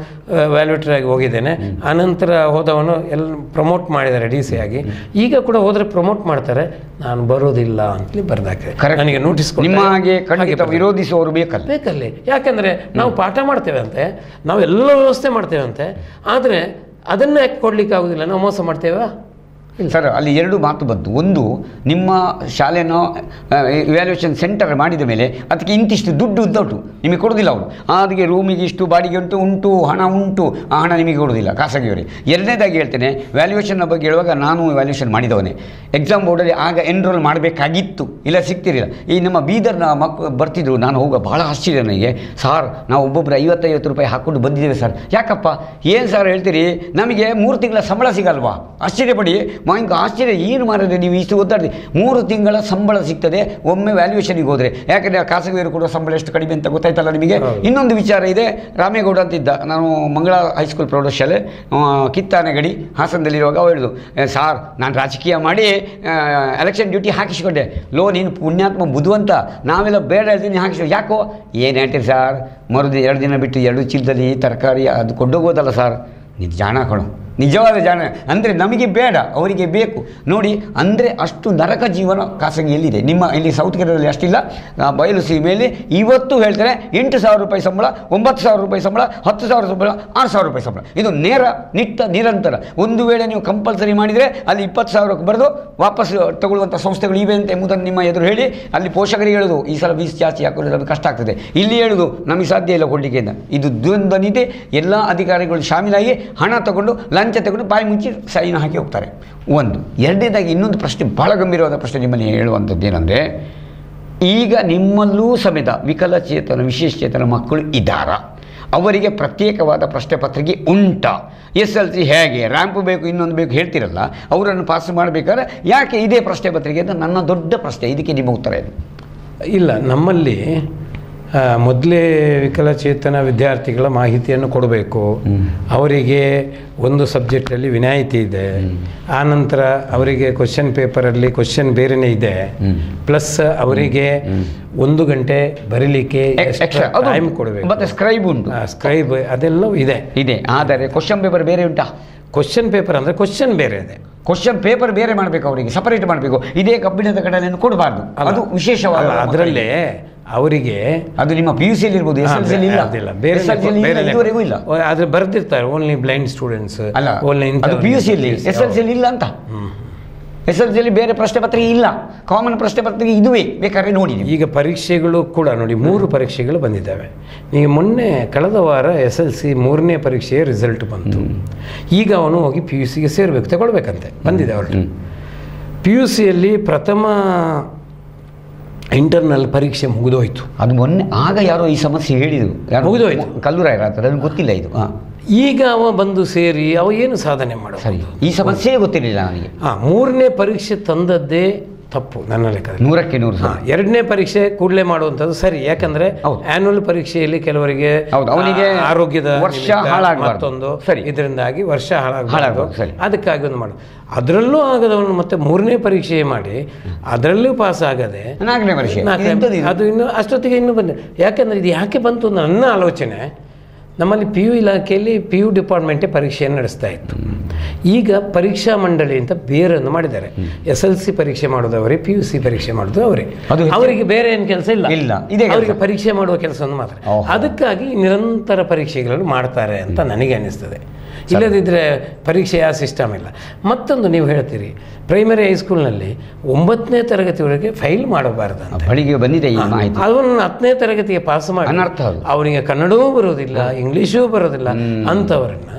ವ್ಯಾಲ್ಯೂಟರ್ ಆಗಿ ಹೋಗಿದ್ದೇನೆ. ಆನಂತರ ಹೋದವನು ಎಲ್ಲ ಪ್ರಮೋಟ್ ಮಾಡಿದ್ದಾರೆ DC ಆಗಿ. ಈಗ ಕೂಡ ಹೋದರೆ ಪ್ರಮೋಟ್ ಮಾಡ್ತಾರೆ, ನಾನು ಬರೋದಿಲ್ಲ ಅಂತಲೇ ಬರೆದಾಕಿದೆ. ನನಗೆ ನೋಟಿಸ್ ವಿರೋಧಿಸುವವರು ಬೇಕಲ್ಲಿ. ಯಾಕಂದ್ರೆ ನಾವು ಪಾಠ ಮಾಡ್ತೇವೆ ಅಂತೆ, ನಾವು ಎಲ್ಲ ವ್ಯವಸ್ಥೆ ಮಾಡ್ತೇವೆ ಅಂತೆ, ಆದರೆ ಅದನ್ನು ಯಾಕೆ ಕೊಡ್ಲಿಕ್ಕೆ ಆಗುದಿಲ್ಲ, ನಾವು ಮೋಸ ಮಾಡ್ತೇವಾ? ಸರ್, ಅಲ್ಲಿ 2 ಮಾತು ಬಂತು. ಒಂದು, ನಿಮ್ಮ ಶಾಲೆನೋ ಇವ್ಯಾಲ್ಯೂಯೇಷನ್ ಸೆಂಟರ್ ಮಾಡಿದ ಮೇಲೆ ಅದಕ್ಕೆ ಇಂತಿಷ್ಟು ದುಡ್ಡು ಉಂಟು ನಿಮಗೆ ಕೊಡೋದಿಲ್ಲ ಅವರು. ಅದಕ್ಕೆ ರೂಮಿಗೆ ಇಷ್ಟು ಬಾಡಿಗೆ ಉಂಟು, ಹಣ ಉಂಟು, ಆ ಹಣ ನಿಮಗೆ ಕೊಡೋದಿಲ್ಲ ಖಾಸಗಿಯವರಿಗೆ. ಎರಡನೇದಾಗಿ ಹೇಳ್ತೇನೆ, ವ್ಯಾಲ್ಯೂಯೇಷನ್ನ ಬಗ್ಗೆ ಹೇಳುವಾಗ ನಾನು ವ್ಯಾಲ್ಯೂಯೇಷನ್ ಮಾಡಿದವನೇ. ಎಕ್ಸಾಮ್ ಬೋರ್ಡಲ್ಲಿ ಆಗ ಎನ್ರೋಲ್ ಮಾಡಬೇಕಾಗಿತ್ತು, ಇಲ್ಲ ಸಿಗ್ತಿರಲಿಲ್ಲ. ಈ ನಮ್ಮ ಬೀದರ್ನ ಮಕ್ಕಳು ಬರ್ತಿದ್ರು, ನಾನು ಹೋಗ ಭಾಳ ಆಶ್ಚರ್ಯ ನನಗೆ. ಸಾರ್, ನಾವು ಒಬ್ಬೊಬ್ಬರು 50-50 ರೂಪಾಯಿ ಹಾಕ್ಕೊಂಡು ಬಂದಿದ್ದೇವೆ ಸರ್. ಯಾಕಪ್ಪ, ಏನು ಸರ್ ಹೇಳ್ತೀರಿ, ನಮಗೆ 3 ತಿಂಗಳ ಸಂಬಳ ಸಿಗಲ್ವಾ? ಆಶ್ಚರ್ಯಪಡಿ. ಆಶ್ಚರ್ಯ, ಏನು ಮಾಡಿದ್ರೆ ನೀವು ಇಷ್ಟು ಒದ್ದಾಡ್ರಿ, 3 ತಿಂಗಳ ಸಂಬಳ ಸಿಗ್ತದೆ ಒಮ್ಮೆ ವ್ಯಾಲ್ಯೂಯೇಷನ್ಗೆ ಹೋದರೆ. ಯಾಕಂದರೆ ಖಾಸಗಿಯವರು ಕೂಡ ಸಂಬಳ ಎಷ್ಟು ಕಡಿಮೆ ಅಂತ ಗೊತ್ತಾಯ್ತಲ್ಲ ನಿಮಗೆ. ಇನ್ನೊಂದು ವಿಚಾರ ಇದೆ, ರಾಮೇಗೌಡ ಅಂತಿದ್ದ, ನಾನು ಮಂಗಳ ಹೈಸ್ಕೂಲ್ ಪ್ರೌಢಶಾಲೆ ಕಿತ್ತಾನೆಗಡಿ ಹಾಸನದಲ್ಲಿರುವಾಗ ಅವ್ರು ಹೇಳಿದ್ರು, ಸಾರ್ ನಾನು ರಾಜಕೀಯ ಮಾಡಿ ಎಲೆಕ್ಷನ್ ಡ್ಯೂಟಿ ಹಾಕಿಸ್ಕೊಂಡೆ. ಲೋ, ನೀನು ಪುಣ್ಯಾತ್ಮ ಬುದ್ಧಿವಂತ, ನಾವೆಲ್ಲ ಬೇಡ ಹೇಳ್ತೀನಿ ಹಾಕಿಸ್ಕೊ. ಯಾಕೋ ಏನು ಹೇಳ್ತೀರಿ ಸರ್, 2 ದಿನ ಬಿಟ್ಟು 2 ಚೀಲದಲ್ಲಿ ತರಕಾರಿ ಅದು ಕೊಂಡೋಗೋದಲ್ಲ ಸರ್. ನೀನು ಜಾಣ ಕಣೋ, ನಿಜವಾದ ಜಾಣ. ಅಂದರೆ ನಮಗೆ ಬೇಡ, ಅವರಿಗೆ ಬೇಕು. ನೋಡಿ, ಅಂದರೆ ಅಷ್ಟು ನರಕ ಜೀವನ ಖಾಸಗಿಯಲ್ಲಿದೆ. ನಿಮ್ಮ ಇಲ್ಲಿ ಸೌತ್ ಕೇರಳದಲ್ಲಿ ಅಷ್ಟಿಲ್ಲ. ಬಯಲು ಸೀಮೆಯಲ್ಲಿ ಇವತ್ತು ಹೇಳ್ತಾರೆ 8,000 ರೂಪಾಯಿ ಸಂಬಳ, 9,000 ರೂಪಾಯಿ ಸಂಬಳ, 10,000 ಸಂಬಳ, 6,000 ರೂಪಾಯಿ ಸಂಬಳ. ಇದು ನಿರಂತರ. ಒಂದು ವೇಳೆ ನೀವು ಕಂಪಲ್ಸರಿ ಮಾಡಿದರೆ ಅಲ್ಲಿ 20,000ಕ್ಕೆ ಬರೆದು ವಾಪಸ್ ತಗೊಳ್ಳುವಂಥ ಸಂಸ್ಥೆಗಳು ಇವೆ ಅಂತ ಎಂಬುದನ್ನು ನಿಮ್ಮ ಎದುರು ಹೇಳಿ ಅಲ್ಲಿ ಪೋಷಕರಿಗೆ ಹೇಳೋದು, ಈ ಸಲ ಫೀಸ್ ಜಾಸ್ತಿ ಹಾಕೋದು ಅದು ಕಷ್ಟ ಆಗ್ತದೆ. ಇಲ್ಲಿ ಹೇಳೋದು, ನಮಗೆ ಸಾಧ್ಯ ಇಲ್ಲ ಕೊಡಲಿಕ್ಕೆ ಅಂತ. ಇದು ದ್ವಂದ್ವನಿದೆ. ಎಲ್ಲ ಅಧಿಕಾರಿಗಳು ಶಾಮೀಲಾಗಿ ಹಣ ತಗೊಂಡು ಲಂಚ ತಗೊಂಡು ಬಾಯಿ ಮುಚ್ಚಿ ಸೈನ್ ಹಾಕಿ ಹೋಗ್ತಾರೆ. ಒಂದು. ಎರಡನೇದಾಗಿ ಇನ್ನೊಂದು ಪ್ರಶ್ನೆ, ಭಾಳ ಗಂಭೀರವಾದ ಪ್ರಶ್ನೆ ನಿಮ್ಮಲ್ಲಿ ಹೇಳುವಂಥದ್ದು ಏನಂದರೆ, ಈಗ ನಿಮ್ಮಲ್ಲೂ ಸಮೇತ ವಿಕಲಚೇತನ ವಿಶೇಷಚೇತನ ಮಕ್ಕಳು ಇದ್ದಾರಾ? ಅವರಿಗೆ ಪ್ರತ್ಯೇಕವಾದ ಪ್ರಶ್ನೆ ಪತ್ರಿಕೆ ಉಂಟಾ? SLC ಹೇಗೆ ರ್ಯಾಂಪ್ ಬೇಕು ಇನ್ನೊಂದು ಬೇಕು ಹೇಳ್ತಿರಲ್ಲ, ಅವರನ್ನು ಪಾಸ್ ಮಾಡಬೇಕಾದ್ರೆ ಯಾಕೆ ಇದೇ ಪ್ರಶ್ನೆ ಪತ್ರಿಕೆ ಅಂತ ನನ್ನ ದೊಡ್ಡ ಪ್ರಶ್ನೆ. ಇದಕ್ಕೆ ನಿಮ್ಮ ಉತ್ತರ ಏನು? ಇಲ್ಲ, ನಮ್ಮಲ್ಲಿ ಮೊದಲೇ ವಿಕಲಚೇತನ ವಿದ್ಯಾರ್ಥಿಗಳ ಮಾಹಿತಿಯನ್ನು ಕೊಡಬೇಕು. ಅವರಿಗೆ ಒಂದು ಸಬ್ಜೆಕ್ಟಲ್ಲಿ ವಿನಾಯಿತಿ ಇದೆ. ಆನಂತರ ಅವರಿಗೆ ಕ್ವಶನ್ ಪೇಪರಲ್ಲಿ ಕ್ವಶನ್ ಬೇರೆಯೇ ಇದೆ. ಪ್ಲಸ್ ಅವರಿಗೆ 1 ಗಂಟೆ ಬರೀಲಿಕ್ಕೆ ಟೈಮ್ ಕೊಡಬೇಕು. ಮತ್ತು ಸ್ಕ್ರೈಬ್ ಉಂಟು, ಸ್ಕ್ರೈಬ್ ಅದೆಲ್ಲವೂ ಇದೆ. ಆದರೆ ಕ್ವಶನ್ ಪೇಪರ್ ಬೇರೆ ಉಂಟಾ? ಕ್ವಶನ್ ಪೇಪರ್ ಅಂದರೆ ಕ್ವಶನ್ ಬೇರೆ ಇದೆ, ಕ್ವಶನ್ ಪೇಪರ್ ಬೇರೆ ಮಾಡಬೇಕು, ಅವರಿಗೆ ಸಪರೇಟ್ ಮಾಡಬೇಕು. ಇದೇ ಕಬ್ಬಿಣದ ಕಡಲೆಯನ್ನು ಕೊಡಬಾರ್ದು, ಅದು ವಿಶೇಷವಾದ. ಅದರಲ್ಲೇ ಅವರಿಗೆ ಅದು ನಿಮ್ಮ PUCಯಲ್ಲಿ ಇರ್ಬೋದು, SLC ಇಲ್ಲ, ಇದುವರೆಗೂ ಇಲ್ಲ. ಆದರೆ ಬರೆದಿರ್ತಾರೆ ಓನ್ಲಿ ಬ್ಲೈಂಡ್ ಸ್ಟೂಡೆಂಟ್ಸ್ ಅಲ್ಲ, ಅದು PUCಯಲ್ಲಿ. SLCಯಲ್ಲಿ ಇಲ್ಲ ಅಂತ. SLCಯಲ್ಲಿ ಬೇರೆ ಪ್ರಶ್ನೆ ಪತ್ರಿಕೆ ಇಲ್ಲ, ಕಾಮನ್ ಪ್ರಶ್ನೆ ಪತ್ರಿಕೆ ಇದುವೇ, ಬೇಕಾದ್ರೆ ನೋಡಿ. ಈಗ ಪರೀಕ್ಷೆಗಳು ಕೂಡ ನೋಡಿ, 3 ಪರೀಕ್ಷೆಗಳು ಬಂದಿದ್ದಾವೆ. ಈಗ ಮೊನ್ನೆ ಕಳೆದ ವಾರ SLC 3ನೇ ಪರೀಕ್ಷೆಯ ರಿಸಲ್ಟ್ ಬಂತು. ಈಗ ಅವನು ಹೋಗಿ PUCಗೆ ಸೇರಬೇಕು, ತಗೊಳ್ಬೇಕಂತೆ, ಬಂದಿದೆ ಅವರು. PUCಯಲ್ಲಿ ಪ್ರಥಮ ಇಂಟರ್ನಲ್ ಪರೀಕ್ಷೆ ಮುಗಿದೋಯ್ತು. ಅದು ಮೊನ್ನೆ ಆಗ ಯಾರೋ ಈ ಸಮಸ್ಯೆ ಹೇಳಿದರು, ಮುಗಿದೋಯ್ತು, ಕಲ್ಲೂರಾಯರ ಹತ್ರ, ನನಗೆ ಗೊತ್ತಿಲ್ಲ ಇದು. ಈಗ ಅವ ಬಂದು ಸೇರಿ ಅವ ಏನು ಸಾಧನೆ ಮಾಡ, ಸರಿ, ಈ ಸಮಸ್ಯೆ ಗೊತ್ತಿರಲಿಲ್ಲ ನನಗೆ. 3ನೇ ಪರೀಕ್ಷೆ ತಂದದ್ದೇ ತಪ್ಪು ನನ್ನ ಲೆಕ್ಕದಲ್ಲಿ. 100ಕ್ಕೆ 100. ಎರಡನೇ ಪರೀಕ್ಷೆ ಕೂಡಲೇ ಮಾಡುವಂಥದ್ದು ಸರಿ. ಯಾಕಂದ್ರೆ ಆನ್ಯುವಲ್ ಪರೀಕ್ಷೆಯಲ್ಲಿ ಕೆಲವರಿಗೆ ಅವನಿಗೆ ಆರೋಗ್ಯದ ವರ್ಷ ಹಾಳಾಗಬಾರ್ದು, ಮತ್ತೊಂದು ಇದರಿಂದಾಗಿ ವರ್ಷ ಹಾಳಾಗಬಾರ್ದು, ಅದಕ್ಕಾಗಿ ಒಂದು ಮಾಡು. ಅದರಲ್ಲೂ ಆಗದವನು ಮತ್ತೆ 3ನೇ ಪರೀಕ್ಷೆ ಮಾಡಿ ಅದರಲ್ಲೂ ಪಾಸ್ ಆಗದೆ 4ನೇ ಪರೀಕ್ಷೆ ಅದು ಇನ್ನು ಅಷ್ಟೊತ್ತಿಗೆ ಇನ್ನೂ ಬಂದೆ. ಯಾಕಂದ್ರೆ ಇದು ಯಾಕೆ ಬಂತು ನನ್ನ ಆಲೋಚನೆ, ನಮ್ಮಲ್ಲಿ PU ಇಲಾಖೆಯಲ್ಲಿ PU ಡಿಪಾರ್ಟ್ಮೆಂಟೇ ಪರೀಕ್ಷೆಯನ್ನು ನಡೆಸ್ತಾ ಇತ್ತು. ಈಗ ಪರೀಕ್ಷಾ ಮಂಡಳಿ ಅಂತ ಬೇರನ್ನು ಮಾಡಿದ್ದಾರೆ. SLC ಪರೀಕ್ಷೆ ಮಾಡೋದವರೇ, PUC ಪರೀಕ್ಷೆ ಮಾಡೋದು ಅವರೇ. ಅವರಿಗೆ ಬೇರೆ ಏನು ಕೆಲಸ ಇಲ್ಲ, ಅವರಿಗೆ ಪರೀಕ್ಷೆ ಮಾಡುವ ಕೆಲಸವನ್ನು ಮಾತ್ರ. ಅದಕ್ಕಾಗಿ ನಿರಂತರ ಪರೀಕ್ಷೆಗಳನ್ನು ಮಾಡ್ತಾರೆ ಅಂತ ನನಗೆ ಅನ್ನಿಸ್ತದೆ. ಇಲ್ಲದಿದ್ದರೆ ಪರೀಕ್ಷೆಯ ಸಿಸ್ಟಮ್ ಇಲ್ಲ. ಮತ್ತೊಂದು ನೀವು ಹೇಳ್ತೀರಿ ಪ್ರೈಮರಿ ಹೈಸ್ಕೂಲ್ನಲ್ಲಿ 9ನೇ ತರಗತಿವರೆಗೆ ಫೈಲ್ ಮಾಡಬಾರ್ದು ಅಂತ. ಬಳಿಗೆ ಬಂದಿದೆ ಈ ಮಾಹಿತಿ. ಅವನು 10ನೇ ತರಗತಿಗೆ ಪಾಸ್ ಮಾಡಿ ಅವನಿಗೆ ಕನ್ನಡವೂ ಬರೋದಿಲ್ಲ, ಇಂಗ್ಲೀಷೂ ಬರೋದಿಲ್ಲ ಅಂಥವ್ರನ್ನ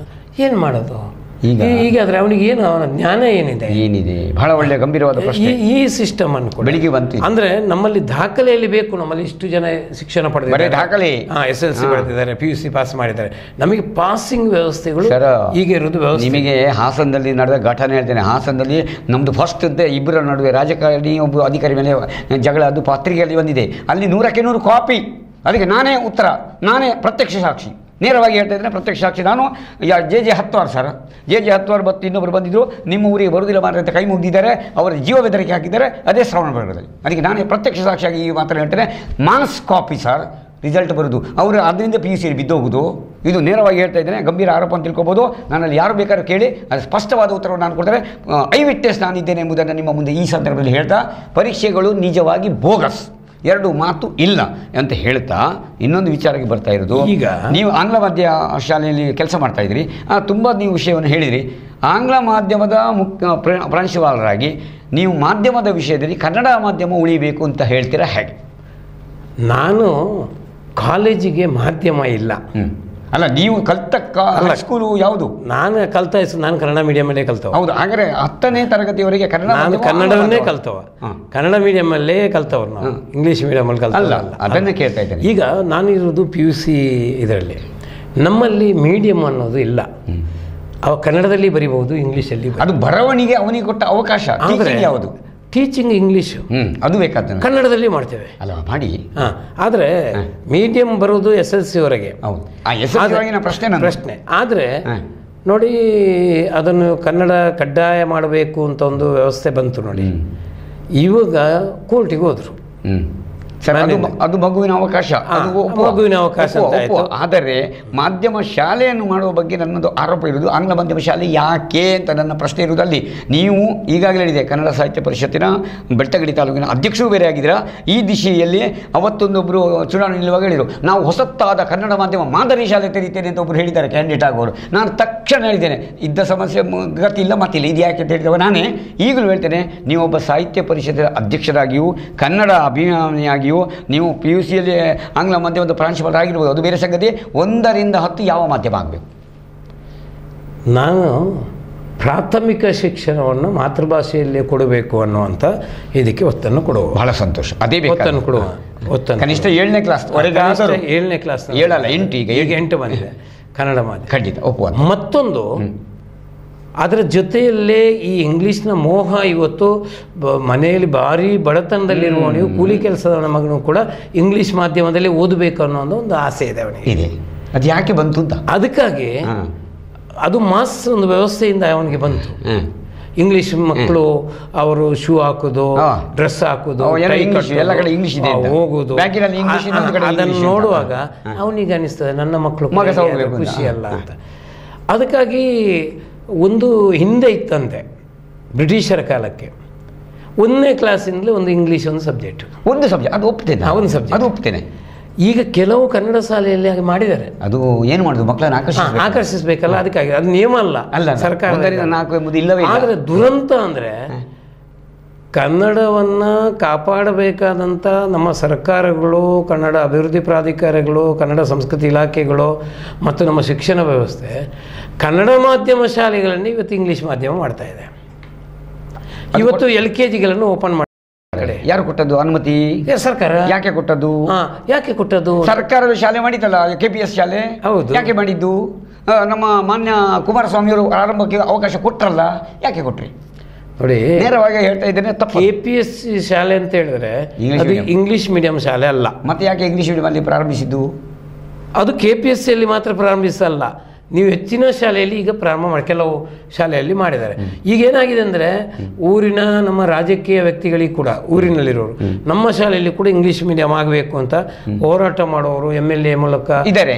ಏನು ಮಾಡೋದು? ಹೀಗಾದ್ರೆ ಅವನಿಗೆ ಏನು, ಅವನ ಜ್ಞಾನ ಏನಿದೆ? ಬಹಳ ಒಳ್ಳೆಯ ಗಂಭೀರವಾದ ಪ್ರಶ್ನೆ. ಈ ಸಿಸ್ಟಮ್ ಅನ್ಕೊಂಡು ಬೆಳಿಗ್ಗೆ ಬಂತು. ಅಂದ್ರೆ ನಮ್ಮಲ್ಲಿ ದಾಖಲೆಯಲ್ಲಿ ಬೇಕು. ನಮ್ಮಲ್ಲಿ ಇಷ್ಟು ಜನ ಶಿಕ್ಷಣ ಪಡೆದಿದ್ದಾರೆ, ದಾಖಲೆ SLC ಪಡೆದಿದ್ದಾರೆ, PUC ಪಾಸ್ ಮಾಡಿದ್ದಾರೆ. ನಮಗೆ ಪಾಸಿಂಗ್ ವ್ಯವಸ್ಥೆಗಳು ಈಗ ಇರೋದು ವ್ಯವಸ್ಥೆ. ನಿಮಗೆ ಹಾಸನದಲ್ಲಿ ನಡೆದ ಘಟನೆ ಹೇಳ್ತೇನೆ. ಹಾಸನದಲ್ಲಿ ನಮ್ದು ಫಸ್ಟ್ ಇಬ್ಬರ ನಡುವೆ ರಾಜಕಾರಣಿ ಒಬ್ಬ ಅಧಿಕಾರಿ ಮೇಲೆ ಜಗಳ, ಅದು ಪತ್ರಿಕೆಯಲ್ಲಿ ಬಂದಿದೆ. ಅಲ್ಲಿ 100ಕ್ಕೆ 100 ಕಾಪಿ. ಅದಕ್ಕೆ ನಾನೇ ಉತ್ತರ, ನಾನೇ ಪ್ರತ್ಯಕ್ಷ ಸಾಕ್ಷಿ. ನೇರವಾಗಿ ಹೇಳ್ತಾ ಇದ್ದೇನೆ, ಪ್ರತ್ಯಕ್ಷ ಸಾಕ್ಷಿ. ನಾನು JJ Hatwar sir, JJ Hatwar ಬತ್ತು ಇನ್ನೊಬ್ಬರು ಬಂದಿದ್ದರು, ನಿಮ್ಮ ಊರಿಗೆ ಬರುವುದಿಲ್ಲ ಮಾತ್ರ ಅಂತ ಕೈ ಮುಗಿದಿದ್ದಾರೆ, ಅವರ ಜೀವ ಬೆದರಿಕೆ ಹಾಕಿದ್ದಾರೆ, ಅದೇ ಶ್ರವಣ ಬೆಳಗೊಳದಲ್ಲಿ. ಅದಕ್ಕೆ ನಾನೇ ಪ್ರತ್ಯಕ್ಷ ಸಾಕ್ಷಿಯಾಗಿ ಈ ಮಾತ್ರ ಹೇಳ್ತೇನೆ. ಮಾನಸ್ ಕಾಪಿ ಸರ್, ರಿಸಲ್ಟ್ ಬರೋದು ಅವರು ಅದರಿಂದ PUC ಬಿದ್ದೋಗುವುದು. ಇದು ನೇರವಾಗಿ ಹೇಳ್ತಾ ಇದ್ದೇನೆ, ಗಂಭೀರ ಆರೋಪ ಅಂತ ತಿಳ್ಕೊಬೋದು. ನನ್ನಲ್ಲಿ ಯಾರು ಬೇಕಾದ್ರೂ ಕೇಳಿ, ಅದು ಸ್ಪಷ್ಟವಾದ ಉತ್ತರವನ್ನು ನಾನು ಕೊಡ್ತಾರೆ. ಐ ವಿಟ್ನೆಸ್ ನಾನಿದ್ದೇನೆ ಎಂಬುದನ್ನು ನಿಮ್ಮ ಮುಂದೆ ಈ ಸಂದರ್ಭದಲ್ಲಿ ಹೇಳ್ತಾ, ಪರೀಕ್ಷೆಗಳು ನಿಜವಾಗಿ ಬೋಗಸ್, 2 ಮಾತು ಇಲ್ಲ ಅಂತ ಹೇಳ್ತಾ ಇನ್ನೊಂದು ವಿಚಾರಕ್ಕೆ ಬರ್ತಾ ಇರೋದು. ಈಗ ನೀವು ಆಂಗ್ಲ ಮಾಧ್ಯಮ ಶಾಲೆಯಲ್ಲಿ ಕೆಲಸ ಮಾಡ್ತಾ ಇದ್ದೀರಿ, ತುಂಬ ನೀವು ವಿಷಯವನ್ನು ಹೇಳಿದಿರಿ. ಆಂಗ್ಲ ಮಾಧ್ಯಮದ ಪ್ರಾಂಶುಪಾಲರಾಗಿ ನೀವು ಮಾಧ್ಯಮದ ವಿಷಯದಲ್ಲಿ ಕನ್ನಡ ಮಾಧ್ಯಮ ಉಳಿಬೇಕು ಅಂತ ಹೇಳ್ತೀರಾ ಹೇಗೆ? ನಾನು ಕಾಲೇಜಿಗೆ ಮಾಧ್ಯಮ ಇಲ್ಲ. ಅಲ್ಲ, ನೀವು ಕಲ್ತ ಸ್ಕೂಲು ಯಾವುದು? ನಾನು ಕಲ್ತ ನಾನು ಕನ್ನಡ ಮೀಡಿಯಮಲ್ಲೇ ಕಲ್ತವ. ಹೌದು, ಹಾಗಾದ್ರೆ 10ನೇ ತರಗತಿಯವರೆಗೆ ಕನ್ನಡವನ್ನೇ ಕಲ್ತವ. ಕನ್ನಡ ಮೀಡಿಯಮಲ್ಲೇ ಕಲ್ತವ್ರು ನಾವು, ಇಂಗ್ಲೀಷ್ ಮೀಡಿಯಮಲ್ಲಿ ಕಲ್ತಲ್ಲ. ಅದನ್ನೇ ಕೇಳ್ತಾ ಇದ್ದೇನೆ. ಈಗ ನಾನಿರೋದು PUC ಇದರಲ್ಲಿ. ನಮ್ಮಲ್ಲಿ ಮೀಡಿಯಂ ಅನ್ನೋದು ಇಲ್ಲ. ಅವ ಕನ್ನಡದಲ್ಲಿ ಬರೀಬಹುದು, ಇಂಗ್ಲೀಷಲ್ಲಿ. ಅದು ಬರವಣಿಗೆ ಅವನಿಗೆ ಕೊಟ್ಟ ಅವಕಾಶ. ಯಾವುದು? ಟೀಚಿಂಗ್ ಇಂಗ್ಲೀಷು, ಅದು ಬೇಕಾದ ಕನ್ನಡದಲ್ಲಿ ಮಾಡ್ತೇವೆ ಅಲ್ಲ, ಮಾಡಿ. ಆದರೆ ಮೀಡಿಯಂ ಬರೋದು SLC ವರೆಗೆ. ಪ್ರಶ್ನೆ ಆದರೆ ನೋಡಿ, ಅದನ್ನು ಕನ್ನಡ ಕಡ್ಡಾಯ ಮಾಡಬೇಕು ಅಂತ ಒಂದು ವ್ಯವಸ್ಥೆ ಬಂತು ನೋಡಿ. ಇವಾಗ ಕೋರ್ಟಿಗೆ ಹೋದ್ರು. ಅದು ಮಗುವಿನ ಅವಕಾಶ, ಮಗುವಿನ ಅವಕಾಶ. ಆದರೆ ಮಾಧ್ಯಮ ಶಾಲೆಯನ್ನು ಮಾಡುವ ಬಗ್ಗೆ ನನ್ನದು ಆರೋಪ ಇರುವುದು, ಆಂಗ್ಲ ಮಾಧ್ಯಮ ಶಾಲೆ ಯಾಕೆ ಅಂತ ನನ್ನ ಪ್ರಶ್ನೆ ಇರುವುದಲ್ಲಿ. ನೀವು ಈಗಾಗಲೇ ಹೇಳಿದೆ, ಕನ್ನಡ ಸಾಹಿತ್ಯ ಪರಿಷತ್ತಿನ ಬೆಳ್ತಂಗಡಿ ತಾಲೂಕಿನ ಅಧ್ಯಕ್ಷರು ಬೇರೆ ಆಗಿದ್ದೀರಾ. ಈ ದಿಶೆಯಲ್ಲಿ ಅವತ್ತೊಂದೊಬ್ಬರು ಚುನಾವಣೆ ನಿಲ್ಲುವಾಗ ಹೇಳಿದರು, ನಾವು ಹೊಸತಾದ ಕನ್ನಡ ಮಾಧ್ಯಮ ಮಾದರಿ ಶಾಲೆ ತೆರೀತೇನೆ ಅಂತ ಒಬ್ಬರು ಹೇಳಿದ್ದಾರೆ, ಕ್ಯಾಂಡಿಡೇಟ್ ಆಗೋರು. ನಾನು ತಕ್ಷಣ ಹೇಳಿದ್ದೇನೆ, ಇದ್ದ ಸಮಸ್ಯೆ ಗತಿ ಇಲ್ಲ ಮತ್ತಿಲ್ಲ, ಇದು ಯಾಕೆ ಅಂತ ಹೇಳಿದವ ನಾನೇ. ಈಗಲೂ ಹೇಳ್ತೇನೆ, ನೀವೊಬ್ಬ ಸಾಹಿತ್ಯ ಪರಿಷತ್ತಿನ ಅಧ್ಯಕ್ಷರಾಗಿಯೂ ಕನ್ನಡ ಅಭಿಮಾನಿಯಾಗಿಯೂ ನೀವು PUCಯಲ್ಲಿ ಆಂಗ್ಲ ಮಾಧ್ಯಮದ ಪ್ರಾಂಶುಪಾಲರಾಗಿರ್ಬೋದು, ಅದು ಬೇರೆ ಸಂಗತಿ. 1ರಿಂದ 10 ಯಾವ ಮಾಧ್ಯಮ ಆಗಬೇಕು? ನಾನು ಪ್ರಾಥಮಿಕ ಶಿಕ್ಷಣವನ್ನು ಮಾತೃಭಾಷೆಯಲ್ಲೇ ಕೊಡಬೇಕು ಅನ್ನುವಂಥ ಇದಕ್ಕೆ ಒತ್ತನ್ನು ಕೊಡುವ. ಬಹಳ ಸಂತೋಷ. ಅದೇ ಒತ್ತನ್ನು ಕೊಡುವ. ಕನಿಷ್ಠ 7ನೇ ಕ್ಲಾಸ್ 7ನೇ ಕ್ಲಾಸ್ 7 ಅಲ್ಲ 8, ಈಗ 8 ಬಂದಿದೆ ಕನ್ನಡ ಮಾಧ್ಯಮ. ಖಂಡಿತ ಒಪ್ಪುವ. ಮತ್ತೊಂದು ಅದರ ಜೊತೆಯಲ್ಲೇ ಈ ಇಂಗ್ಲೀಷ್ನ ಮೋಹ ಇವತ್ತು ಮನೆಯಲ್ಲಿ ಭಾರಿ ಬಡತನದಲ್ಲಿರುವ ನೀವು ಕೂಲಿ ಕೆಲಸದ ಮಗನೂ ಕೂಡ ಇಂಗ್ಲೀಷ್ ಮಾಧ್ಯಮದಲ್ಲಿ ಓದಬೇಕು ಅನ್ನೋ ಒಂದು ಆಸೆ ಇದೆ ಅವನಿಗೆ. ಅದು ಯಾಕೆ ಬಂತು ಅಂತ, ಅದಕ್ಕಾಗಿ ಅದು ಮಾಸ್ ಒಂದು ವ್ಯವಸ್ಥೆಯಿಂದ ಅವನಿಗೆ ಬಂತು. ಇಂಗ್ಲೀಷ್ ಮಕ್ಕಳು ಅವರು ಶೂ ಹಾಕೋದು, ಡ್ರೆಸ್ ಹಾಕೋದು, ಹೋಗೋದು, ಅದನ್ನು ನೋಡುವಾಗ ಅವನಿಗೆ ಅನಿಸ್ತದೆ ನನ್ನ ಮಕ್ಕಳು ಖುಷಿ ಅಲ್ಲ ಅಂತ. ಅದಕ್ಕಾಗಿ ಒಂದು ಹಿಂದೆ ಇತ್ತಂತೆ ಬ್ರಿಟಿಷರ ಕಾಲಕ್ಕೆ 1ನೇ ಕ್ಲಾಸಿಂದಲೇ ಒಂದು ಇಂಗ್ಲೀಷ್ ಒಂದು ಸಬ್ಜೆಕ್ಟ್, ಅದು ಒಪ್ತೇನೆ, ಒಂದು ಸಬ್ಜೆಕ್ಟ್ ಅದು ಒಪ್ತೇನೆ. ಈಗ ಕೆಲವು ಕನ್ನಡ ಶಾಲೆಯಲ್ಲಿ ಹಾಗೆ ಮಾಡಿದ್ದಾರೆ. ಅದು ಏನು ಮಾಡೋದು, ಮಕ್ಕಳನ್ನು ಆಕರ್ಷಿಸಬೇಕಲ್ಲ, ಅದಕ್ಕಾಗಿ ಅದು ನಿಯಮ ಅಲ್ಲ ಸರ್ಕಾರ. ಆದರೆ ದುರಂತ ಅಂದರೆ ಕನ್ನಡವನ್ನು ಕಾಪಾಡಬೇಕಾದಂಥ ನಮ್ಮ ಸರ್ಕಾರಗಳು, ಕನ್ನಡ ಅಭಿವೃದ್ಧಿ ಪ್ರಾಧಿಕಾರಗಳು, ಕನ್ನಡ ಸಂಸ್ಕೃತಿ ಇಲಾಖೆಗಳು ಮತ್ತು ನಮ್ಮ ಶಿಕ್ಷಣ ವ್ಯವಸ್ಥೆ ಕನ್ನಡ ಮಾಧ್ಯಮ ಶಾಲೆಗಳನ್ನು ಇವತ್ತು ಇಂಗ್ಲೀಷ್ ಮಾಧ್ಯಮ ಮಾಡ್ತಾ ಇದೆ. ಇವತ್ತು LKGಗಳನ್ನು ಓಪನ್ ಮಾಡಿ ಯಾರು ಕೊಟ್ಟದ್ದು ಅನುಮತಿ? ಸರ್ಕಾರ. ಯಾಕೆ ಕೊಟ್ಟದ್ದು? ಸರ್ಕಾರದ ಶಾಲೆ ಮಾಡಿತಲ್ಲ, KPS ಶಾಲೆ. ಹೌದು, ಯಾಕೆ ಮಾಡಿದ್ದು? ನಮ್ಮ ಮಾನ್ಯ ಕುಮಾರಸ್ವಾಮಿಯವರು ಆರಂಭಕ್ಕೆ ಅವಕಾಶ ಕೊಟ್ಟರಲ್ಲ, ಯಾಕೆ ಕೊಟ್ರಿ? ನೋಡಿ, ನೇರವಾಗಿ ಹೇಳ್ತಾ ಇದ್ದೇನೆ, ತಪ್ಪು. KPSC ಶಾಲೆ ಅಂತ ಹೇಳಿದ್ರೆ ಅದು ಇಂಗ್ಲಿಷ್ ಮೀಡಿಯಂ ಶಾಲೆ ಅಲ್ಲ. ಮತ್ತೆ ಯಾಕೆ ಇಂಗ್ಲಿಷ್ ಮೀಡಿಯಂ ಅಲ್ಲಿ ಪ್ರಾರಂಭಿಸಿದ್ದು? ಅದು KPSC ಯಲ್ಲಿ ಮಾತ್ರ ಪ್ರಾರಂಭಿಸಲ್ಲ, ನೀವು ಹೆಚ್ಚಿನ ಶಾಲೆಯಲ್ಲಿ ಈಗ ಪ್ರಾರಂಭ ಮಾಡಿ, ಕೆಲವು ಶಾಲೆಯಲ್ಲಿ ಮಾಡಿದ್ದಾರೆ. ಈಗ ಏನಾಗಿದೆ ಅಂದರೆ, ಊರಿನ ನಮ್ಮ ರಾಜಕೀಯ ವ್ಯಕ್ತಿಗಳಿಗೆ ಕೂಡ, ಊರಿನಲ್ಲಿರೋರು ನಮ್ಮ ಶಾಲೆಯಲ್ಲಿ ಕೂಡ ಇಂಗ್ಲಿಷ್ ಮೀಡಿಯಂ ಆಗಬೇಕು ಅಂತ ಹೋರಾಟ ಮಾಡೋರು MLA ಮೂಲಕ ಇದ್ದಾರೆ,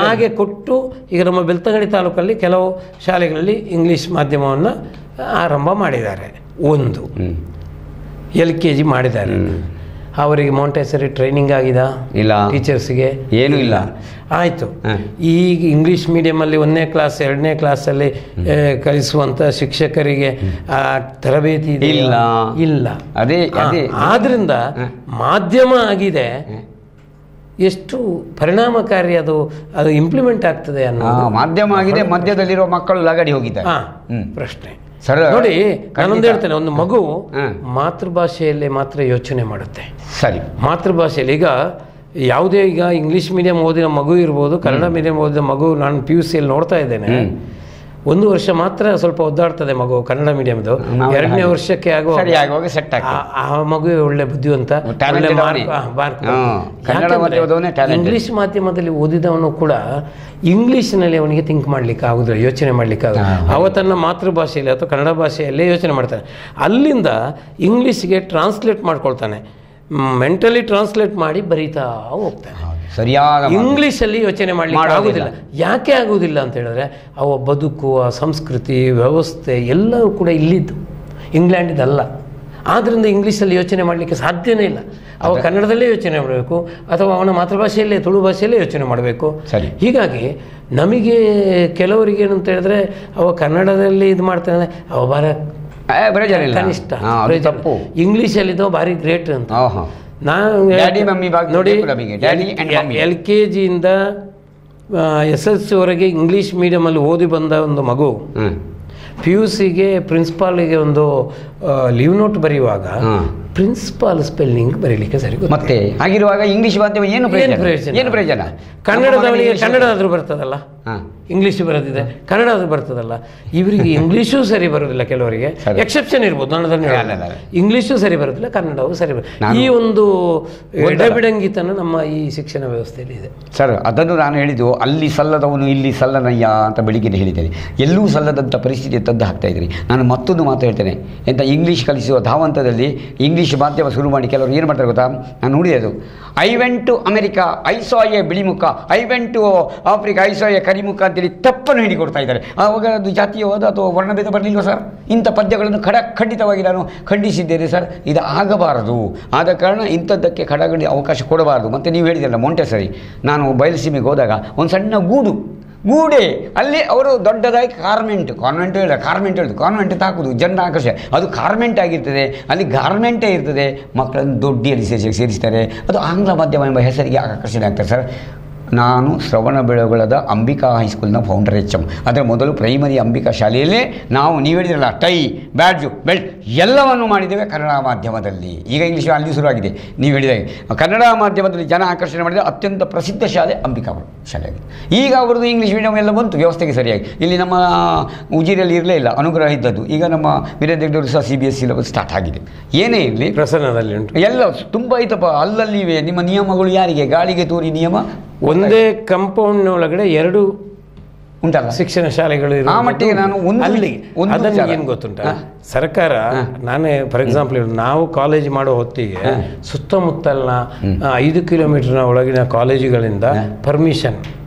ಹಾಗೆ ಕೊಟ್ಟು ಈಗ ನಮ್ಮ ಬೆಳ್ತಂಗಡಿ ತಾಲೂಕಲ್ಲಿ ಕೆಲವು ಶಾಲೆಗಳಲ್ಲಿ ಇಂಗ್ಲಿಷ್ ಮಾಧ್ಯಮವನ್ನು ಆರಂಭ ಮಾಡಿದ್ದಾರೆ. ಒಂದು LKG ಮಾಡಿದ್ದಾರೆ. ಅವರಿಗೆ ಮಾಂಟೆಸರಿ ಟ್ರೈನಿಂಗ್ ಆಗಿದೆ ಇಲ್ಲ, ಟೀಚರ್ಸ್ಗೆ ಏನೂ ಇಲ್ಲ. ಆಯಿತು, ಈಗ ಇಂಗ್ಲೀಷ್ ಮೀಡಿಯಮಲ್ಲಿ 1ನೇ ಕ್ಲಾಸ್ 2ನೇ ಕ್ಲಾಸಲ್ಲಿ ಕಲಿಸುವಂಥ ಶಿಕ್ಷಕರಿಗೆ ತರಬೇತಿ ಇಲ್ಲ ಇಲ್ಲ. ಆದ್ದರಿಂದ ಮಾಧ್ಯಮ ಆಗಿದೆ, ಎಷ್ಟು ಪರಿಣಾಮಕಾರಿ ಅದು ಇಂಪ್ಲಿಮೆಂಟ್ ಆಗ್ತದೆ ಅನ್ನೋದು ಮಾಧ್ಯಮ ಆಗಿದೆ. ಮಧ್ಯದಲ್ಲಿರುವ ಮಕ್ಕಳು ಲಗಡಿ ಹೋಗಿದ್ದಾರೆ. ಪ್ರಶ್ನೆ ನೋಡಿ, ನಾನೊಂದು ಹೇಳ್ತೇನೆ, ಒಂದು ಮಗು ಮಾತೃಭಾಷೆಯಲ್ಲೇ ಮಾತ್ರ ಯೋಚನೆ ಮಾಡುತ್ತೆ. ಸರಿ, ಮಾತೃಭಾಷೆಯಲ್ಲಿ ಈಗ ಯಾವುದೇ, ಈಗ ಇಂಗ್ಲೀಷ್ ಮೀಡಿಯಂ ಓದಿನ ಮಗು ಇರ್ಬೋದು, ಕನ್ನಡ ಮೀಡಿಯಂ ಓದಿದ ಮಗು, ನಾನು PUC ಯಲ್ಲಿ ನೋಡ್ತಾ ಇದ್ದೇನೆ, 1 ವರ್ಷ ಮಾತ್ರ ಸ್ವಲ್ಪ ಒದ್ದಾಡ್ತದೆ ಮಗು ಕನ್ನಡ ಮೀಡಿಯಂದು, 2ನೇ ವರ್ಷಕ್ಕೆ ಆ ಮಗು ಒಳ್ಳೆ ಬುದ್ಧಿವಂತ, ಇಂಗ್ಲಿಷ್ ಮಾಧ್ಯಮದಲ್ಲಿ ಓದಿದವನು ಕೂಡ ಇಂಗ್ಲೀಷ್ನಲ್ಲಿ ಅವನಿಗೆ ಥಿಂಕ್ ಮಾಡ್ಲಿಕ್ಕೆ ಆಗುದಿಲ್ಲ, ಯೋಚನೆ ಮಾಡ್ಲಿಕ್ಕೆ ಆಗುದಿಲ್ಲ. ಅವ ತನ್ನ ಮಾತೃಭಾಷೆಯಲ್ಲಿ ಅಥವಾ ಕನ್ನಡ ಭಾಷೆಯಲ್ಲೇ ಯೋಚನೆ ಮಾಡ್ತಾನೆ, ಅಲ್ಲಿಂದ ಇಂಗ್ಲೀಷ್ಗೆ ಟ್ರಾನ್ಸ್ಲೇಟ್ ಮಾಡ್ಕೊಳ್ತಾನೆ, ಮೆಂಟಲಿ ಟ್ರಾನ್ಸ್ಲೇಟ್ ಮಾಡಿ ಬರೀತಾ ಹೋಗ್ತಾನೆ. ಸರಿಯಾದ ಇಂಗ್ಲೀಷಲ್ಲಿ ಯೋಚನೆ ಮಾಡಲಿಕ್ಕೆ ಆಗುವುದಿಲ್ಲ. ಯಾಕೆ ಆಗುವುದಿಲ್ಲ ಅಂತ ಹೇಳಿದ್ರೆ, ಅವ ಬದುಕುವ ಸಂಸ್ಕೃತಿ ವ್ಯವಸ್ಥೆ ಎಲ್ಲವೂ ಕೂಡ ಇಲ್ಲಿದ್ದು, ಇಂಗ್ಲೆಂಡಿದಲ್ಲ. ಆದ್ದರಿಂದ ಇಂಗ್ಲೀಷಲ್ಲಿ ಯೋಚನೆ ಮಾಡಲಿಕ್ಕೆ ಸಾಧ್ಯನೇ ಇಲ್ಲ. ಅವ ಕನ್ನಡದಲ್ಲೇ ಯೋಚನೆ ಮಾಡಬೇಕು ಅಥವಾ ಅವನ ಮಾತೃಭಾಷೆಯಲ್ಲೇ, ತುಳು ಭಾಷೆಯಲ್ಲೇ ಯೋಚನೆ ಮಾಡಬೇಕು. ಹೀಗಾಗಿ ನಮಗೆ ಕೆಲವರಿಗೆ ಏನಂತ ಹೇಳಿದ್ರೆ, ಅವ ಕನ್ನಡದಲ್ಲಿ ಇದು ಮಾಡ್ತಾನೆ, ಅವ ಕನಿಷ್ಠ, ಇಂಗ್ಲೀಷಲ್ಲಿದ್ದವ ಭಾರಿ ಗ್ರೇಟ್ ಅಂತ. ನಾನು ನೋಡಿ, LKG ಇಂದ SSLC ವರೆಗೆ ಇಂಗ್ಲೀಷ್ ಮೀಡಿಯಮಲ್ಲಿ ಓದಿ ಬಂದ ಒಂದು ಮಗು PUCಗೆ ಪ್ರಿನ್ಸಿಪಾಲ್ಗೆ ಒಂದು ಲೀವ್ ನೋಟ್ ಬರೆಯುವಾಗ ಪ್ರಿನ್ಸಿಪಾಲ್ ಸ್ಪೆಲ್ಲಿಂಗ್ ಬರೀಲಿಕ್ಕೆ ಸರಿ ಮತ್ತೆ ಆಗಿರುವಾಗ ಇಂಗ್ಲಿಷ್ ಮಾಧ್ಯಮ ಏನು ಪ್ರಯೋಜನ? ಕನ್ನಡದವನಿಗೆ ಕನ್ನಡ ಆದರೂ ಬರ್ತದಲ್ಲ, ಇಂಗ್ಲೀಷ್ ಬರೋದಿದೆ, ಕನ್ನಡ ಆದರೂ ಬರ್ತದಲ್ಲ. ಇವರಿಗೆ ಇಂಗ್ಲೀಷು ಸರಿ ಬರೋದಿಲ್ಲ, ಕೆಲವರಿಗೆ ಎಕ್ಸೆಪ್ಷನ್ ಇರ್ಬೋದು, ನಾನು ಇಂಗ್ಲೀಷು ಸರಿ ಬರೋದಿಲ್ಲ, ಕನ್ನಡವೂ ಸರಿ ಬರೋದಿಲ್ಲ. ಈ ಒಂದು ಎಡಬಿಡಂಗಿತನ ನಮ್ಮ ಈ ಶಿಕ್ಷಣ ವ್ಯವಸ್ಥೆಯಲ್ಲಿ ಇದೆ ಸರ್. ಅದನ್ನು ನಾನು ಹೇಳಿದ್ದು, ಅಲ್ಲಿ ಸಲ್ಲದವನು ಇಲ್ಲಿ ಸಲ್ಲನಯ್ಯ ಅಂತ ಬೆಳಿಗ್ಗೆ ಹೇಳಿದ್ದೇನೆ. ಎಲ್ಲೂ ಸಲ್ಲದಂಥ ಪರಿಸ್ಥಿತಿ ತಂದು ಹಾಕ್ತಾ ಇದ್ರಿ. ನಾನು ಮತ್ತೊಂದು ಮಾತು ಹೇಳ್ತೇನೆ, ಎಂಥ ಇಂಗ್ಲೀಷ್ ಕಲಿಸುವ ಧಾವಂತದಲ್ಲಿ ಇಂಗ್ಲೀಷ್ ಮಾಧ್ಯಮ ಶುರು ಮಾಡಿ ಕೆಲವರು ಏನು ಮಾಡ್ತಾರೆ ಗೊತ್ತಾ? ನಾನು ನೋಡಿದೆ ಅದು, I went to America, I saw a ಬಿಳಿಮುಖ, I went to Africa, I saw a ಕರಿಮುಖ ಅಂತೇಳಿ ತಪ್ಪನ್ನು ಹೇಳಿಕೊಡ್ತಾ ಇದ್ದಾರೆ. ಆವಾಗ ಅದು ಜಾತೀಯವಾದ ಅಥವಾ ವರ್ಣಭೇದ ಬರಲಿಲ್ವ ಸರ್? ಇಂಥ ಪದ್ಯಗಳನ್ನು ಖಂಡಿತವಾಗಿ ನಾನು ಖಂಡಿಸಿದ್ದೇನೆ ಸರ್. ಇದು ಆಗಬಾರದು. ಆದ ಕಾರಣ ಇಂಥದ್ದಕ್ಕೆ ಖಡಗಡಿ ಅವಕಾಶ ಕೊಡಬಾರದು. ಮತ್ತು ನೀವು ಹೇಳಿದ್ರಲ್ಲ ಮೊಂಟೆಸರಿ, ನಾನು ಬಯಲುಸೀಮೆಗೆ ಹೋದಾಗ ಒಂದು ಸಣ್ಣ ಗೂಡೆ ಅಲ್ಲಿ ಅವರು ದೊಡ್ಡದಾಗಿ ಕಾನ್ವೆಂಟ್ ಹಾಕುದು, ಜನರ ಆಕರ್ಷಣೆ, ಅದು ಕಾರ್ಮೆಂಟ್ ಆಗಿರ್ತದೆ, ಅಲ್ಲಿ ಗಾರ್ಮೆಂಟೇ ಇರ್ತದೆ, ಮಕ್ಕಳನ್ನು ದೊಡ್ಡಿಯಲ್ಲಿ ಸೇರಿಸ್ತಾರೆ. ಅದು ಆಂಗ್ಲ ಮಾಧ್ಯಮ ಎಂಬ ಹೆಸರಿಗೆ ಆಕರ್ಷಣೆ ಆಗ್ತಾರೆ ಸರ್. ನಾನು ಶ್ರವಣಬೆಳಗೊಳದ ಅಂಬಿಕಾ ಹೈಸ್ಕೂಲ್ನ ಫೌಂಡರ್ HM. ಅದರ ಮೊದಲು ಪ್ರೈಮರಿ ಅಂಬಿಕಾ ಶಾಲೆಯಲ್ಲೇ ನಾವು, ನೀವು ಹೇಳಿದ್ರಲ್ಲ, ಟೈ, ಬ್ಯಾಡ್ಜು, ಬೆಲ್ಟ್ ಎಲ್ಲವನ್ನು ಮಾಡಿದ್ದೇವೆ ಕನ್ನಡ ಮಾಧ್ಯಮದಲ್ಲಿ. ಈಗ ಇಂಗ್ಲೀಷ್ ಅಲ್ಲಿ ಶುರುವಾಗಿದೆ. ನೀವು ಹೇಳಿದಾಗೆ ಕನ್ನಡ ಮಾಧ್ಯಮದಲ್ಲಿ ಜನ ಆಕರ್ಷಣೆ ಮಾಡಿದ ಅತ್ಯಂತ ಪ್ರಸಿದ್ಧ ಶಾಲೆ ಅಂಬಿಕಾ ಶಾಲೆ ಆಗಿದೆ. ಈಗ ಅವರದ್ದು ಇಂಗ್ಲೀಷ್ ಮೀಡಿಯಂ ಎಲ್ಲ ಬಂತು ವ್ಯವಸ್ಥೆಗೆ ಸರಿಯಾಗಿ. ಇಲ್ಲಿ ನಮ್ಮ ಉಜಿರೆಯಲ್ಲಿ ಇರಲೇ ಇಲ್ಲ, ಅನುಗ್ರಹ ಇದ್ದದ್ದು. ಈಗ ನಮ್ಮ ವೀರೇಂದ್ರ ಸಹ CBSE ಸಿಲೆಬಸ್ ಸ್ಟಾರ್ಟ್ ಆಗಿದೆ. ಏನೇ ಇರಲಿ, ಪ್ರಸನ್ನದಲ್ಲಿ ಉಂಟು, ಎಲ್ಲ ತುಂಬ ಐತಪ್ಪ. ಅಲ್ಲಲ್ಲಿವೆ ನಿಮ್ಮ ನಿಯಮಗಳು. ಯಾರಿಗೆ? ಗಾಳಿಗೆ ತೂರಿ ನಿಯಮ. ಒಂದೇ ಕಂಪೌಂಡ್ ಒಳಗಡೆ 2 ಉಂಟಲ್ಲ ಶಿಕ್ಷಣ ಶಾಲೆಗಳು. ಆ ಮಟ್ಟಿಗೆ ನಾನು ಅದನ್ನು ಏನು ಗೊತ್ತುಂಟ, ಸರ್ಕಾರ, ನಾನೇ ಫಾರ್ ಎಕ್ಸಾಂಪಲ್ ನಾವು ಕಾಲೇಜ್ ಮಾಡೋ ಹೊತ್ತಿಗೆ ಸುತ್ತಮುತ್ತಲಿನ 5 ಕಿಲೋಮೀಟರ್ನ ಒಳಗಿನ ಕಾಲೇಜುಗಳಿಂದ ಪರ್ಮಿಷನ್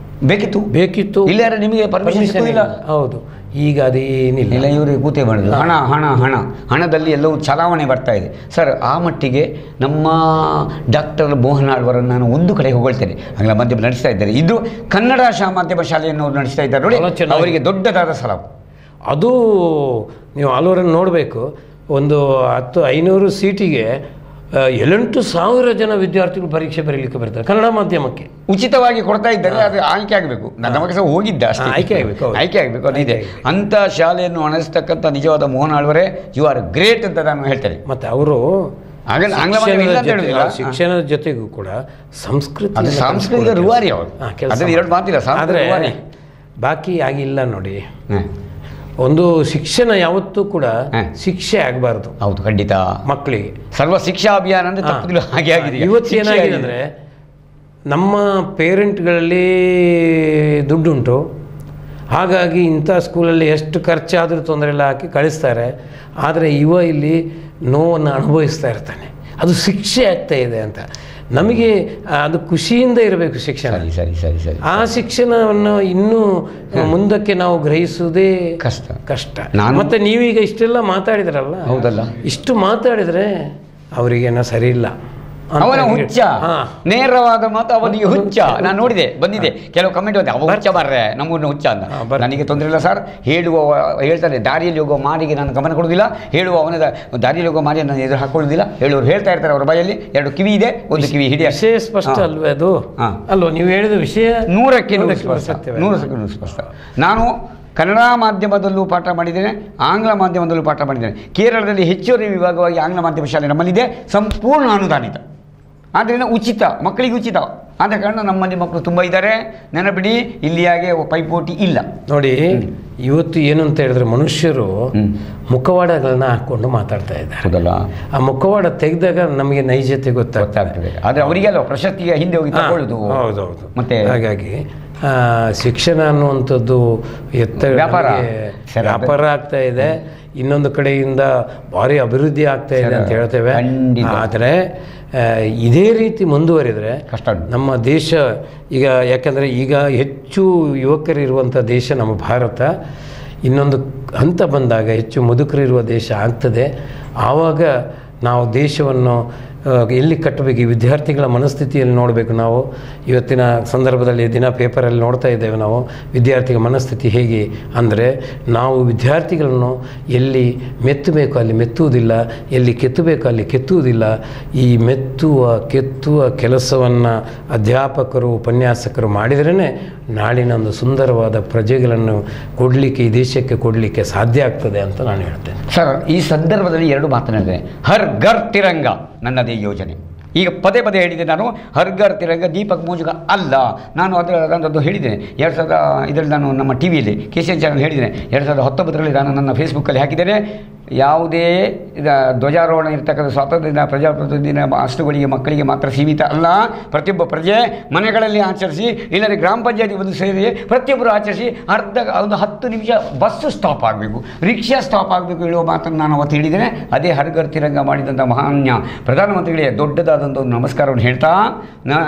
ಬೇಕಿತ್ತು. ಇಲ್ಲ ನಿಮಗೆ ಪರ್ಮಿಷನ್ ಇಲ್ಲ. ಹೌದು. ಈಗ ಅದೇನಿಲ್ಲ. ಇಲ್ಲ, ಇವರಿಗೆ ಕೂತೆ ಮಾಡೋದು ಹಣದಲ್ಲಿ ಎಲ್ಲವೂ ಚಲಾವಣೆ ಬರ್ತಾ ಇದೆ ಸರ್. ಆ ಮಟ್ಟಿಗೆ ನಮ್ಮ ಡಾಕ್ಟರ್ ಮೋಹನ್ ಆಳ್ವರನ್ನು ನಾನು ಒಂದು ಕಡೆ ಹೊಗಳ್ತೇನೆ. ಆಂಗ್ಲ ಮಾಧ್ಯಮ ನಡೆಸ್ತಾ ಇದ್ದಾರೆ, ಇದು ಕನ್ನಡ ಮಾಧ್ಯಮ ಶಾಲೆಯನ್ನು ಅವರು ನಡೆಸ್ತಾ ಇದ್ದಾರೆ ನೋಡಿ, ಅವರಿಗೆ ದೊಡ್ಡದಾದ ಸಲಾಮ್. ಅದು ನೀವು ಆಲ್ವರನ್ನು ನೋಡಬೇಕು. ಒಂದು 500 ಸೀಟಿಗೆ 8,000 ಜನ ವಿದ್ಯಾರ್ಥಿಗಳು ಪರೀಕ್ಷೆ ಬರೀಲಿಕ್ಕೆ ಬರ್ತಾರೆ ಕನ್ನಡ ಮಾಧ್ಯಮಕ್ಕೆ. ಉಚಿತವಾಗಿ ಕೊಡ್ತಾ ಇದ್ದಾರೆ. ಅದು ಆಯ್ಕೆ ಆಗಬೇಕು. ನಮಗೆ ಸಹ ಹೋಗಿದ್ದೆ ಅಷ್ಟೇ, ಆಯ್ಕೆ ಆಗಬೇಕು ಅದಿದೆ. ಅಂಥ ಶಾಲೆಯನ್ನು ನಡೆಸ್ತಕ್ಕಂಥ ನಿಜವಾದ ಮೋಹನ್ ಆಳ್ವರೇ, ಯು ಆರ್ ಗ್ರೇಟ್ ಅಂತ ನಾನು ಹೇಳ್ತೇನೆ. ಮತ್ತು ಅವರು ಶಿಕ್ಷಣದ ಜೊತೆಗೂ ಕೂಡ ಸಾಂಸ್ಕೃತಿಕ ರೂವಾರಿ ಅವರು. 2 ಮಾತಿಲ್ಲ, ಆದರೆ ಬಾಕಿ ಆಗಿಲ್ಲ ನೋಡಿ. ಒಂದು ಶಿಕ್ಷಣ ಯಾವತ್ತೂ ಕೂಡ ಶಿಕ್ಷೆ ಆಗಬಾರ್ದು. ಹೌದು, ಖಂಡಿತ. ಮಕ್ಕಳಿಗೆ ಸರ್ವ ಶಿಕ್ಷಾ ಅಭಿಯಾನ ಅಂದರೆ ತಪ್ಪದಿಲ್ಲ ಹಾಗೆ ಆಗಿದೆ. ಇವತ್ತು ಏನಾಗಿದೆ ಅಂದರೆ ನಮ್ಮ ಪೇರೆಂಟ್ಗಳಲ್ಲಿ ದುಡ್ಡುಂಟು, ಹಾಗಾಗಿ ಇಂಥ ಸ್ಕೂಲಲ್ಲಿ ಎಷ್ಟು ಖರ್ಚಾದರೂ ತೊಂದರೆ ಇಲ್ಲ ಹಾಕಿ ಕಳಿಸ್ತಾರೆ. ಆದರೆ ಇಲ್ಲಿ ನೋವನ್ನು ಅನುಭವಿಸ್ತಾ ಇರ್ತಾನೆ, ಅದು ಶಿಕ್ಷೆ ಆಗ್ತಾ ಇದೆ ಅಂತ. ನಮಗೆ ಅದು ಖುಷಿಯಿಂದ ಇರಬೇಕು ಶಿಕ್ಷಣ. ಸರಿ ಸರಿ ಸರಿ. ಆ ಶಿಕ್ಷಣವನ್ನು ಇನ್ನೂ ಮುಂದಕ್ಕೆ ನಾವು ಗ್ರಹಿಸುವುದೇ ಕಷ್ಟ. ಮತ್ತೆ ನೀವೀಗ ಇಷ್ಟೆಲ್ಲ ಮಾತಾಡಿದ್ರಲ್ಲ, ಹೌದಲ್ಲ, ಇಷ್ಟು ಮಾತಾಡಿದರೆ ಅವರಿಗೇನೋ ಸರಿ ಇಲ್ಲ, ಅವನ ಹುಚ್ಚ, ನೇರವಾದ ಮಾತು ಅವನಿಗೆ ಹುಚ್ಚ. ನಾನು ನೋಡಿದೆ, ಬಂದಿದೆ ಕೆಲವು ಕಮೆಂಟ್ ಬಂದೆ, ಅವ ಹುಚ್ಚ ಬರ್ರೆ ನಮ್ಮೂರಿನ ಹುಚ್ಚ ಅಂತ. ನನಗೆ ತೊಂದರೆ ಇಲ್ಲ ಸರ್, ಹೇಳ್ತಾರೆ ದಾರಿಯಲ್ಲಿ ಹೋಗುವ ಮಾರಿಗೆ ನಾನು ಗಮನ ಕೊಡೋದಿಲ್ಲ, ಹೇಳುವ ಅವನ ದಾರಿಯಲ್ಲಿ ಹೋಗುವ ಮಾರಿಗೆ ನಾನು ಎದುರು ಹಾಕೊಳ್ಳೋದಿಲ್ಲ. ಹೇಳುವರು ಹೇಳ್ತಾ ಇರ್ತಾರೆ, ಅವರ ಬಾಯಲ್ಲಿ ಎರಡು ಕಿವಿ ಇದೆ, ಒಂದು ಕಿವಿ ಹಿಡಿಯ. ವಿಷಯ ಸ್ಪಷ್ಟ ಅಲ್ವೇ ಅದು? ಅಲ್ವ, ನೀವು ಹೇಳಿದ ವಿಷಯ 100ಕ್ಕೆ 100 ಸ್ಪಷ್ಟ. ನಾನು ಕನ್ನಡ ಮಾಧ್ಯಮದಲ್ಲೂ ಪಾಠ ಮಾಡಿದ್ದೇನೆ, ಆಂಗ್ಲ ಮಾಧ್ಯಮದಲ್ಲೂ ಪಾಠ ಮಾಡಿದ್ದೇನೆ. ಕೇರಳದಲ್ಲಿ ಹೆಚ್ಚುವರಿ ವಿಭಾಗವಾಗಿ ಆಂಗ್ಲ ಮಾಧ್ಯಮ ಶಾಲೆ ನಮ್ಮಲ್ಲಿದೆ, ಸಂಪೂರ್ಣ ಅನುದಾನಿತ. ಆದ್ದರಿಂದ ಉಚಿತ, ಮಕ್ಕಳಿಗೆ ಉಚಿತ. ಆದ ಕಾರಣ ನಮ್ಮಲ್ಲಿ ಮಕ್ಕಳು ತುಂಬ ಇದ್ದಾರೆ. ನೆನಪಿಡಿ, ಇಲ್ಲಿಯಾಗೆ ಪೈಪೋಟಿ ಇಲ್ಲ. ನೋಡಿ, ಇವತ್ತು ಏನು ಅಂತ ಹೇಳಿದ್ರೆ ಮನುಷ್ಯರು ಮುಖವಾಡಗಳನ್ನ ಹಾಕ್ಕೊಂಡು ಮಾತಾಡ್ತಾ ಇದ್ದಾರೆ. ಹೌದಲ್ಲ, ಆ ಮುಖವಾಡ ತೆಗೆದಾಗ ನಮಗೆ ನೈಜತೆ ಗೊತ್ತಾಗ್ತದೆ. ಆದರೆ ಅವರಿಗೆಲ್ಲ ಪ್ರಶಸ್ತಿಗೆ ಹಿಂದೆ ಹೋಗಿ ತಗೊಳ್ಳೋದು. ಹೌದೌದು. ಮತ್ತೆ ಹಾಗಾಗಿ ಶಿಕ್ಷಣ ಅನ್ನುವಂಥದ್ದು ವ್ಯಾಪಾರ ಆಗ್ತಾ ಇದೆ. ಇನ್ನೊಂದು ಕಡೆಯಿಂದ ಭಾರಿ ಅಭಿವೃದ್ಧಿ ಆಗ್ತಾ ಇದೆ ಅಂತ ಹೇಳ್ತೇವೆ. ಆದರೆ ಇದೇ ರೀತಿ ಮುಂದುವರಿದರೆ ಕಷ್ಟ. ನಮ್ಮ ದೇಶ ಈಗ, ಯಾಕಂದರೆ ಈಗ ಹೆಚ್ಚು ಯುವಕರಿರುವಂಥ ದೇಶ ನಮ್ಮ ಭಾರತ. ಇನ್ನೊಂದು ಹಂತ ಬಂದಾಗ ಹೆಚ್ಚು ಮುದುಕರಿರುವ ದೇಶ ಆಗ್ತದೆ. ಆವಾಗ ನಾವು ದೇಶವನ್ನು ಎಲ್ಲಿ ಕಟ್ಟಬೇಕು, ಈ ವಿದ್ಯಾರ್ಥಿಗಳ ಮನಸ್ಥಿತಿಯಲ್ಲಿ ನೋಡಬೇಕು. ನಾವು ಇವತ್ತಿನ ಸಂದರ್ಭದಲ್ಲಿ ದಿನ ಪೇಪರಲ್ಲಿ ನೋಡ್ತಾ ಇದ್ದೇವೆ ನಾವು, ವಿದ್ಯಾರ್ಥಿಗಳ ಮನಸ್ಥಿತಿ ಹೇಗೆ ಅಂದರೆ, ನಾವು ವಿದ್ಯಾರ್ಥಿಗಳನ್ನು ಎಲ್ಲಿ ಮೆತ್ತಬೇಕು ಅಲ್ಲಿ ಮೆತ್ತುವುದಿಲ್ಲ, ಎಲ್ಲಿ ಕೆತ್ತಬೇಕು ಅಲ್ಲಿ ಕೆತ್ತುವುದಿಲ್ಲ. ಈ ಕೆತ್ತುವ ಕೆಲಸವನ್ನು ಅಧ್ಯಾಪಕರು, ಉಪನ್ಯಾಸಕರು ಮಾಡಿದ್ರೇ ನಾಳಿನೊಂದು ಸುಂದರವಾದ ಪ್ರಜೆಗಳನ್ನು ಕೊಡಲಿಕ್ಕೆ, ಈ ದೇಶಕ್ಕೆ ಕೊಡಲಿಕ್ಕೆ ಸಾಧ್ಯ ಆಗ್ತದೆ ಅಂತ ನಾನು ಹೇಳ್ತೇನೆ. ಸರ್, ಈ ಸಂದರ್ಭದಲ್ಲಿ ಎರಡು ಮಾತನಾಡಿದೆ. ಹರ್ ಘರ್ ತಿರಂಗ ನನ್ನದೇ ಯೋಜನೆ. ಈಗ ಪದೇ ಪದೇ ಹೇಳಿದೆ ನಾನು, ಹರ್ ಘರ್ ತಿರಂಗ ದೀಪಕ್ ಮೋಜುಗ ಅಲ್ಲ. ನಾನು ಅದರದ್ದು ಹೇಳಿದ್ದೇನೆ. 2000 ನಾನು ನಮ್ಮ ಟಿ ವಿಯಲ್ಲಿ KCN ಚಾನಲ್ ಹೇಳಿದ್ದೇನೆ. 2019ರಲ್ಲಿ ನಾನು ನನ್ನ ಫೇಸ್ಬುಕ್ಕಲ್ಲಿ ಹಾಕಿದ್ದೇನೆ. ಯಾವುದೇ ಧ್ವಜಾರೋಹಣ ಇರ್ತಕ್ಕಂಥ ಸ್ವಾತಂತ್ರ್ಯ ದಿನ, ಪ್ರಜಾಪ್ರಭುತ್ವ ದಿನ ಅಷ್ಟುಗಳಿಗೆ ಮಕ್ಕಳಿಗೆ ಮಾತ್ರ ಸೀಮಿತ ಅಲ್ಲ. ಪ್ರತಿಯೊಬ್ಬ ಪ್ರಜೆ ಮನೆಗಳಲ್ಲಿ ಆಚರಿಸಿ, ಇಲ್ಲದೆ ಗ್ರಾಮ ಪಂಚಾಯತಿ ಒಂದು ಸೇರಿ ಪ್ರತಿಯೊಬ್ಬರು ಆಚರಿಸಿ, ಒಂದು 10 ನಿಮಿಷ ಬಸ್ ಸ್ಟಾಪ್ ಆಗಬೇಕು, ರಿಕ್ಷಾ ಸ್ಟಾಪ್ ಆಗಬೇಕು ಹೇಳುವ ಮಾತನ್ನು ನಾನು ಅವತ್ತು ಹೇಳಿದ್ದೇನೆ. ಅದೇ ಹರ್ ಘರ್ ತಿರಂಗ ಮಾಡಿದಂಥ ಮಹಾನ್ಯ ಪ್ರಧಾನಮಂತ್ರಿಗಳಿಗೆ ದೊಡ್ಡದಾದಂಥ ಒಂದು ನಮಸ್ಕಾರವನ್ನು ಹೇಳ್ತಾ,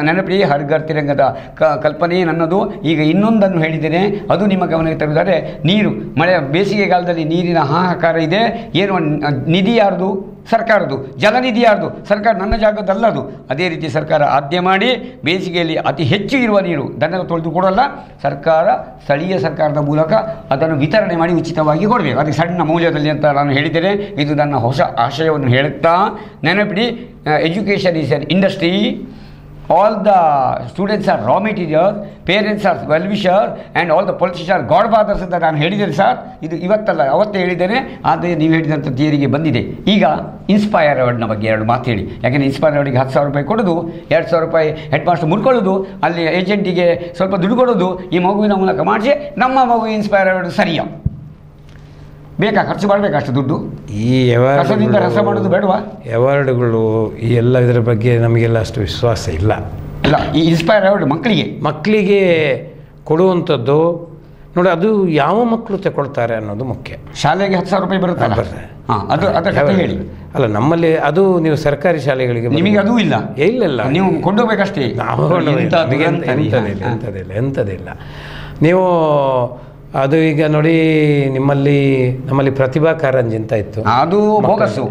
ನೆನಪಿಡಿ, ಹರ್ ಘರ್ ತಿರಂಗದ ಕಲ್ಪನೆ ನನ್ನದು. ಈಗ ಇನ್ನೊಂದನ್ನು ಹೇಳಿದ್ದೇನೆ, ಅದು ನಿಮ್ಮ ಗಮನಕ್ಕೆ ತರುವುದಾದರೆ, ನೀರು, ಮಳೆ ಬೇಸಿಗೆಗಾಲದಲ್ಲಿ ನೀರಿನ ಹಾಹಾಕಾರ ಇದೆ. ಏನು ನಿಧಿ ಯಾರ್ದು? ಸರ್ಕಾರದ್ದು. ಜಲನಿಧಿ ಯಾರ್ದು? ಸರ್ಕಾರ. ನನ್ನ ಜಾಗದಲ್ಲದು. ಅದೇ ರೀತಿ ಸರ್ಕಾರ ಆದ್ಯ ಮಾಡಿ ಬೇಸಿಗೆಯಲ್ಲಿ ಅತಿ ಹೆಚ್ಚು ಇರುವ ನೀರು ದನ ತೊಳೆದು ಕೊಡಲ್ಲ, ಸರ್ಕಾರ ಸ್ಥಳೀಯ ಸರ್ಕಾರದ ಮೂಲಕ ಅದನ್ನು ವಿತರಣೆ ಮಾಡಿ ಉಚಿತವಾಗಿ ಕೊಡಬೇಕು. ಅದಕ್ಕೆ ಸಣ್ಣ ಮೌಲ್ಯದಲ್ಲಿ ಅಂತ ನಾನು ಹೇಳಿದ್ದೇನೆ. ಇದು ನನ್ನ ಹೊಸ ಆಶಯವನ್ನು ಹೇಳುತ್ತಾ, ನೆನಪಿಡಿ, education is N industry. All the students are raw material, parents are well-wisher and all the politicians are godfathers ಅಂತ ನಾನು ಹೇಳಿದ್ದೇನೆ ಸರ್. ಇದು ಇವತ್ತಲ್ಲ, ಅವತ್ತೇ ಹೇಳಿದ್ದೇನೆ. ಆದರೆ ನೀವು ಹೇಳಿದಂಥ ಥಿಯರಿಗೆ ಬಂದಿದೆ. ಈಗ ಇನ್ಸ್ಪೈರ್ ಅವಾರ್ಡ್ನ ಬಗ್ಗೆ ಎರಡು ಮಾತು ಹೇಳಿ. ಯಾಕೆಂದರೆ ಇನ್ಸ್ಪೈರ್ ಅವಾರ್ಡಿಗೆ 10,000 ರೂಪಾಯಿ ಕೊಡೋದು, 2,000 ರೂಪಾಯಿ ಹೆಡ್ ಮಾಸ್ಟರ್ ಮುಡ್ಕೊಳ್ಳೋದು, ಅಲ್ಲಿ ಏಜೆಂಟಿಗೆ ಸ್ವಲ್ಪ ದುಡ್ಡು ಕೊಡೋದು, ಈ ಮಗುವಿನ ಮೂಲಕ ಮಾಡಿಸಿ ನಮ್ಮ ಮಗು ಇನ್ಸ್ಪೈರ್ ಅವಾರ್ಡ್ ಸರಿಯಾ? ಬೇಕಾ? ಖರ್ಚು ಮಾಡಬೇಕಾ ಅಷ್ಟು ದುಡ್ಡು? ಈ ರಸ ಮಾಡೋದು ಬೇಡವಾ? ಅವಾರ್ಡ್ಗಳು ಈ ಎಲ್ಲ ಇದರ ಬಗ್ಗೆ ನಮಗೆಲ್ಲ ಅಷ್ಟು ವಿಶ್ವಾಸ ಇಲ್ಲ. ಈ ಇನ್ಸ್ಪೈರ್ ಅವಾರ್ಡ್ ಮಕ್ಕಳಿಗೆ ಕೊಡುವಂಥದ್ದು ನೋಡಿ, ಅದು ಯಾವ ಮಕ್ಕಳು ತಗೊಳ್ತಾರೆ ಅನ್ನೋದು ಮುಖ್ಯ. ಶಾಲೆಗೆ 10,000 ರೂಪಾಯಿ ಬರುತ್ತೆ. ಅದು ಹೇಳಿ. ಅಲ್ಲ, ನಮ್ಮಲ್ಲಿ ಅದು ನೀವು ಸರ್ಕಾರಿ ಶಾಲೆಗಳಿಗೆ ನಿಮಗೆ ಅದು ಇಲ್ಲ. ಇಲ್ಲ, ನೀವು ಕೊಂಡೋಗ್ಬೇಕಷ್ಟೇ. ಎಂಥದಿಲ್ಲ. ನೀವು ಅದು ಈಗ ನೋಡಿ, ನಮ್ಮಲ್ಲಿ ಪ್ರತಿಭಾ ಕಾರಂಜಿ ಅಂತ ಇತ್ತು, ಅದು ಬೋಗಸು.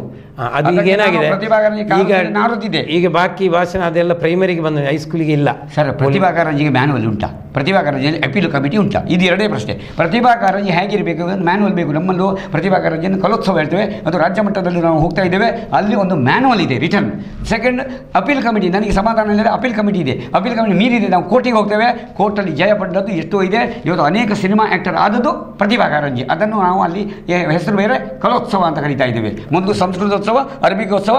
ಅದು ಈಗ ಏನಾಗಿದೆ, ಈಗ ಬಾಕಿ ಭಾಷಣ ಅದೆಲ್ಲ ಪ್ರೈಮರಿಗೆ ಬಂದ, ಹೈಸ್ಕೂಲಿಗೆ ಇಲ್ಲ ಸರ್. ಪ್ರತಿಭಾ ಕಾರಂಜಿಗೆ ಮ್ಯಾನುವಲ್ ಉಂಟಾ? ಪ್ರತಿಭಾ ಕಾರಂಜಿಯಲ್ಲಿ ಅಪೀಲ್ ಕಮಿಟಿ ಉಂಟಾ? ಇದು ಎರಡೇ ಪ್ರಶ್ನೆ. ಪ್ರತಿಭಾ ಕಾರಂಜಿ ಹೇಗಿರಬೇಕು, ಮ್ಯಾನುವಲ್ ಬೇಕು. ನಮ್ಮಲ್ಲೂ ಪ್ರತಿಭಾ ಕಾರಂಜಿಯನ್ನು ಕಲೋತ್ಸವ ಹೇಳ್ತೇವೆ, ಅದು ರಾಜ್ಯ ಮಟ್ಟದಲ್ಲಿ ನಾವು ಹೋಗ್ತಾ ಇದ್ದೇವೆ. ಅಲ್ಲಿ ಒಂದು ಮ್ಯಾನುವಲ್ ಇದೆ, ರಿಟರ್ನ್. Second, appeal committee. ನನಗೆ ಸಮಾಧಾನ ಇಲ್ಲದೆ ಅಪೀಲ್ ಕಮಿಟಿ ಇದೆ. ಅಪೀಲ್ ಕಮಿಟಿ ಮೀರಿದೆ, ನಾವು ಕೋರ್ಟಿಗೆ ಹೋಗ್ತೇವೆ. ಕೋರ್ಟಲ್ಲಿ ಜಯ ಪಡೆದದ್ದು ಎಷ್ಟೋ ಇದೆ. ಇವತ್ತು ಅನೇಕ ಸಿನಿಮಾ ಆ್ಯಕ್ಟರ್ ಆದದ್ದು ಪ್ರತಿಭಾ ಕಾರಂಜಿ. ಅದನ್ನು ನಾವು ಅಲ್ಲಿ ಹೆಸರು ಬೇರೆ ಕಲೋತ್ಸವ ಅಂತ ಕರೀತಾ ಇದ್ದೇವೆ. ಮೊದಲು ಸಂಸ್ಕೃತೋತ್ಸವ, ಅರಬಿಕೋತ್ಸವ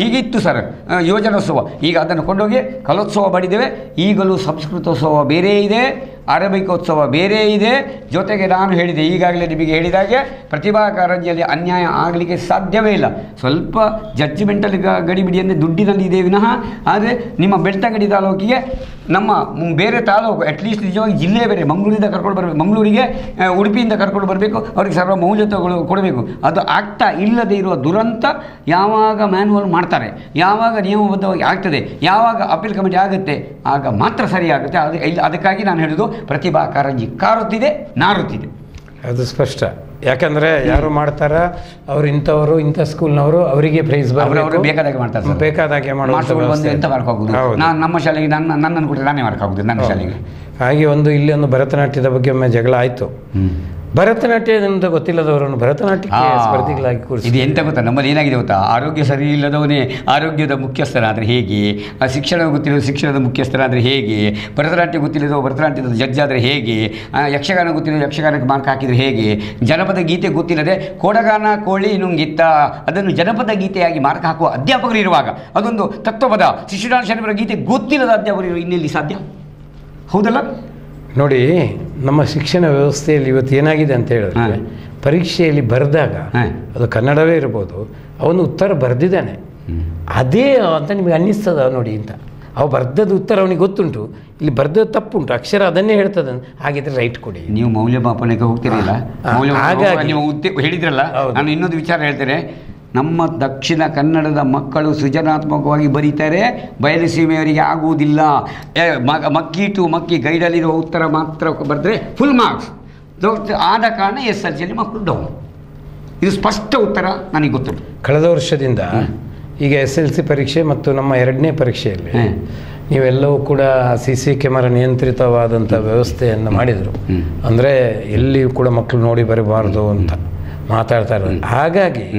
ಹೀಗಿತ್ತು ಸರ್, ಯೋಜನೋತ್ಸವ. ಈಗ ಅದನ್ನು ಕೊಂಡೋಗಿ ಕಲೋತ್ಸವ ಮಾಡಿದ್ದೇವೆ. ಈಗಲೂ ಸಂಸ್ಕೃತೋತ್ಸವ ಬೇರೆ ಇದೆ, ಆರಂಭಿಕೋತ್ಸವ ಬೇರೆ ಇದೆ. ಜೊತೆಗೆ ನಾನು ಹೇಳಿದೆ, ಈಗಾಗಲೇ ನಿಮಗೆ ಹೇಳಿದಾಗೆ ಪ್ರತಿಭಾ ಕಾರಂಜಿಯಲ್ಲಿ ಅನ್ಯಾಯ ಆಗಲಿಕ್ಕೆ ಸಾಧ್ಯವೇ ಇಲ್ಲ. ಸ್ವಲ್ಪ ಜಡ್ಜ್ಮೆಂಟಲ್ಲಿ ಗಡಿಬಿಡಿ ಅಂದರೆ ದುಡ್ಡಿನಲ್ಲಿ ಇದೆ ವಿನಃ. ಆದರೆ ನಿಮ್ಮ ಬೆಳ್ತಂಗಡಿ ತಾಲೂಕಿಗೆ ನಮ್ಮ ಬೇರೆ ತಾಲೂಕು ಅಟ್ಲೀಸ್ಟ್ ನಿಜವಾಗಿ ಜಿಲ್ಲೆ ಬೇರೆ, ಮಂಗಳೂರಿಂದ ಕರ್ಕೊಂಡು ಬರಬೇಕು, ಮಂಗಳೂರಿಗೆ ಉಡುಪಿಯಿಂದ ಕರ್ಕೊಂಡು ಬರಬೇಕು, ಅವರಿಗೆ ಸರ್ವ ಮೌಲ್ಯತೆಗಳು ಕೊಡಬೇಕು. ಅದು ಆಗ್ತಾ ಇಲ್ಲದೆ ಇರುವ ದುರಂತ. ಯಾವಾಗ ಮ್ಯಾನ್ಯುವಲ್ ಮಾಡ್ತಾರೆ, ಯಾವಾಗ ನಿಯಮಬದ್ಧವಾಗಿ ಆಗ್ತದೆ, ಯಾವಾಗ ಅಪೀಲ್ ಕಮಿಟಿ ಆಗುತ್ತೆ, ಆಗ ಮಾತ್ರ ಸರಿಯಾಗುತ್ತೆ. ಅದಕ್ಕಾಗಿ ನಾನು ಹೇಳೋದು, ಪ್ರತಿಭಾ ಕಾರಂಜಿ ಕಾರುತ್ತಿದೆ, ನಾರುತ್ತಿದೆ. ಅದು ಸ್ಪಷ್ಟ. ಯಾಕಂದರೆ ಯಾರು ಮಾಡ್ತಾರ ಅವ್ರು ಇಂಥವರು, ಇಂಥ ಸ್ಕೂಲ್ನವರು, ಅವರಿಗೆ ಪ್ರೈಸ್ ಅವರು ಬೇಕಾದಾಗೆ ಮಾಡ್ತಾರೆ, ಬೇಕಾದಾಗೆ ಬಂದು ಎಂತ ಮಾರ್ಕ್ ಆಗೋದು. ನಾನು ನಮ್ಮ ಶಾಲೆಗೆ ನನ್ನನ್ನು ಕೊಟ್ಟರೆ ನಾನೇ ಮಾರ್ಕ್ ಆಗೋದು ನನ್ನ ಶಾಲೆಗೆ. ಹಾಗೆ ಇಲ್ಲಿ ಒಂದು ಭರತನಾಟ್ಯದ ಬಗ್ಗೆ ಒಮ್ಮೆ ಜಗಳ ಆಯಿತು. ಭರತನಾಟ್ಯ ಅಂತ ಗೊತ್ತಿಲ್ಲದವರನ್ನು ಭರತನಾಟ್ಯಕ್ಕೆ ಸ್ಪರ್ಧಿಗಳಾಗಿ ಕೂರಿಸಿ. ಇದು ಎಂತ ಗೊತ್ತಾ, ನಮ್ಮಲ್ಲಿ ಏನಾಗಿದೆ ಗೊತ್ತಾ, ಆರೋಗ್ಯ ಸರಿ ಇಲ್ಲದವನೇ ಆರೋಗ್ಯದ ಮುಖ್ಯಸ್ಥರಾದರೆ ಹೇಗೆ, ಶಿಕ್ಷಣ ಗೊತ್ತಿಲ್ಲದ ಶಿಕ್ಷಣದ ಮುಖ್ಯಸ್ಥರಾದರೆ ಹೇಗೆ, ಭರತನಾಟ್ಯ ಗೊತ್ತಿಲ್ಲದವ ಭರತನಾಟ್ಯದ ಜಡ್ಜ್ ಆದರೆ ಹೇಗೆ, ಯಕ್ಷಗಾನ ಗೊತ್ತಿಲ್ಲದ ಯಕ್ಷಗಾನಕ್ಕೆ ಮಾರ್ಕ್ ಹಾಕಿದರೆ ಹೇಗೆ, ಜನಪದ ಗೀತೆ ಗೊತ್ತಿಲ್ಲದೆ ಕೋಡಗಾನ ಕೋಳಿ ನುಂಗಿತ್ತ ಅದನ್ನು ಜನಪದ ಗೀತೆಯಾಗಿ ಮಾರ್ಕ್ ಹಾಕುವ ಅಧ್ಯಾಪಕರು ಇರುವಾಗ, ಅದೊಂದು ತತ್ವಪದ ಶಿಶುನಾಳ ಶರಣರ ಗೀತೆ ಗೊತ್ತಿಲ್ಲದ ಅಧ್ಯಾಪಕರು ಇನ್ನೆಲ್ಲಿ ಸಾಧ್ಯ? ಹೌದಲ್ಲ? ನೋಡಿ, ನಮ್ಮ ಶಿಕ್ಷಣ ವ್ಯವಸ್ಥೆಯಲ್ಲಿ ಇವತ್ತು ಏನಾಗಿದೆ ಅಂತ ಹೇಳಿದ್ರೆ, ಪರೀಕ್ಷೆಯಲ್ಲಿ ಬರೆದಾಗ ಅದು ಕನ್ನಡವೇ ಇರ್ಬೋದು, ಅವನು ಉತ್ತರ ಬರೆದಿದ್ದಾನೆ ಅದೇ ಅಂತ ನಿಮಗೆ ಅನ್ನಿಸ್ತದ ನೋಡಿ ಅಂತ. ಅವು ಬರ್ದದ್ದು ಉತ್ತರ ಅವನಿಗೆ ಗೊತ್ತುಂಟು, ಇಲ್ಲಿ ಬರ್ದದ್ದು ತಪ್ಪುಂಟು, ಅಕ್ಷರ ಅದನ್ನೇ ಹೇಳ್ತದೆ. ಹಾಗಿದ್ರೆ ರೈಟ್ ಕೊಡಿ. ನೀವು ಮೌಲ್ಯಮಾಪನಕ್ಕೆ ಹೋಗ್ತಿರಲಿಲ್ಲ, ಹಾಗಾಗಿ ನೀವು ಹೇಳಿದ್ರಲ್ಲ. ನಾನು ಇನ್ನೊಂದು ವಿಚಾರ ಹೇಳ್ತೇನೆ. ನಮ್ಮ ದಕ್ಷಿಣ ಕನ್ನಡದ ಮಕ್ಕಳು ಸೃಜನಾತ್ಮಕವಾಗಿ ಬರೀತಾರೆ, ಬಯಲುಸೀಮೆಯವರಿಗೆ ಆಗುವುದಿಲ್ಲ. ಮಕ್ಕಿ ಗೈಡಲ್ಲಿರುವ ಉತ್ತರ ಮಾತ್ರ ಬರೆದ್ರೆ ಫುಲ್ ಮಾರ್ಕ್ಸ್. ಆದ ಕಾರಣ SSLCಯಲ್ಲಿ ಮಕ್ಕಳು ಡೌನ್. ಇದು ಸ್ಪಷ್ಟ ಉತ್ತರ ನನಗೆ ಗೊತ್ತುಂಟು. ಕಳೆದ ವರ್ಷದಿಂದ ಈಗ SSLC ಪರೀಕ್ಷೆ ಮತ್ತು ನಮ್ಮ 2ನೇ ಪರೀಕ್ಷೆಯಲ್ಲಿ ನೀವೆಲ್ಲವೂ ಕೂಡ CC ಕ್ಯಾಮರಾ ನಿಯಂತ್ರಿತವಾದಂಥ ವ್ಯವಸ್ಥೆಯನ್ನು ಮಾಡಿದರು. ಅಂದರೆ ಎಲ್ಲಿಯೂ ಕೂಡ ಮಕ್ಕಳು ನೋಡಿ ಬರಬಾರ್ದು ಅಂತ ಮಾತಾಡ್ತಾರೆ. ಹಾಗಾಗಿ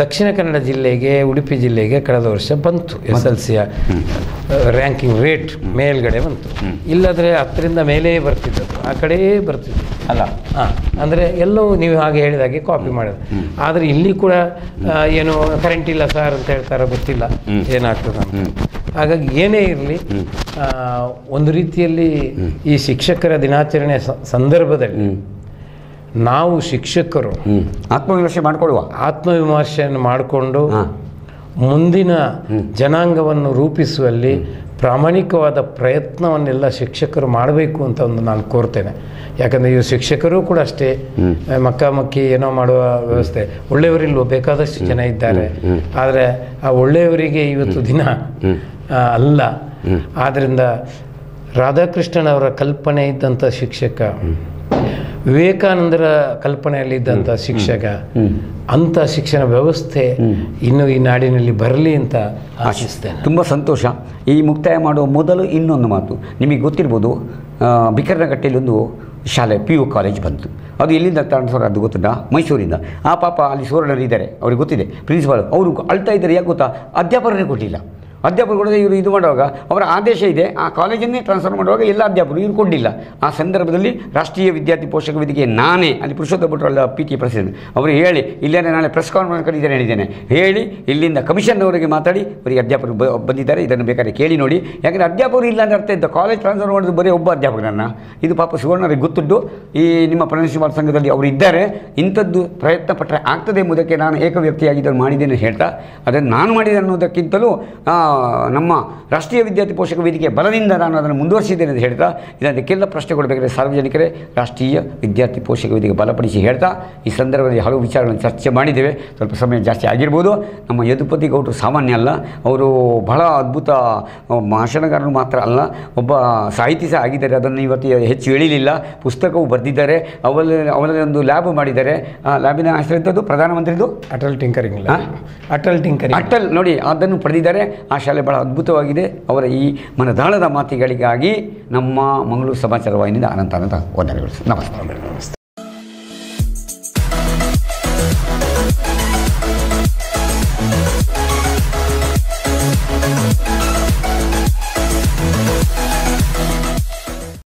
ದಕ್ಷಿಣ ಕನ್ನಡ ಜಿಲ್ಲೆಗೆ, ಉಡುಪಿ ಜಿಲ್ಲೆಗೆ ಕಳೆದ ವರ್ಷ ಬಂತು SSLCಯ ರ್ಯಾಂಕಿಂಗ್ ರೇಟ್ ಮೇಲ್ಗಡೆ ಬಂತು. ಇಲ್ಲದ್ರೆ 10ರಿಂದ ಮೇಲೇ ಬರ್ತಿದ್ದದ್ದು, ಆ ಕಡೆಯೇ ಬರ್ತಿದ್ದು ಅಲ್ಲ. ಅಂದರೆ ಎಲ್ಲವೂ ನೀವು ಹಾಗೆ ಹೇಳಿದಾಗೆ ಕಾಪಿ ಮಾಡೋದು. ಆದರೆ ಇಲ್ಲಿ ಕೂಡ ಏನು ಕರೆಂಟ್ ಇಲ್ಲ ಸರ್ ಅಂತ ಹೇಳ್ತಾರೆ, ಗೊತ್ತಿಲ್ಲ ಏನಾಗ್ತದೆ ಅಂತ. ಹಾಗಾಗಿ ಏನೇ ಇರಲಿ, ಒಂದು ರೀತಿಯಲ್ಲಿ ಈ ಶಿಕ್ಷಕರ ದಿನಾಚರಣೆ ಸಂದರ್ಭದಲ್ಲಿ ನಾವು ಶಿಕ್ಷಕರು ಆತ್ಮವಿಮರ್ಶೆಯನ್ನು ಮಾಡಿಕೊಂಡು ಮುಂದಿನ ಜನಾಂಗವನ್ನು ರೂಪಿಸುವಲ್ಲಿ ಪ್ರಾಮಾಣಿಕವಾದ ಪ್ರಯತ್ನವನ್ನೆಲ್ಲ ಶಿಕ್ಷಕರು ಮಾಡಬೇಕು ಅಂತ ನಾನು ಕೋರ್ತೇನೆ. ಯಾಕಂದರೆ ಇವು ಶಿಕ್ಷಕರು ಕೂಡ ಅಷ್ಟೇ ಮಕ್ಕಿ ಏನೋ ಮಾಡುವ ವ್ಯವಸ್ಥೆ. ಒಳ್ಳೆಯವರಿಲ್ವೋ, ಬೇಕಾದಷ್ಟು ಜನ ಇದ್ದಾರೆ. ಆದರೆ ಆ ಒಳ್ಳೆಯವರಿಗೆ ಇವತ್ತು ದಿನ ಅಲ್ಲ. ಆದ್ದರಿಂದ ರಾಧಾಕೃಷ್ಣನವರ ಕಲ್ಪನೆ ಇದ್ದಂಥ ಶಿಕ್ಷಕ, ವಿವೇಕಾನಂದರ ಕಲ್ಪನೆಯಲ್ಲಿದ್ದಂಥ ಶಿಕ್ಷಕ, ಅಂಥ ಶಿಕ್ಷಣ ವ್ಯವಸ್ಥೆ ಇನ್ನು ಈ ನಾಡಿನಲ್ಲಿ ಬರಲಿ ಅಂತ ಆಶಿಸ್ತೇನೆ. ತುಂಬ ಸಂತೋಷ. ಈ ಮುಕ್ತಾಯ ಮಾಡುವ ಮೊದಲು ಇನ್ನೊಂದು ಮಾತು ನಿಮಗೆ ಗೊತ್ತಿರ್ಬೋದು. ಬಿಕರ್ನಗಟ್ಟೆಯಲ್ಲಿ ಒಂದು ಶಾಲೆ PU ಕಾಲೇಜ್ ಬಂತು. ಅದು ಎಲ್ಲಿಂದ ಟ್ರಾನ್ಸ್ಫರ್ ಅದು ಗೊತ್ತಿಲ್ಲ, ಮೈಸೂರಿಂದ. ಆ ಪಾಪ ಅಲ್ಲಿ ಸುವರ್ಣರು ಇದ್ದಾರೆ, ಅವ್ರಿಗೆ ಗೊತ್ತಿದೆ. ಪ್ರಿನ್ಸಿಪಾಲ್ ಅವರು ಅಳ್ತಾ ಇದ್ದಾರೆ. ಯಾಕೆ ಗೊತ್ತಾ, ಅಧ್ಯಾಪಕರೇ ಕೊಟ್ಟಿಲ್ಲ. ಅಧ್ಯಾಪಕರು ಕೊಡದೆ ಇವರು ಇದು ಮಾಡುವಾಗ ಅವರ ಆದೇಶ ಇದೆ, ಆ ಕಾಲೇಜನ್ನೇ ಟ್ರಾನ್ಸ್ಫರ್ ಮಾಡುವಾಗ ಎಲ್ಲ ಅಧ್ಯಾಪಕರು ಇವರು ಕೊಡಲಿಲ್ಲ. ಆ ಸಂದರ್ಭದಲ್ಲಿ ರಾಷ್ಟ್ರೀಯ ವಿದ್ಯಾರ್ಥಿ ಪೋಷಕ ವೇದಿಕೆ ನಾನೇ ಅಲ್ಲಿ ಪುರುಷೋತ್ತಮ ಭಟ್ರಲ್ಲ PT ಪ್ರೆಸಿಡೆಂಟ್ ಅವರು ಹೇಳಿ, ಇಲ್ಲೇನೆ ನಾಳೆ ಪ್ರೆಸ್ ಕಾನ್ಫರೆನ್ಸ್ ಕರೀತೇನೆ ಹೇಳಿದ್ದೇನೆ, ಹೇಳಿ ಇಲ್ಲಿಂದ ಕಮಿಷನ್ನವರಿಗೆ ಮಾತಾಡಿ ಅವರಿಗೆ ಅಧ್ಯಾಪಕರು ಬಂದಿದ್ದಾರೆ, ಇದನ್ನು ಬೇಕಾದ್ರೆ ಕೇಳಿ ನೋಡಿ. ಯಾಕಂದರೆ ಅಧ್ಯಾಪಕರು ಇಲ್ಲ ಅಂದರೆ ಅರ್ಥ ಇದ್ದ ಕಾಲೇಜ್ ಟ್ರಾನ್ಸ್ಫರ್ ಮಾಡೋದು ಬರೀ ಒಬ್ಬ ಅಧ್ಯಾಪಕರನ್ನು. ಇದು ಪಾಪ ಸುವರ್ಣರಿಗೆ ಗೊತ್ತುಂಟು. ಈ ನಿಮ್ಮ ಪ್ರಿನ್ಸಿಪಾಲ್ ಸಂಘದಲ್ಲಿ ಅವರು ಇದ್ದಾರೆ. ಇಂಥದ್ದು ಪ್ರಯತ್ನ ಪಟ್ಟರೆ ಆಗ್ತದೆ ಎಂಬುದಕ್ಕೆ ನಾನು ಏಕವ್ಯಕ್ತಿಯಾಗಿ ಇದನ್ನು ಮಾಡಿದ್ದೇನೆ ಹೇಳ್ತಾ, ಅದನ್ನು ನಾನು ಮಾಡಿದೆ ಅನ್ನೋದಕ್ಕಿಂತಲೂ ನಮ್ಮ ರಾಷ್ಟ್ರೀಯ ವಿದ್ಯಾರ್ಥಿ ಪೋಷಕ ವೇದಿಕೆ ಬಲದಿಂದ ನಾನು ಅದನ್ನು ಮುಂದುವರಿಸಿದ್ದೇನೆ ಅಂತ ಹೇಳ್ತಾ, ಇದಕ್ಕೆಲ್ಲ ಪ್ರಶ್ನೆ ಕೊಡಬೇಕಾದ್ರೆ ಸಾರ್ವಜನಿಕರೇ ರಾಷ್ಟ್ರೀಯ ವಿದ್ಯಾರ್ಥಿ ಪೋಷಕ ವೇದಿಕೆ ಬಲಪಡಿಸಿ ಹೇಳ್ತಾ, ಈ ಸಂದರ್ಭದಲ್ಲಿ ಹಲವು ವಿಚಾರಗಳನ್ನು ಚರ್ಚೆ ಮಾಡಿದ್ದೇವೆ. ಸ್ವಲ್ಪ ಸಮಯ ಜಾಸ್ತಿ ಆಗಿರ್ಬೋದು. ನಮ್ಮ ಯದುಪತಿ ಗೌಡರು ಸಾಮಾನ್ಯ ಅಲ್ಲ, ಅವರು ಬಹಳ ಅದ್ಭುತ ಭಾಷಣಗಾರರು ಮಾತ್ರ ಅಲ್ಲ, ಒಬ್ಬ ಸಾಹಿತಿ ಸಹ ಆಗಿದ್ದಾರೆ. ಅದನ್ನು ಇವತ್ತು ಹೆಚ್ಚು ಹೇಳಿಲಿಲ್ಲ. ಪುಸ್ತಕವು ಬರೆದಿದ್ದಾರೆ. ಅವರಲ್ಲಿ ಒಂದು ಲ್ಯಾಬ್ ಮಾಡಿದ್ದಾರೆ. ಆ ಲ್ಯಾಬಿನ ಹೆಸರಿದ್ದದ್ದು ಪ್ರಧಾನಮಂತ್ರಿದು ಅಟಲ್ ನೋಡಿ, ಅದನ್ನು ಪಡೆದಿದ್ದಾರೆ. ಆ ಶಾಲೆ ಬಹಳ ಅದ್ಭುತವಾಗಿದೆ. ಅವರ ಈ ಮನದಾಳದ ಮಾತುಗಳಿಗಾಗಿ ನಮ್ಮ ಮಂಗಳೂರು ಸಮಾಚಾರ ವಾಹಿನಿಯಿಂದ ಅನಂತ ವಂದನೆಗಳು. ನಮಸ್ತೆ.